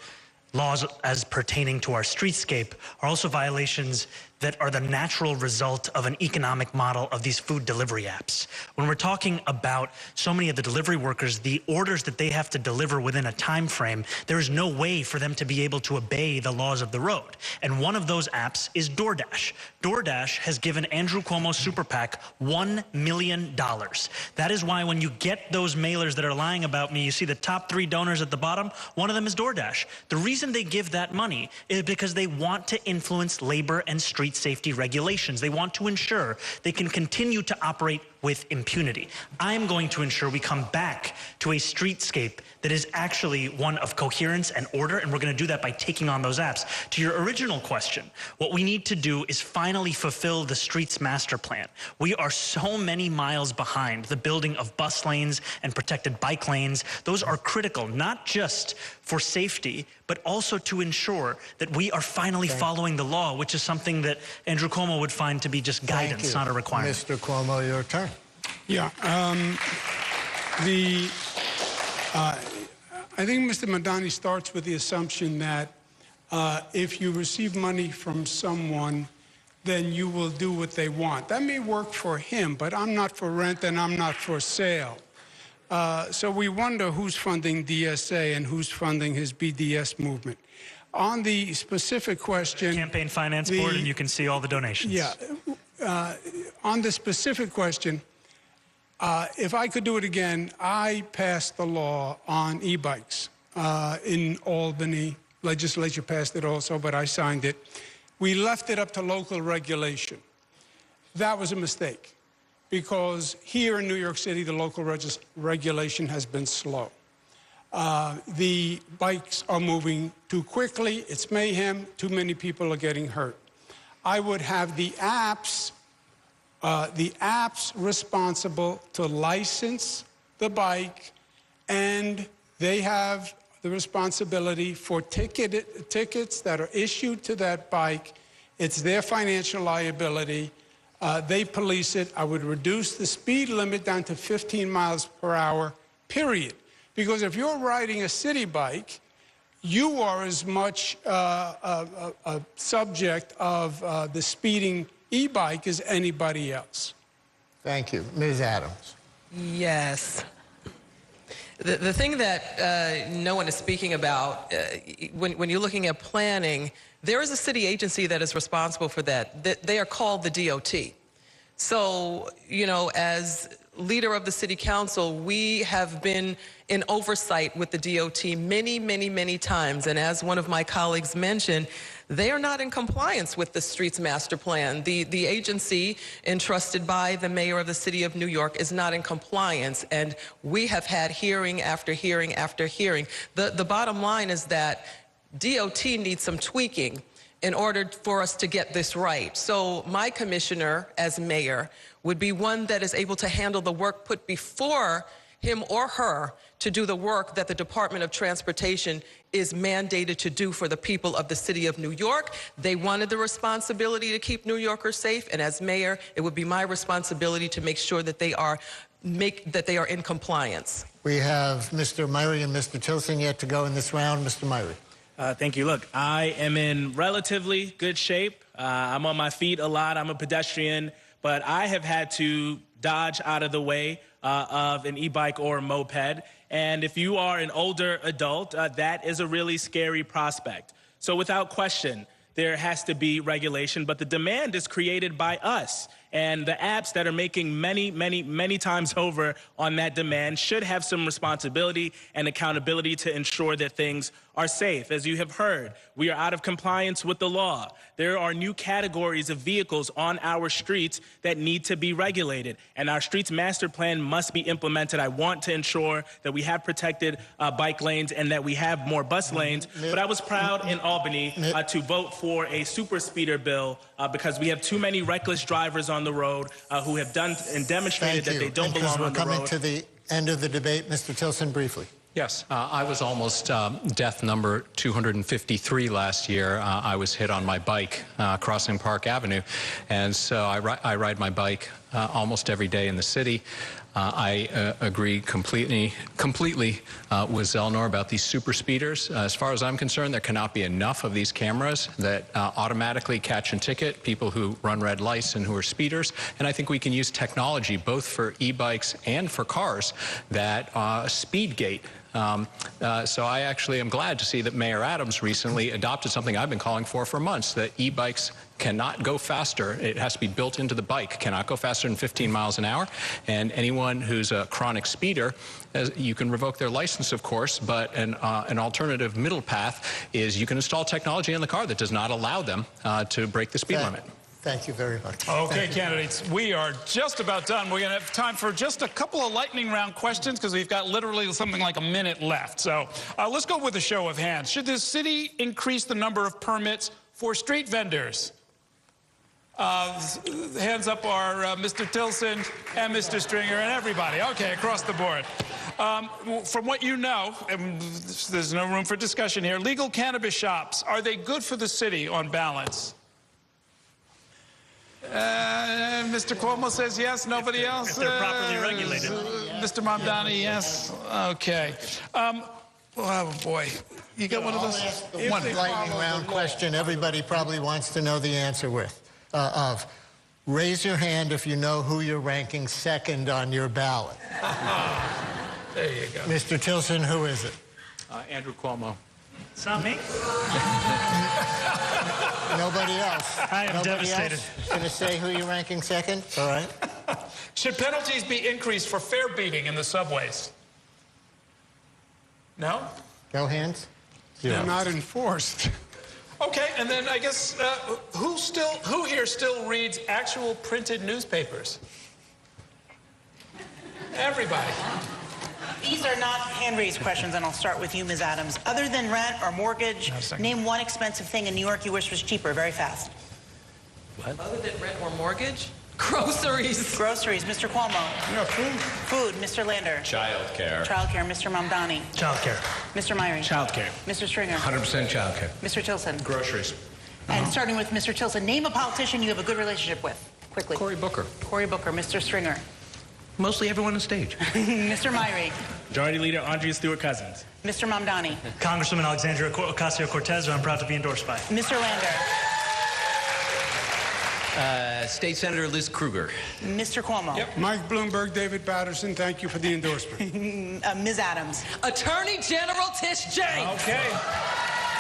laws as pertaining to our streetscape are also violations that are the natural result of an economic model of these food delivery apps. When we're talking about so many of the delivery workers, the orders that they have to deliver within a time frame, there is no way for them to be able to obey the laws of the road. And one of those apps is DoorDash. DoorDash has given Andrew Cuomo's super PAC $1 million. That is why when you get those mailers that are lying about me, you see the top 3 donors at the bottom, one of them is DoorDash. The reason they give that money is because they want to influence labor and street safety regulations. They want to ensure they can continue to operate with impunity. I'm going to ensure we come back to a streetscape that is actually one of coherence and order, and we're going to do that by taking on those apps. To your original question, what we need to do is finally fulfill the streets master plan. We are so many miles behind the building of bus lanes and protected bike lanes. Those are critical, not just for safety, but also to ensure that we are finally following the law, which is something that Andrew Cuomo would find to be just guidance, not a requirement. Mr. Cuomo, your turn. Yeah. I think Mr. Mamdani starts with the assumption that if you receive money from someone, then you will do what they want. That may work for him, but I'm not for rent and I'm not for sale. So we wonder who's funding DSA and who's funding his BDS movement. On the specific question... Campaign Finance Board, and you can see all the donations. Yeah. On the specific question, if I could do it again, I passed the law on e-bikes in Albany. Legislature passed it also, but I signed it. We left it up to local regulation. That was a mistake, because here in New York City, the local regulation has been slow. The bikes are moving too quickly. It's mayhem. Too many people are getting hurt. I would have the apps responsible to license the bike, and they have the responsibility for tickets that are issued to that bike. It's their financial liability. They police it. I would reduce the speed limit down to 15 miles per hour, period. Because if you're riding a city bike, you are as much a subject of the speeding e-bike as anybody else. Thank you. Ms. Adams. Yes. The thing that no one is speaking about, when you're looking at planning, there is a city agency that is responsible for that. They are called the DOT. So, you know, as leader of the city council, we have been in oversight with the DOT many, many, many times. And as one of my colleagues mentioned, they are not in compliance with the streets master plan. The agency entrusted by the mayor of the city of New York is not in compliance. And we have had hearing after hearing after hearing. The bottom line is that DOT needs some tweaking in order for us to get this right. So my commissioner as mayor would be one that is able to handle the work put before him or her to do the work that the Department of Transportation is mandated to do for the people of the city of New York. They wanted the responsibility to keep New Yorkers safe, and as mayor, it would be my responsibility to make sure that they are in compliance. We have Mr. Myrie and Mr. Tilson yet to go in this round. Mr. Myrie. Thank you. Look, I am in relatively good shape. I'm on my feet a lot. I'm a pedestrian, but I have had to dodge out of the way of an e-bike or a moped. And if you are an older adult, that is a really scary prospect. So without question, there has to be regulation, but the demand is created by us. And the apps that are making many, many, many times over on that demand should have some responsibility and accountability to ensure that things are safe. As you have heard, we are out of compliance with the law. There are new categories of vehicles on our streets that need to be regulated, and our streets master plan must be implemented. I want to ensure that we have protected bike lanes and that we have more bus lanes, but I was proud in Albany to vote for a super speeder bill because we have too many reckless drivers on the road who have done and demonstrated that they don't belong on the road. We're coming to the end of the debate. Mr. Tilson, briefly. Yes, I was almost death number 253 last year. I was hit on my bike crossing Park Avenue, and so I ride my bike almost every day in the city. I agree completely with Zelnor about these super speeders. As far as I'm concerned, there cannot be enough of these cameras that automatically catch and ticket people who run red lights and who are speeders. And I think we can use technology both for e-bikes and for cars that speed gate. So I actually am glad to see that Mayor Adams recently adopted something I've been calling for months, that e-bikes cannot go faster. It has to be built into the bike, cannot go faster than 15 miles an hour. And anyone who's a chronic speeder, you can revoke their license, of course, but an alternative middle path is you can install technology in the car that does not allow them to break the speed limit. Thank you very much. Okay, candidates, we are just about done. We're going to have time for just a couple of lightning round questions because we've got literally something like a minute left. So let's go with a show of hands. Should the city increase the number of permits for street vendors? Hands up are Mr. Tilson and Mr. Stringer and everybody. Okay, across the board. From what you know, and there's no room for discussion here, legal cannabis shops, are they good for the city on balance? Mr. Cuomo says yes. Nobody else? If they're properly regulated. Mr. Mamdani, yes. Okay. Oh, boy. You got one of those? One lightning round question everybody probably wants to know the answer of. Raise your hand if you know who you're ranking second on your ballot. There you go. Mr. Tilson, who is it? Andrew Cuomo. It's not me. Nobody else. I am devastated. Going to say who you're ranking second? All right. Should penalties be increased for fare beating in the subways? No? No hands? They're not enforced. Okay, and then I guess who here still reads actual printed newspapers? Everybody. These are not hand-raised questions, and I'll start with you, Ms. Adams. Other than rent or mortgage, name one expensive thing in New York you wish was cheaper, very fast. What? Other than rent or mortgage? Groceries. Groceries, Mr. Cuomo. Yeah, food. Food, Mr. Lander. Childcare. Childcare, Mr. Mamdani. Childcare. Mr. Myrie. Childcare. Mr. Stringer. 100% childcare. Mr. Tilson. Groceries. And starting with Mr. Tilson, name a politician you have a good relationship with, quickly. Cory Booker. Cory Booker, Mr. Stringer. Mostly everyone on stage. Mr. Myrie. Majority Leader Andrea Stewart-Cousins. Mr. Mamdani. Congresswoman Alexandria Ocasio-Cortez, who I'm proud to be endorsed by. Mr. Lander. State Senator Liz Kruger. Mr. Cuomo. Yep. Mike Bloomberg, David Patterson, thank you for the endorsement. Ms. Adams. Attorney General Tish James. Okay.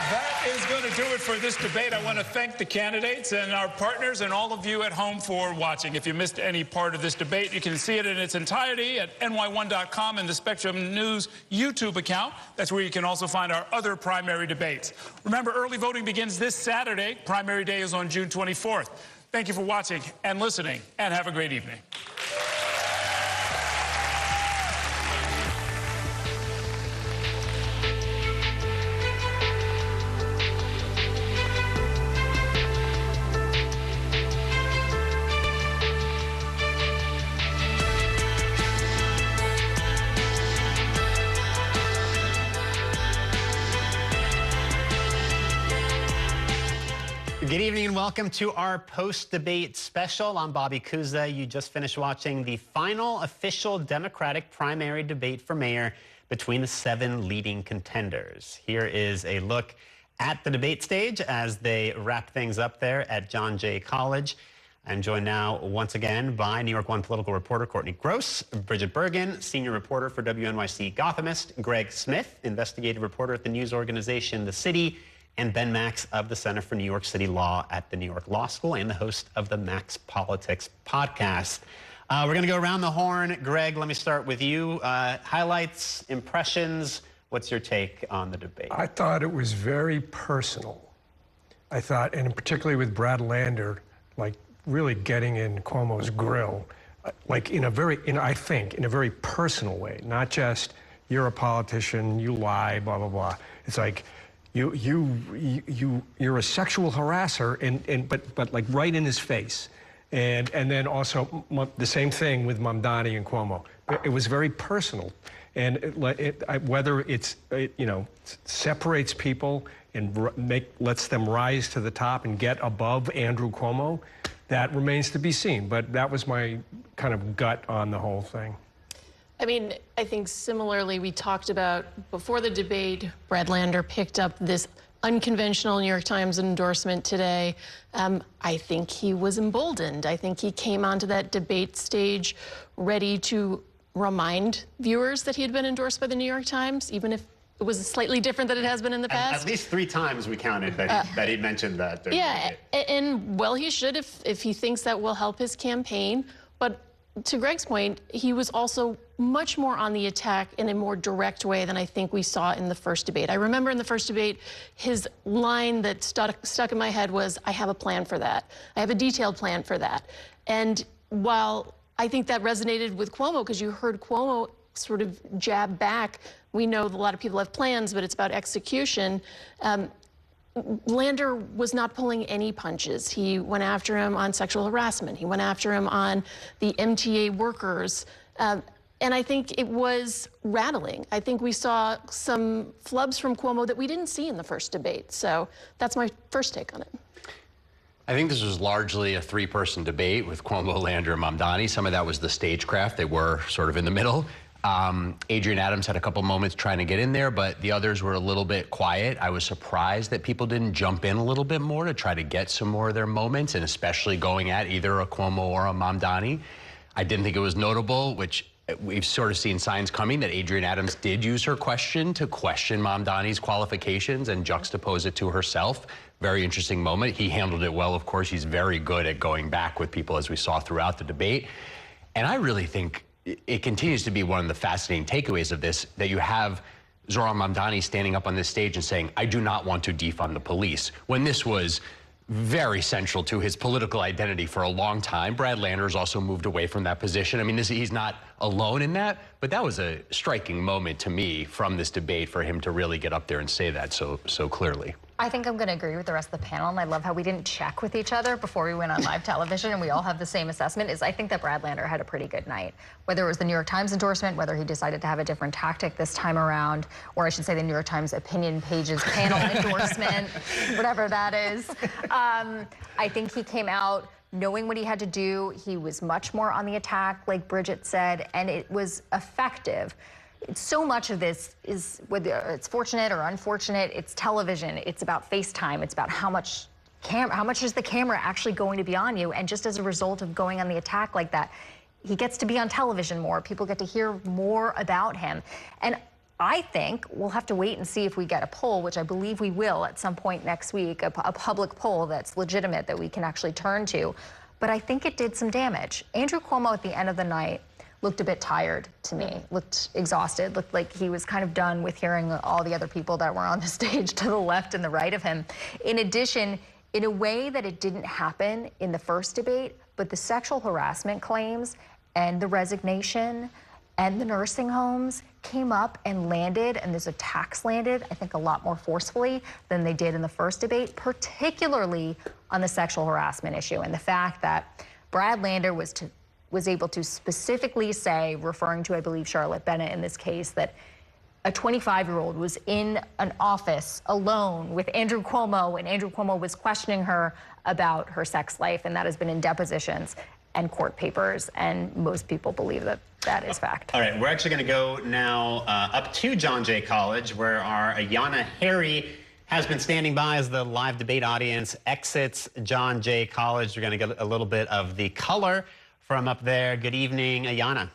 That is going to do it for this debate. I want to thank the candidates and our partners and all of you at home for watching. If you missed any part of this debate, you can see it in its entirety at NY1.com and the Spectrum News YouTube account. That's where you can also find our other primary debates. Remember, early voting begins this Saturday. Primary day is on June 24th. Thank you for watching and listening, and have a great evening. Good evening and welcome to our post-debate special. I'm Bobby Kuza. You just finished watching the final official Democratic primary debate for mayor between the 7 leading contenders. Here is a look at the debate stage as they wrap things up there at John Jay College. I'm joined now once again by New York One political reporter Courtney Gross, Bridget Bergen, senior reporter for WNYC Gothamist, Greg Smith, investigative reporter at the news organization The City, and Ben Max of the Center for New York City Law at the New York Law School and the host of the Max Politics podcast. We're going to go around the horn. Greg, let me start with you. Highlights, impressions, what's your take on the debate? I thought it was very personal. I thought, and particularly with Brad Lander, like really getting in Cuomo's grill, like in a very personal way, not just you're a politician, you lie, blah, blah, blah. It's like, you're a sexual harasser, but like right in his face, and then also the same thing with Mamdani and Cuomo. It was very personal, and whether it separates people and lets them rise to the top and get above Andrew Cuomo, that remains to be seen. But that was my kind of gut on the whole thing. I mean, I think similarly, we talked about before the debate, Brad Lander picked up this unconventional New York Times endorsement today. I think he was emboldened. I think he came onto that debate stage ready to remind viewers that he had been endorsed by the New York Times, even if it was slightly different than it has been in the past. At least 3 times we counted that he mentioned that. Yeah, and well, he should if he thinks that will help his campaign. But to Greg's point, he was also much more on the attack in a more direct way than I think we saw in the first debate. I remember in the first debate, his line that stuck in my head was, I have a plan for that. I have a detailed plan for that. And while I think that resonated with Cuomo, because you heard Cuomo sort of jab back, we know that a lot of people have plans, but it's about execution. Lander was not pulling any punches. He went after him on sexual harassment. He went after him on the MTA workers. And I think it was rattling. I think we saw some flubs from Cuomo that we didn't see in the first debate. So that's my first take on it. I think this was largely a 3-person debate with Cuomo, Lander, and Mamdani. Some of that was the stagecraft. They were sort of in the middle. Adrian Adams had a couple moments trying to get in there, but the others were a little bit quiet. I was surprised that people didn't jump in a little bit more to try to get some more of their moments, and especially going at either a Cuomo or a Mamdani. I didn't think it was notable, which we've sort of seen signs coming that Adrienne Adams did use her question to question Mamdani's qualifications and juxtapose it to herself. Very interesting moment. He handled it well, of course. He's very good at going back with people, as we saw throughout the debate. And I really think it continues to be one of the fascinating takeaways of this, that you have Zohran Mamdani standing up on this stage and saying, I do not want to defund the police, when this was very central to his political identity for a long time. Brad Lander's also moved away from that position. I mean, he's not alone in that, but that was a striking moment to me from this debate for him to really get up there and say that so clearly. I think I'm going to agree with the rest of the panel, and I love how we didn't check with each other before we went on live television, and we all have the same assessment. I think that Brad Lander had a pretty good night. Whether it was the New York Times endorsement, whether he decided to have a different tactic this time around, or I should say the New York Times opinion pages panel endorsement, whatever that is. I think he came out knowing what he had to do. He was much more on the attack, like Bridget said, and it was effective. So much of this is, whether it's fortunate or unfortunate, it's television. It's about FaceTime. It's about how much is the camera actually going to be on you. And just as a result of going on the attack like that, he gets to be on television more. People get to hear more about him. And I think we'll have to wait and see if we get a poll, which I believe we will at some point next week, a public poll that's legitimate that we can actually turn to. But I think it did some damage. Andrew Cuomo at the end of the night looked a bit tired to me, looked exhausted, looked like he was kind of done with hearing all the other people that were on the stage to the left and the right of him. In addition, in a way that it didn't happen in the first debate, but the sexual harassment claims and the resignation and the nursing homes came up and landed, and those attacks landed, I think, a lot more forcefully than they did in the first debate, particularly on the sexual harassment issue and the fact that Brad Lander was able to specifically say, referring to, I believe, Charlotte Bennett in this case, that a 25-year-old was in an office alone with Andrew Cuomo, and Andrew Cuomo was questioning her about her sex life, and that has been in depositions and court papers, and most people believe that that is fact. All right, we're actually going to go now up to John Jay College, where our Ayanna Harry has been standing by as the live debate audience exits John Jay College. We're going to get a little bit of the color from up there. Good evening, Ayanna.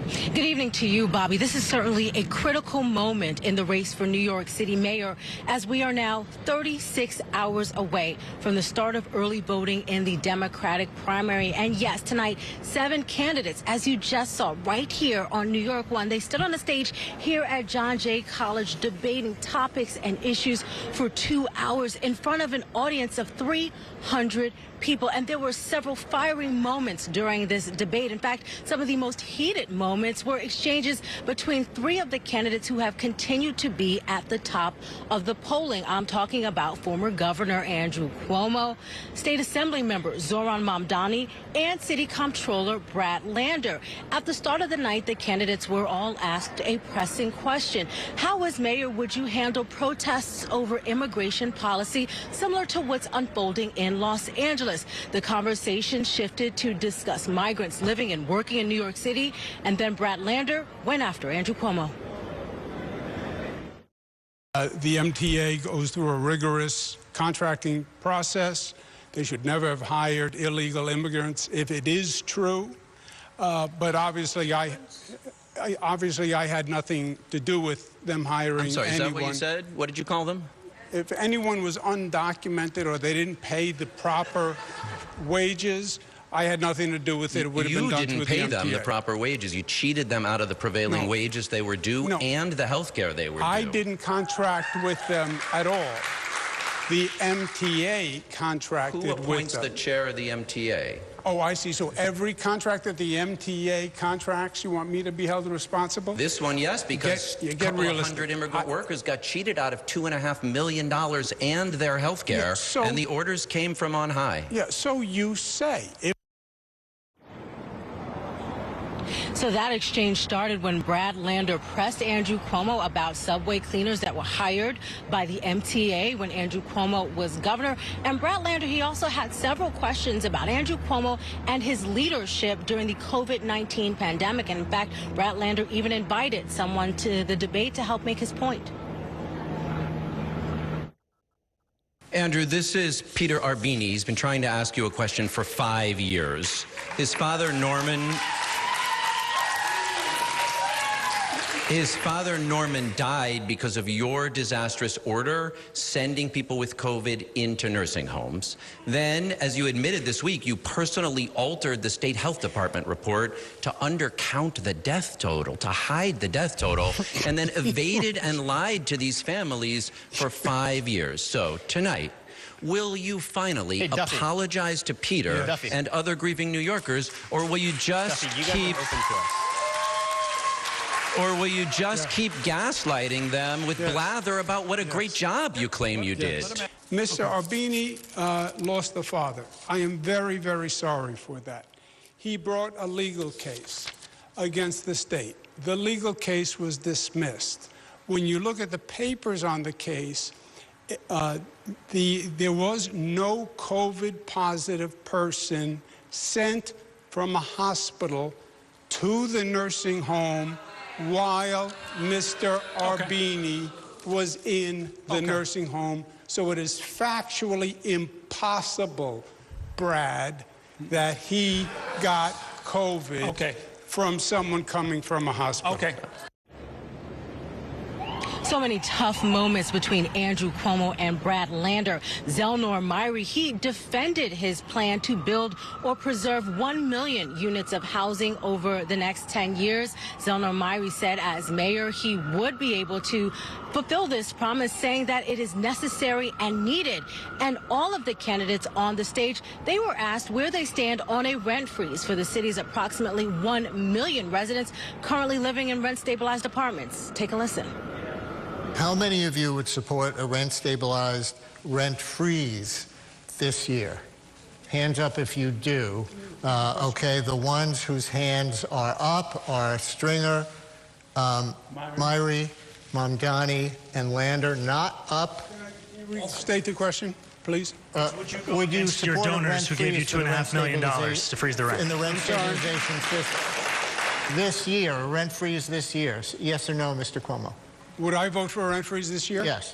Good evening to you, Bobby. This is certainly a critical moment in the race for New York City mayor, as we are now 36 hours away from the start of early voting in the Democratic primary. And yes, tonight, 7 candidates, as you just saw right here on NY1, they stood on the stage here at John Jay College debating topics and issues for 2 hours in front of an audience of 300 people. And there were several fiery moments during this debate. In fact, some of the most heated moments were exchanges between 3 of the candidates who have continued to be at the top of the polling. I'm talking about former Governor Andrew Cuomo, State Assembly member Zohran Mamdani, and City Comptroller Brad Lander. At the start of the night, the candidates were all asked a pressing question. How, as mayor, would you handle protests over immigration policy similar to what's unfolding in Los Angeles? The conversation shifted to discuss migrants living and working in New York City, and then Brad Lander went after Andrew Cuomo. The MTA goes through a rigorous contracting process. They should never have hired illegal immigrants if it is true. But obviously, I had nothing to do with them hiring anyone. I'm sorry, is that what you said? What did you call them? If anyone was undocumented or they didn't pay the proper wages, I had nothing to do with it. It would have been done through the MTA. You didn't pay them the proper wages. You cheated them out of the prevailing wages they were due and the health care they were due. I didn't contract with them at all. The MTA contracted with them. Who appoints the chair of the MTA? Oh, I see. So every contract that the MTA contracts, you want me to be held responsible? This one, yes, because a couple of hundred immigrant workers got cheated out of $2.5 million and their health care, and the orders came from on high. Yeah, so you say. So that exchange started when Brad Lander pressed Andrew Cuomo about subway cleaners that were hired by the MTA when Andrew Cuomo was governor. And Brad Lander, he also had several questions about Andrew Cuomo and his leadership during the COVID-19 pandemic. And in fact, Brad Lander even invited someone to the debate to help make his point. Andrew, this is Peter Arbini. He's been trying to ask you a question for 5 years. His father, Norman, His father, Norman, died because of your disastrous order sending people with COVID into nursing homes. Then, as you admitted this week, you personally altered the state health department report to undercount the death total, to hide the death total, and then evaded and lied to these families for 5 years. So tonight, will you finally apologize to Peter and other grieving New Yorkers, or will you just keep... Or will you just keep gaslighting them with blather about what a great job you claim you did? Mr. Arbini lost a father. I am very, very sorry for that. He brought a legal case against the state. The legal case was dismissed. When you look at the papers on the case, there was no COVID-positive person sent from a hospital to the nursing home while Mr. Arbini was in the nursing home. So it is factually impossible, Brad, that he got COVID from someone coming from a hospital. So many tough moments between Andrew Cuomo and Brad Lander. Zelnor Myrie, he defended his plan to build or preserve 1 million units of housing over the next 10 years. Zelnor Myrie said as mayor, he would be able to fulfill this promise, saying that it is necessary and needed. And all of the candidates on the stage, they were asked where they stand on a rent freeze for the city's approximately 1 million residents currently living in rent-stabilized apartments. Take a listen. How many of you would support a rent-stabilized rent freeze this year? Hands up if you do. Okay, the ones whose hands are up are Stringer, Myrie, Mamdani, and Lander. Not up. State the question, please. Would you support your donors who gave you $2.5 million to freeze the rent? In the rent stabilization system this year, a rent freeze this year? Yes or no, Mr. Cuomo? Would I vote for a rent freeze this year? Yes.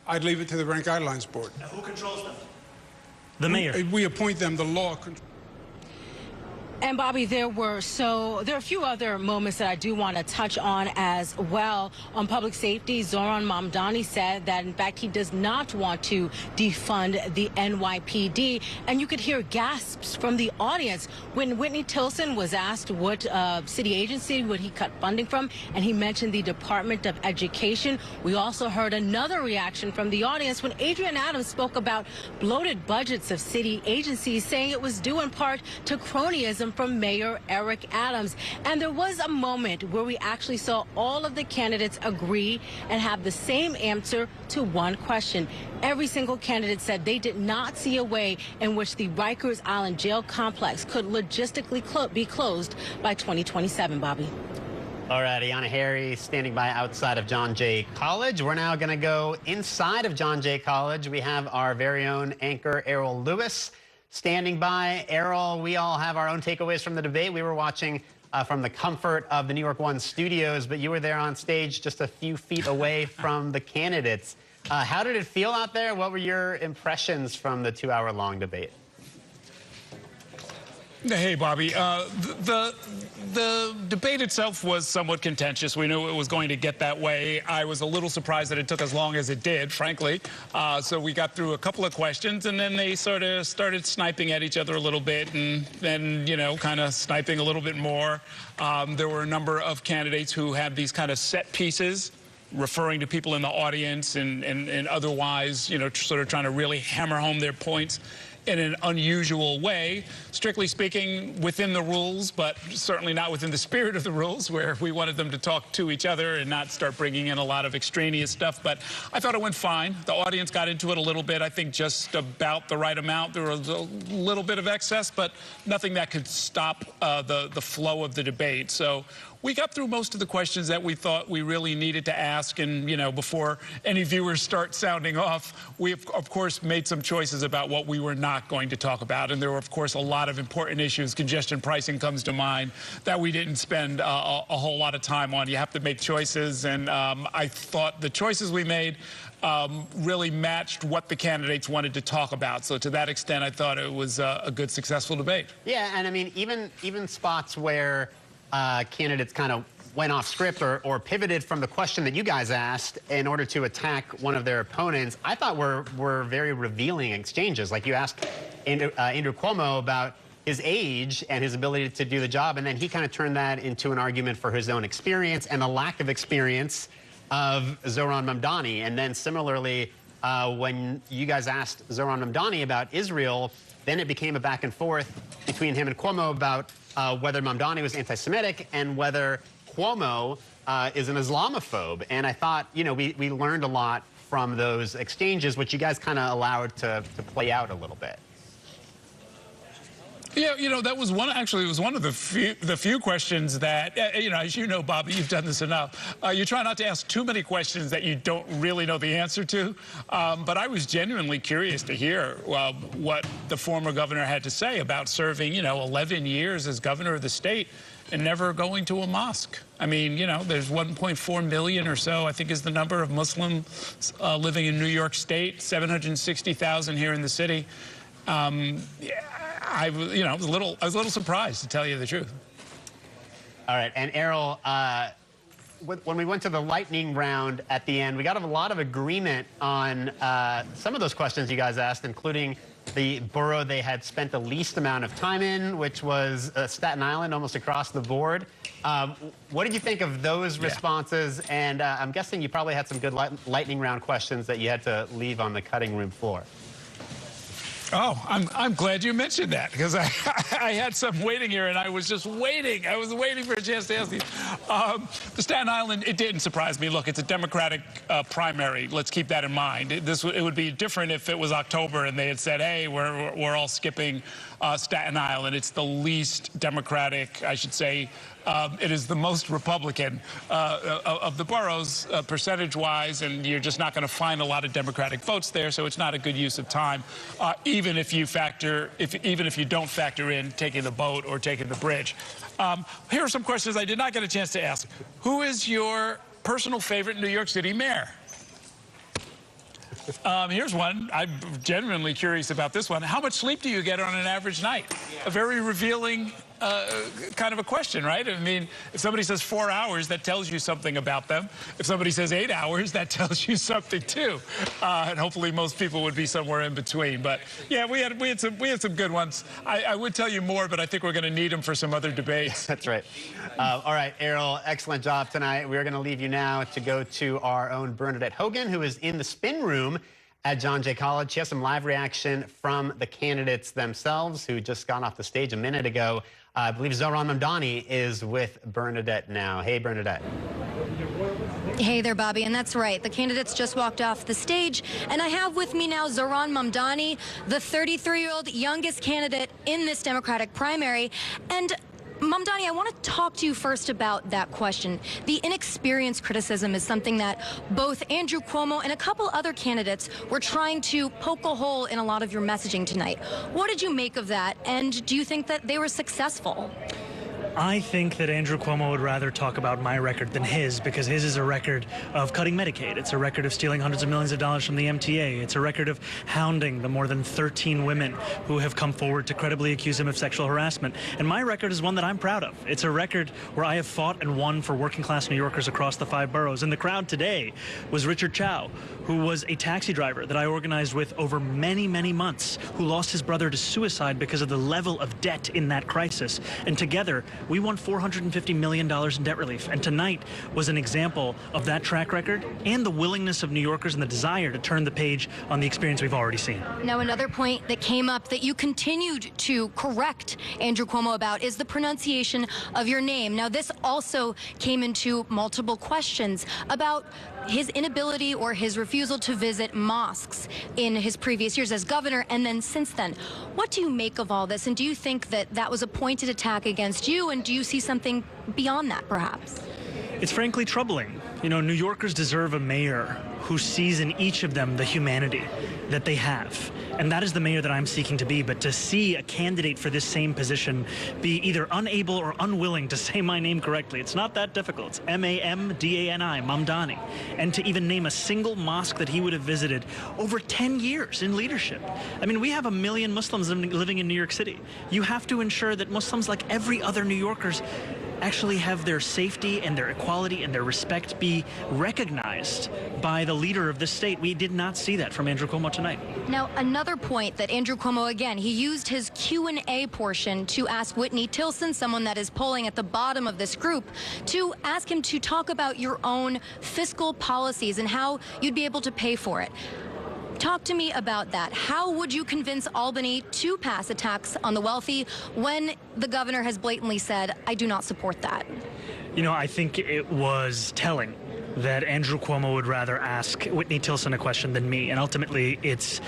I'd leave it to the Rent Guidelines Board. Now, who controls them? The mayor. We appoint them. The law controls. And Bobby, there are a few other moments that I do want to touch on as well. On public safety, Zohran Mamdani said that, in fact, he does not want to defund the NYPD. And you could hear gasps from the audience when Whitney Tilson was asked what city agency would he cut funding from, and he mentioned the Department of Education. We also heard another reaction from the audience when Adrian Adams spoke about bloated budgets of city agencies, saying it was due in part to cronyism from Mayor Eric Adams. And there was a moment where we actually saw all of the candidates agree and have the same answer to one question. Every single candidate said they did not see a way in which the Rikers Island jail complex could logistically be closed by 2027, Bobby. All right, Ayanna Harry standing by outside of John Jay College. We're now going to go inside of John Jay College. We have our very own anchor, Errol Lewis, standing by. Errol, we all have our own takeaways from the debate. We were watching from the comfort of the New York One studios, but you were there on stage just a few feet away from the candidates. How did it feel out there? What were your impressions from the 2-hour-long debate? Hey, Bobby. The debate itself was somewhat contentious. We knew it was going to get that way. I was a little surprised that it took as long as it did, frankly. So we got through a couple of questions, and then they sort of started sniping at each other a little bit, and then, you know, kind of sniping a little bit more. There were a number of candidates who had these kind of set pieces, referring to people in the audience and otherwise, you know, sort of trying to really hammer home their points in an unusual way, strictly speaking, within the rules, but certainly not within the spirit of the rules, where we wanted them to talk to each other and not start bringing in a lot of extraneous stuff. But I thought it went fine. The audience got into it a little bit, I think just about the right amount. There was a little bit of excess, but nothing that could stop the flow of the debate. So we got through most of the questions that we thought we really needed to ask. And, you know, before any viewers start sounding off, we, of course, made some choices about what we were not going to talk about. And there were, of course, a lot of important issues. Congestion pricing comes to mind that we didn't spend a whole lot of time on. You have to make choices. And I thought the choices we made really matched what the candidates wanted to talk about. So to that extent, I thought it was a good, successful debate. Yeah, and I mean, even spots where candidates kind of went off script or pivoted from the question that you guys asked in order to attack one of their opponents, I thought were very revealing exchanges. Like you asked Andrew Cuomo about his age and his ability to do the job, and then he kind of turned that into an argument for his own experience and the lack of experience of Zohran Mamdani. And then similarly, when you guys asked Zohran Mamdani about Israel, then it became a back and forth between him and Cuomo about whether Mamdani was anti-Semitic and whether Cuomo is an Islamophobe. And I thought, you know, we learned a lot from those exchanges, which you guys kind of allowed to play out a little bit. Yeah, you know, that was one, actually, it was one of the few questions that, you know, as you know, Bobby, you've done this enough. You try not to ask too many questions that you don't really know the answer to. But I was genuinely curious to hear what the former governor had to say about serving, you know, 11 years as governor of the state and never going to a mosque. I mean, you know, there's 1.4 million or so, I think is the number of Muslims living in New York State, 760,000 here in the city. Yeah, I was a little surprised, to tell you the truth. All right, and Errol, when we went to the lightning round at the end, we got a lot of agreement on some of those questions you guys asked, including the borough they had spent the least amount of time in, which was Staten Island, almost across the board. What did you think of those responses? And I'm guessing you probably had some good lightning round questions that you had to leave on the cutting room floor. Oh, I'm glad you mentioned that, because I had some waiting here, and I was just waiting. I was waiting for a chance to ask these. The Staten Island, it didn't surprise me. Look, it's a Democratic primary. Let's keep that in mind. It would be different if it was October and they had said, hey, we're all skipping Staten Island. It's the least Democratic, I should say. It is the most Republican of the boroughs, percentage-wise, and you're just not going to find a lot of Democratic votes there, so it's not a good use of time, even if you don't factor in taking the boat or taking the bridge. Here are some questions I did not get a chance to ask. Who is your personal favorite New York City mayor? Here's one. I'm genuinely curious about this one. How much sleep do you get on an average night? A very revealing kind of a question, right? I mean, if somebody says 4 hours, that tells you something about them. If somebody says 8 hours, that tells you something too. And hopefully most people would be somewhere in between. But yeah, we had some good ones. I would tell you more, but I think we're going to need them for some other debates. That's right. All right, Errol, excellent job tonight. We're going to leave you now to go to our own Bernadette Hogan, who is in the spin room at John Jay College. She has some live reaction from the candidates themselves, who just got off the stage a minute ago. I believe Zohran Mamdani is with Bernadette now. Hey, Bernadette. Hey there, Bobby, and that's right. The candidates just walked off the stage, and I have with me now Zohran Mamdani, the 33-year-old youngest candidate in this Democratic primary. And Mamdani, I want to talk to you first about that question. The inexperienced criticism is something that both Andrew Cuomo and a couple other candidates were trying to poke a hole in a lot of your messaging tonight. What did you make of that, and do you think that they were successful? I think that Andrew Cuomo would rather talk about my record than his, because his is a record of cutting Medicaid. It's a record of stealing hundreds of millions of dollars from the MTA. It's a record of hounding the more than 13 women who have come forward to credibly accuse him of sexual harassment. And my record is one that I'm proud of. It's a record where I have fought and won for working-class New Yorkers across the 5 boroughs. And the crowd today was Richard Chow, who was a taxi driver that I organized with over many, many months, who lost his brother to suicide because of the level of debt in that crisis. And together, we won $450 million in debt relief. And tonight was an example of that track record and the willingness of New Yorkers and the desire to turn the page on the experience we've already seen. Now, another point that came up that you continued to correct Andrew Cuomo about is the pronunciation of your name. Now, this also came into multiple questions about his inability or his refusal to visit mosques in his previous years as governor, and then since then. What do you make of all this, and do you think that that was a pointed attack against you, and do you see something beyond that, perhaps? It's frankly troubling. You know, New Yorkers deserve a mayor who sees in each of them the humanity that they have. And that is the mayor that I'm seeking to be. But to see a candidate for this same position be either unable or unwilling to say my name correctly, it's not that difficult. It's M-A-M-D-A-N-I, Mamdani. And to even name a single mosque that he would have visited over 10 years in leadership. I mean, we have 1 million Muslims living in New York City. You have to ensure that Muslims, like every other New Yorkers, actually have their safety and their equality and their respect be recognized by the leader of this state. We did not see that from Andrew Cuomo tonight. Now, another point that Andrew Cuomo, again, he used his Q&A portion to ask Whitney Tilson, someone that is polling at the bottom of this group, to ask him to talk about your own fiscal policies and how you'd be able to pay for it. Talk to me about that. How would you convince Albany to pass a tax on the wealthy when the governor has blatantly said, I do not support that? You know, I think it was telling that Andrew Cuomo would rather ask Whitney Tilson a question than me. And ultimately, it's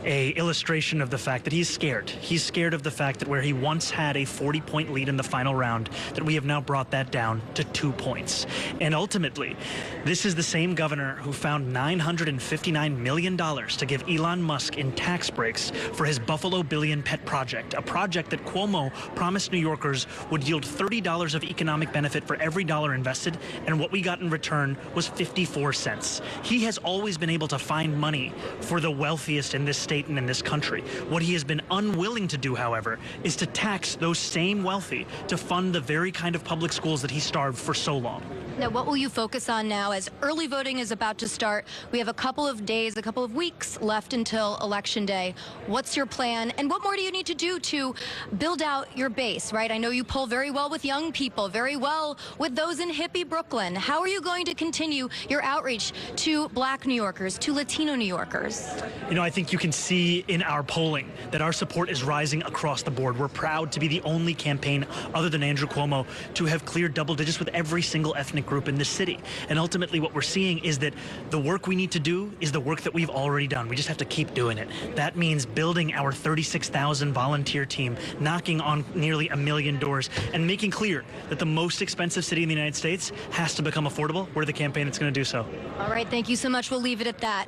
a illustration of the fact that he's scared. He's scared of the fact that where he once had a 40-point lead in the final round, that we have now brought that down to 2 points. And ultimately, this is the same governor who found $959 million to give Elon Musk in tax breaks for his Buffalo Billion pet project, a project that Cuomo promised New Yorkers would yield $30 of economic benefit for every dollar invested, and what we got in return was 54 cents. He has always been able to find money for the wealthiest in this state and in this country. What he has been unwilling to do, however, is to tax those same wealthy to fund the very kind of public schools that he starved for so long. Now, what will you focus on now as early voting is about to start? We have a couple of days, a couple of weeks left until Election Day. What's your plan, and what more do you need to do to build out your base, right? I know you poll very well with young people, very well with those in hippie Brooklyn. How are you going to continue your outreach to Black New Yorkers, to Latino New Yorkers? You know, I think you can see in our polling that our support is rising across the board. We're proud to be the only campaign other than Andrew Cuomo to have cleared double digits with every single ethnic group in this city. And ultimately what we're seeing is that the work we need to do is the work that we've already done. We just have to keep doing it. That means building our 36,000 volunteer team, knocking on nearly 1 million doors, and making clear that the most expensive city in the United States has to become affordable. We're the campaign that's going to do so. All right, thank you so much. We'll leave it at that.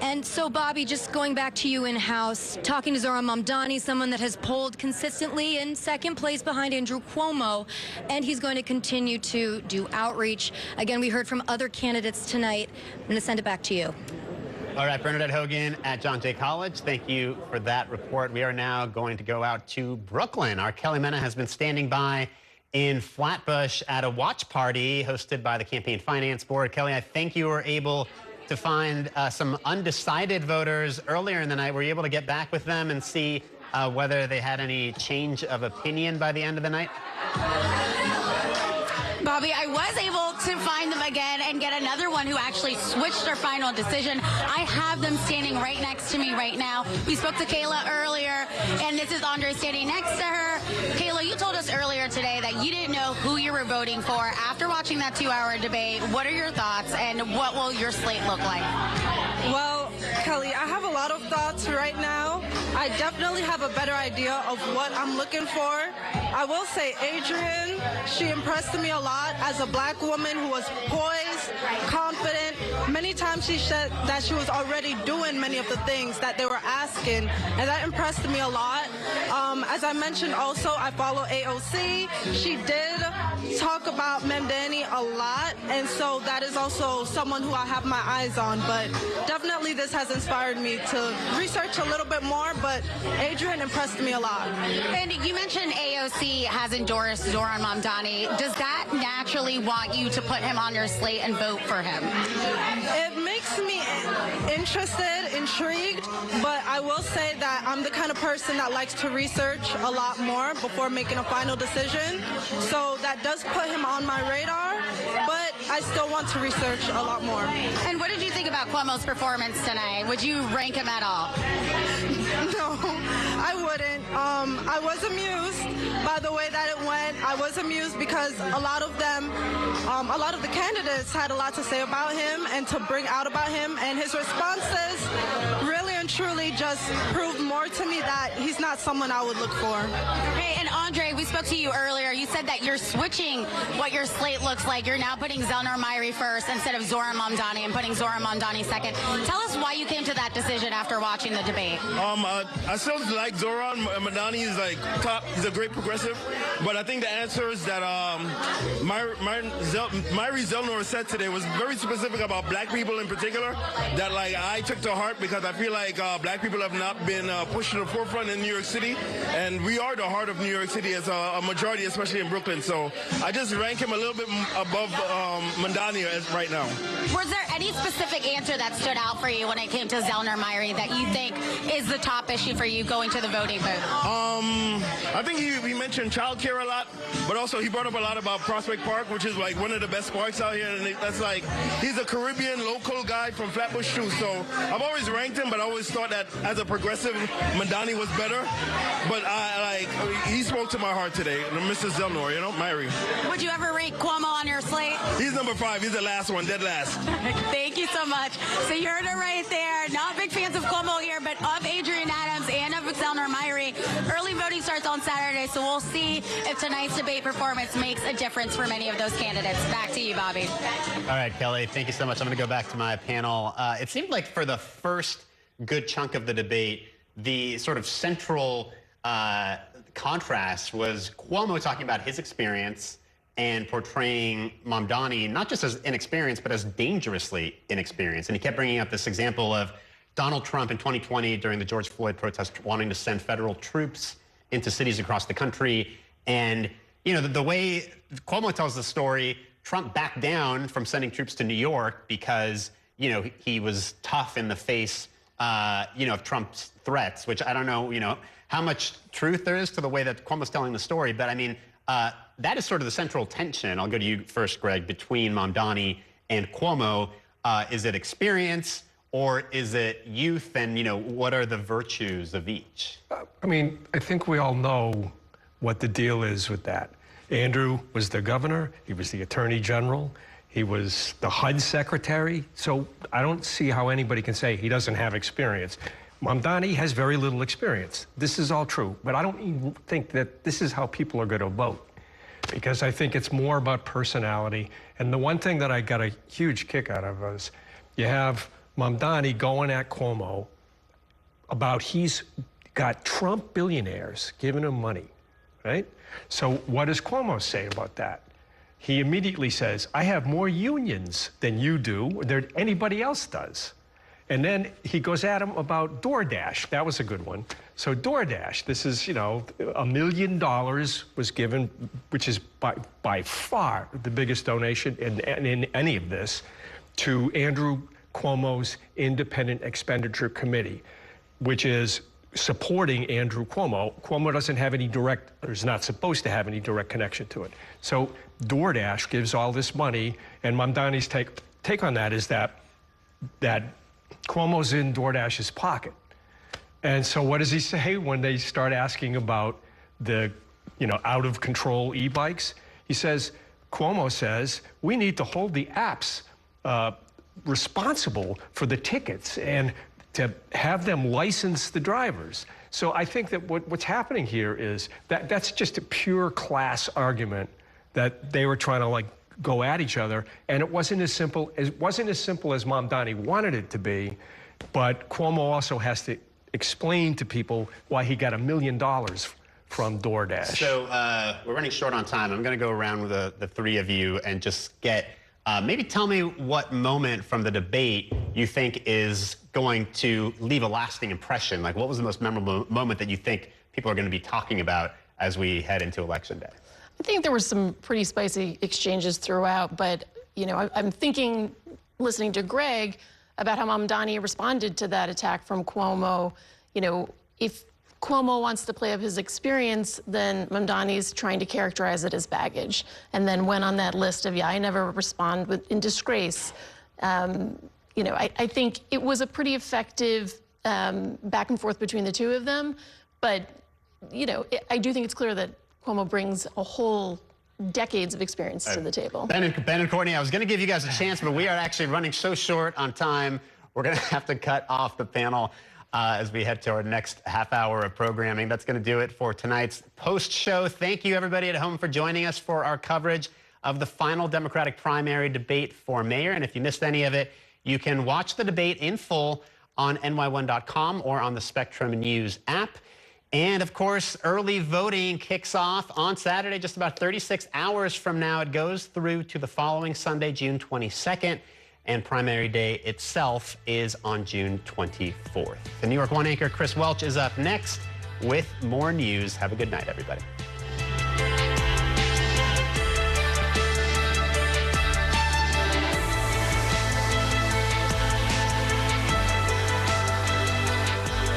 And so, Bobby, just going back to you in-house, talking to Zohran Mamdani, someone that has polled consistently in second place behind Andrew Cuomo, and he's going to continue to do outreach. Again, we heard from other candidates tonight. I'm going to send it back to you. All right, Bernadette Hogan at John Jay College, thank you for that report. We are now going to go out to Brooklyn. Our Kelly Mena has been standing by in Flatbush at a watch party hosted by the Campaign Finance Board. Kelly, I think you were able to find some undecided voters earlier in the night. Were you able to get back with them and see whether they had any change of opinion by the end of the night? Bobby, I was able to find them again and get another one who actually switched their final decision. I have them standing right next to me right now. We spoke to Kayla earlier, and this is Andre standing next to her. Kayla, you told us earlier today that you didn't know who you were voting for. After watching that 2-hour debate, what are your thoughts, and what will your slate look like? Well, Kelly, I have a lot of thoughts right now. I definitely have a better idea of what I'm looking for. I will say Adrienne, she impressed me a lot as a Black woman who was poised, confident. Many times she said that she was already doing many of the things that they were asking, and that impressed me a lot. As I mentioned also, I follow AOC. She did talk about Mamdani a lot, and so that is also someone who I have my eyes on, but definitely this has inspired me to research a little bit more, but Adrienne impressed me a lot. And you mentioned AOC has endorsed Zohran Mamdani. Does that naturally want you to put him on your slate and vote for him? It makes me interested, intrigued, but I will say that I'm the kind of person that likes to research a lot more before making a final decision. So that does put him on my radar, but I still want to research a lot more. And what did you think about Cuomo's performance tonight? Would you rank him at all? No, I wouldn't. I was amused by the way that it went. I was amused because a lot of the candidates had a lot to say about him and to bring out about him, and his responses really and truly just proved more to me that he's not someone I would look for. Hey, and Andre, we spoke to you earlier. You said that you're switching what your slate looks like. You're now putting Zelnor Myrie first instead of Zohran Mamdani and putting Zohran Mamdani second. Tell us why you came to that decision after watching the debate. I still like Zohran Mamdani. Is like top. He's a great progressive, but I think the answers that Myrie Zelnor said today was very specific about Black people in particular. That like I took to heart because I feel like black people have not been pushed to the forefront in New York City, and we are the heart of New York City as a majority, especially in Brooklyn. So I just rank him a little bit above Mamdani as right now. Was there any specific answer that stood out for you when it came to Zellner Myrie that you think is the top issue for you going to the voting booth? I think he mentioned childcare a lot, but also he brought up a lot about Prospect Park, which is like one of the best parks out here, and that's like, he's a Caribbean local guy from Flatbush too, so I've always ranked him, but I always thought that as a progressive, Mamdani was better, but he spoke to my heart today, Mr. Zellner, you know, Myrie. Would you ever rate Cuomo on your slate? He's number 5, he's the last one, dead last. Thank you so much. So you heard it right there. Not big fans of Cuomo here, but of Adrian Adams and of Zellner Myrie. Early voting starts on Saturday, so we'll see if tonight's debate performance makes a difference for many of those candidates. Back to you, Bobby. All right, Kelly, thank you so much. I'm going to go back to my panel. It seemed like for the first good chunk of the debate, the sort of central contrast was Cuomo talking about his experience and portraying Mamdani not just as inexperienced, but as dangerously inexperienced. And he kept bringing up this example of Donald Trump in 2020 during the George Floyd protest wanting to send federal troops into cities across the country. And, you know, the way Cuomo tells the story, Trump backed down from sending troops to New York because, you know, he was tough in the face, you know, of Trump's threats, which I don't know, you know, how much truth there is to the way that Cuomo's telling the story. But I mean, that is sort of the central tension. I'll go to you first, Greg, between Mamdani and Cuomo. Is it experience or is it youth? And, you know, what are the virtues of each? I mean, I think we all know what the deal is with that. Andrew was the governor. He was the attorney general. He was the HUD secretary. So I don't see how anybody can say he doesn't have experience. Mamdani has very little experience. This is all true. But I don't even think that this is how people are going to vote, because I think it's more about personality. And the one thing that I got a huge kick out of was you have Mamdani going at Cuomo about he's got Trump billionaires giving him money, right? So what does Cuomo say about that? He immediately says, I have more unions than you do, or than anybody else does. And then he goes at him about DoorDash. That was a good one. So DoorDash, this is, you know, $1 million was given, which is by far the biggest donation in any of this, to Andrew Cuomo's Independent Expenditure Committee, which is supporting Andrew Cuomo. Cuomo doesn't have any direct, or is not supposed to have any direct connection to it. So DoorDash gives all this money, and Mamdani's take on that is that Cuomo's in DoorDash's pocket. And so what does he say when they start asking about the, you know, out of control e-bikes? He says, Cuomo says, we need to hold the apps responsible for the tickets and to have them license the drivers. So I think that what's happening here is that's just a pure class argument that they were trying to like go at each other, and it wasn't as simple as Mamdani wanted it to be. But Cuomo also has to explain to people why he got $1 million from DoorDash. So we're running short on time. I'm going to go around with the three of you and just get maybe tell me what moment from the debate you think is going to leave a lasting impression. Like, what was the most memorable moment that you think people are going to be talking about as we head into Election Day? I think there were some pretty spicy exchanges throughout, but, you know, I'm thinking, listening to Greg, about how Mamdani responded to that attack from Cuomo. You know, if Cuomo wants to play up his experience, then Mamdani's trying to characterize it as baggage, and then went on that list of, yeah, I never respond in disgrace. You know, I think it was a pretty effective back and forth between the two of them, but, you know, I do think it's clear that Cuomo brings a whole decades of experience to the table. Ben and Courtney, I was going to give you guys a chance, but we are actually running so short on time, we're going to have to cut off the panel as we head to our next half hour of programming. That's going to do it for tonight's post show. Thank you, everybody at home, for joining us for our coverage of the final Democratic primary debate for mayor. And if you missed any of it, you can watch the debate in full on NY1.com or on the Spectrum News app. And of course, early voting kicks off on Saturday, just about 36 hours from now. It goes through to the following Sunday, June 22nd. and primary day itself is on June 24th. The New York One anchor Chris Welch is up next with more news. Have a good night, everybody.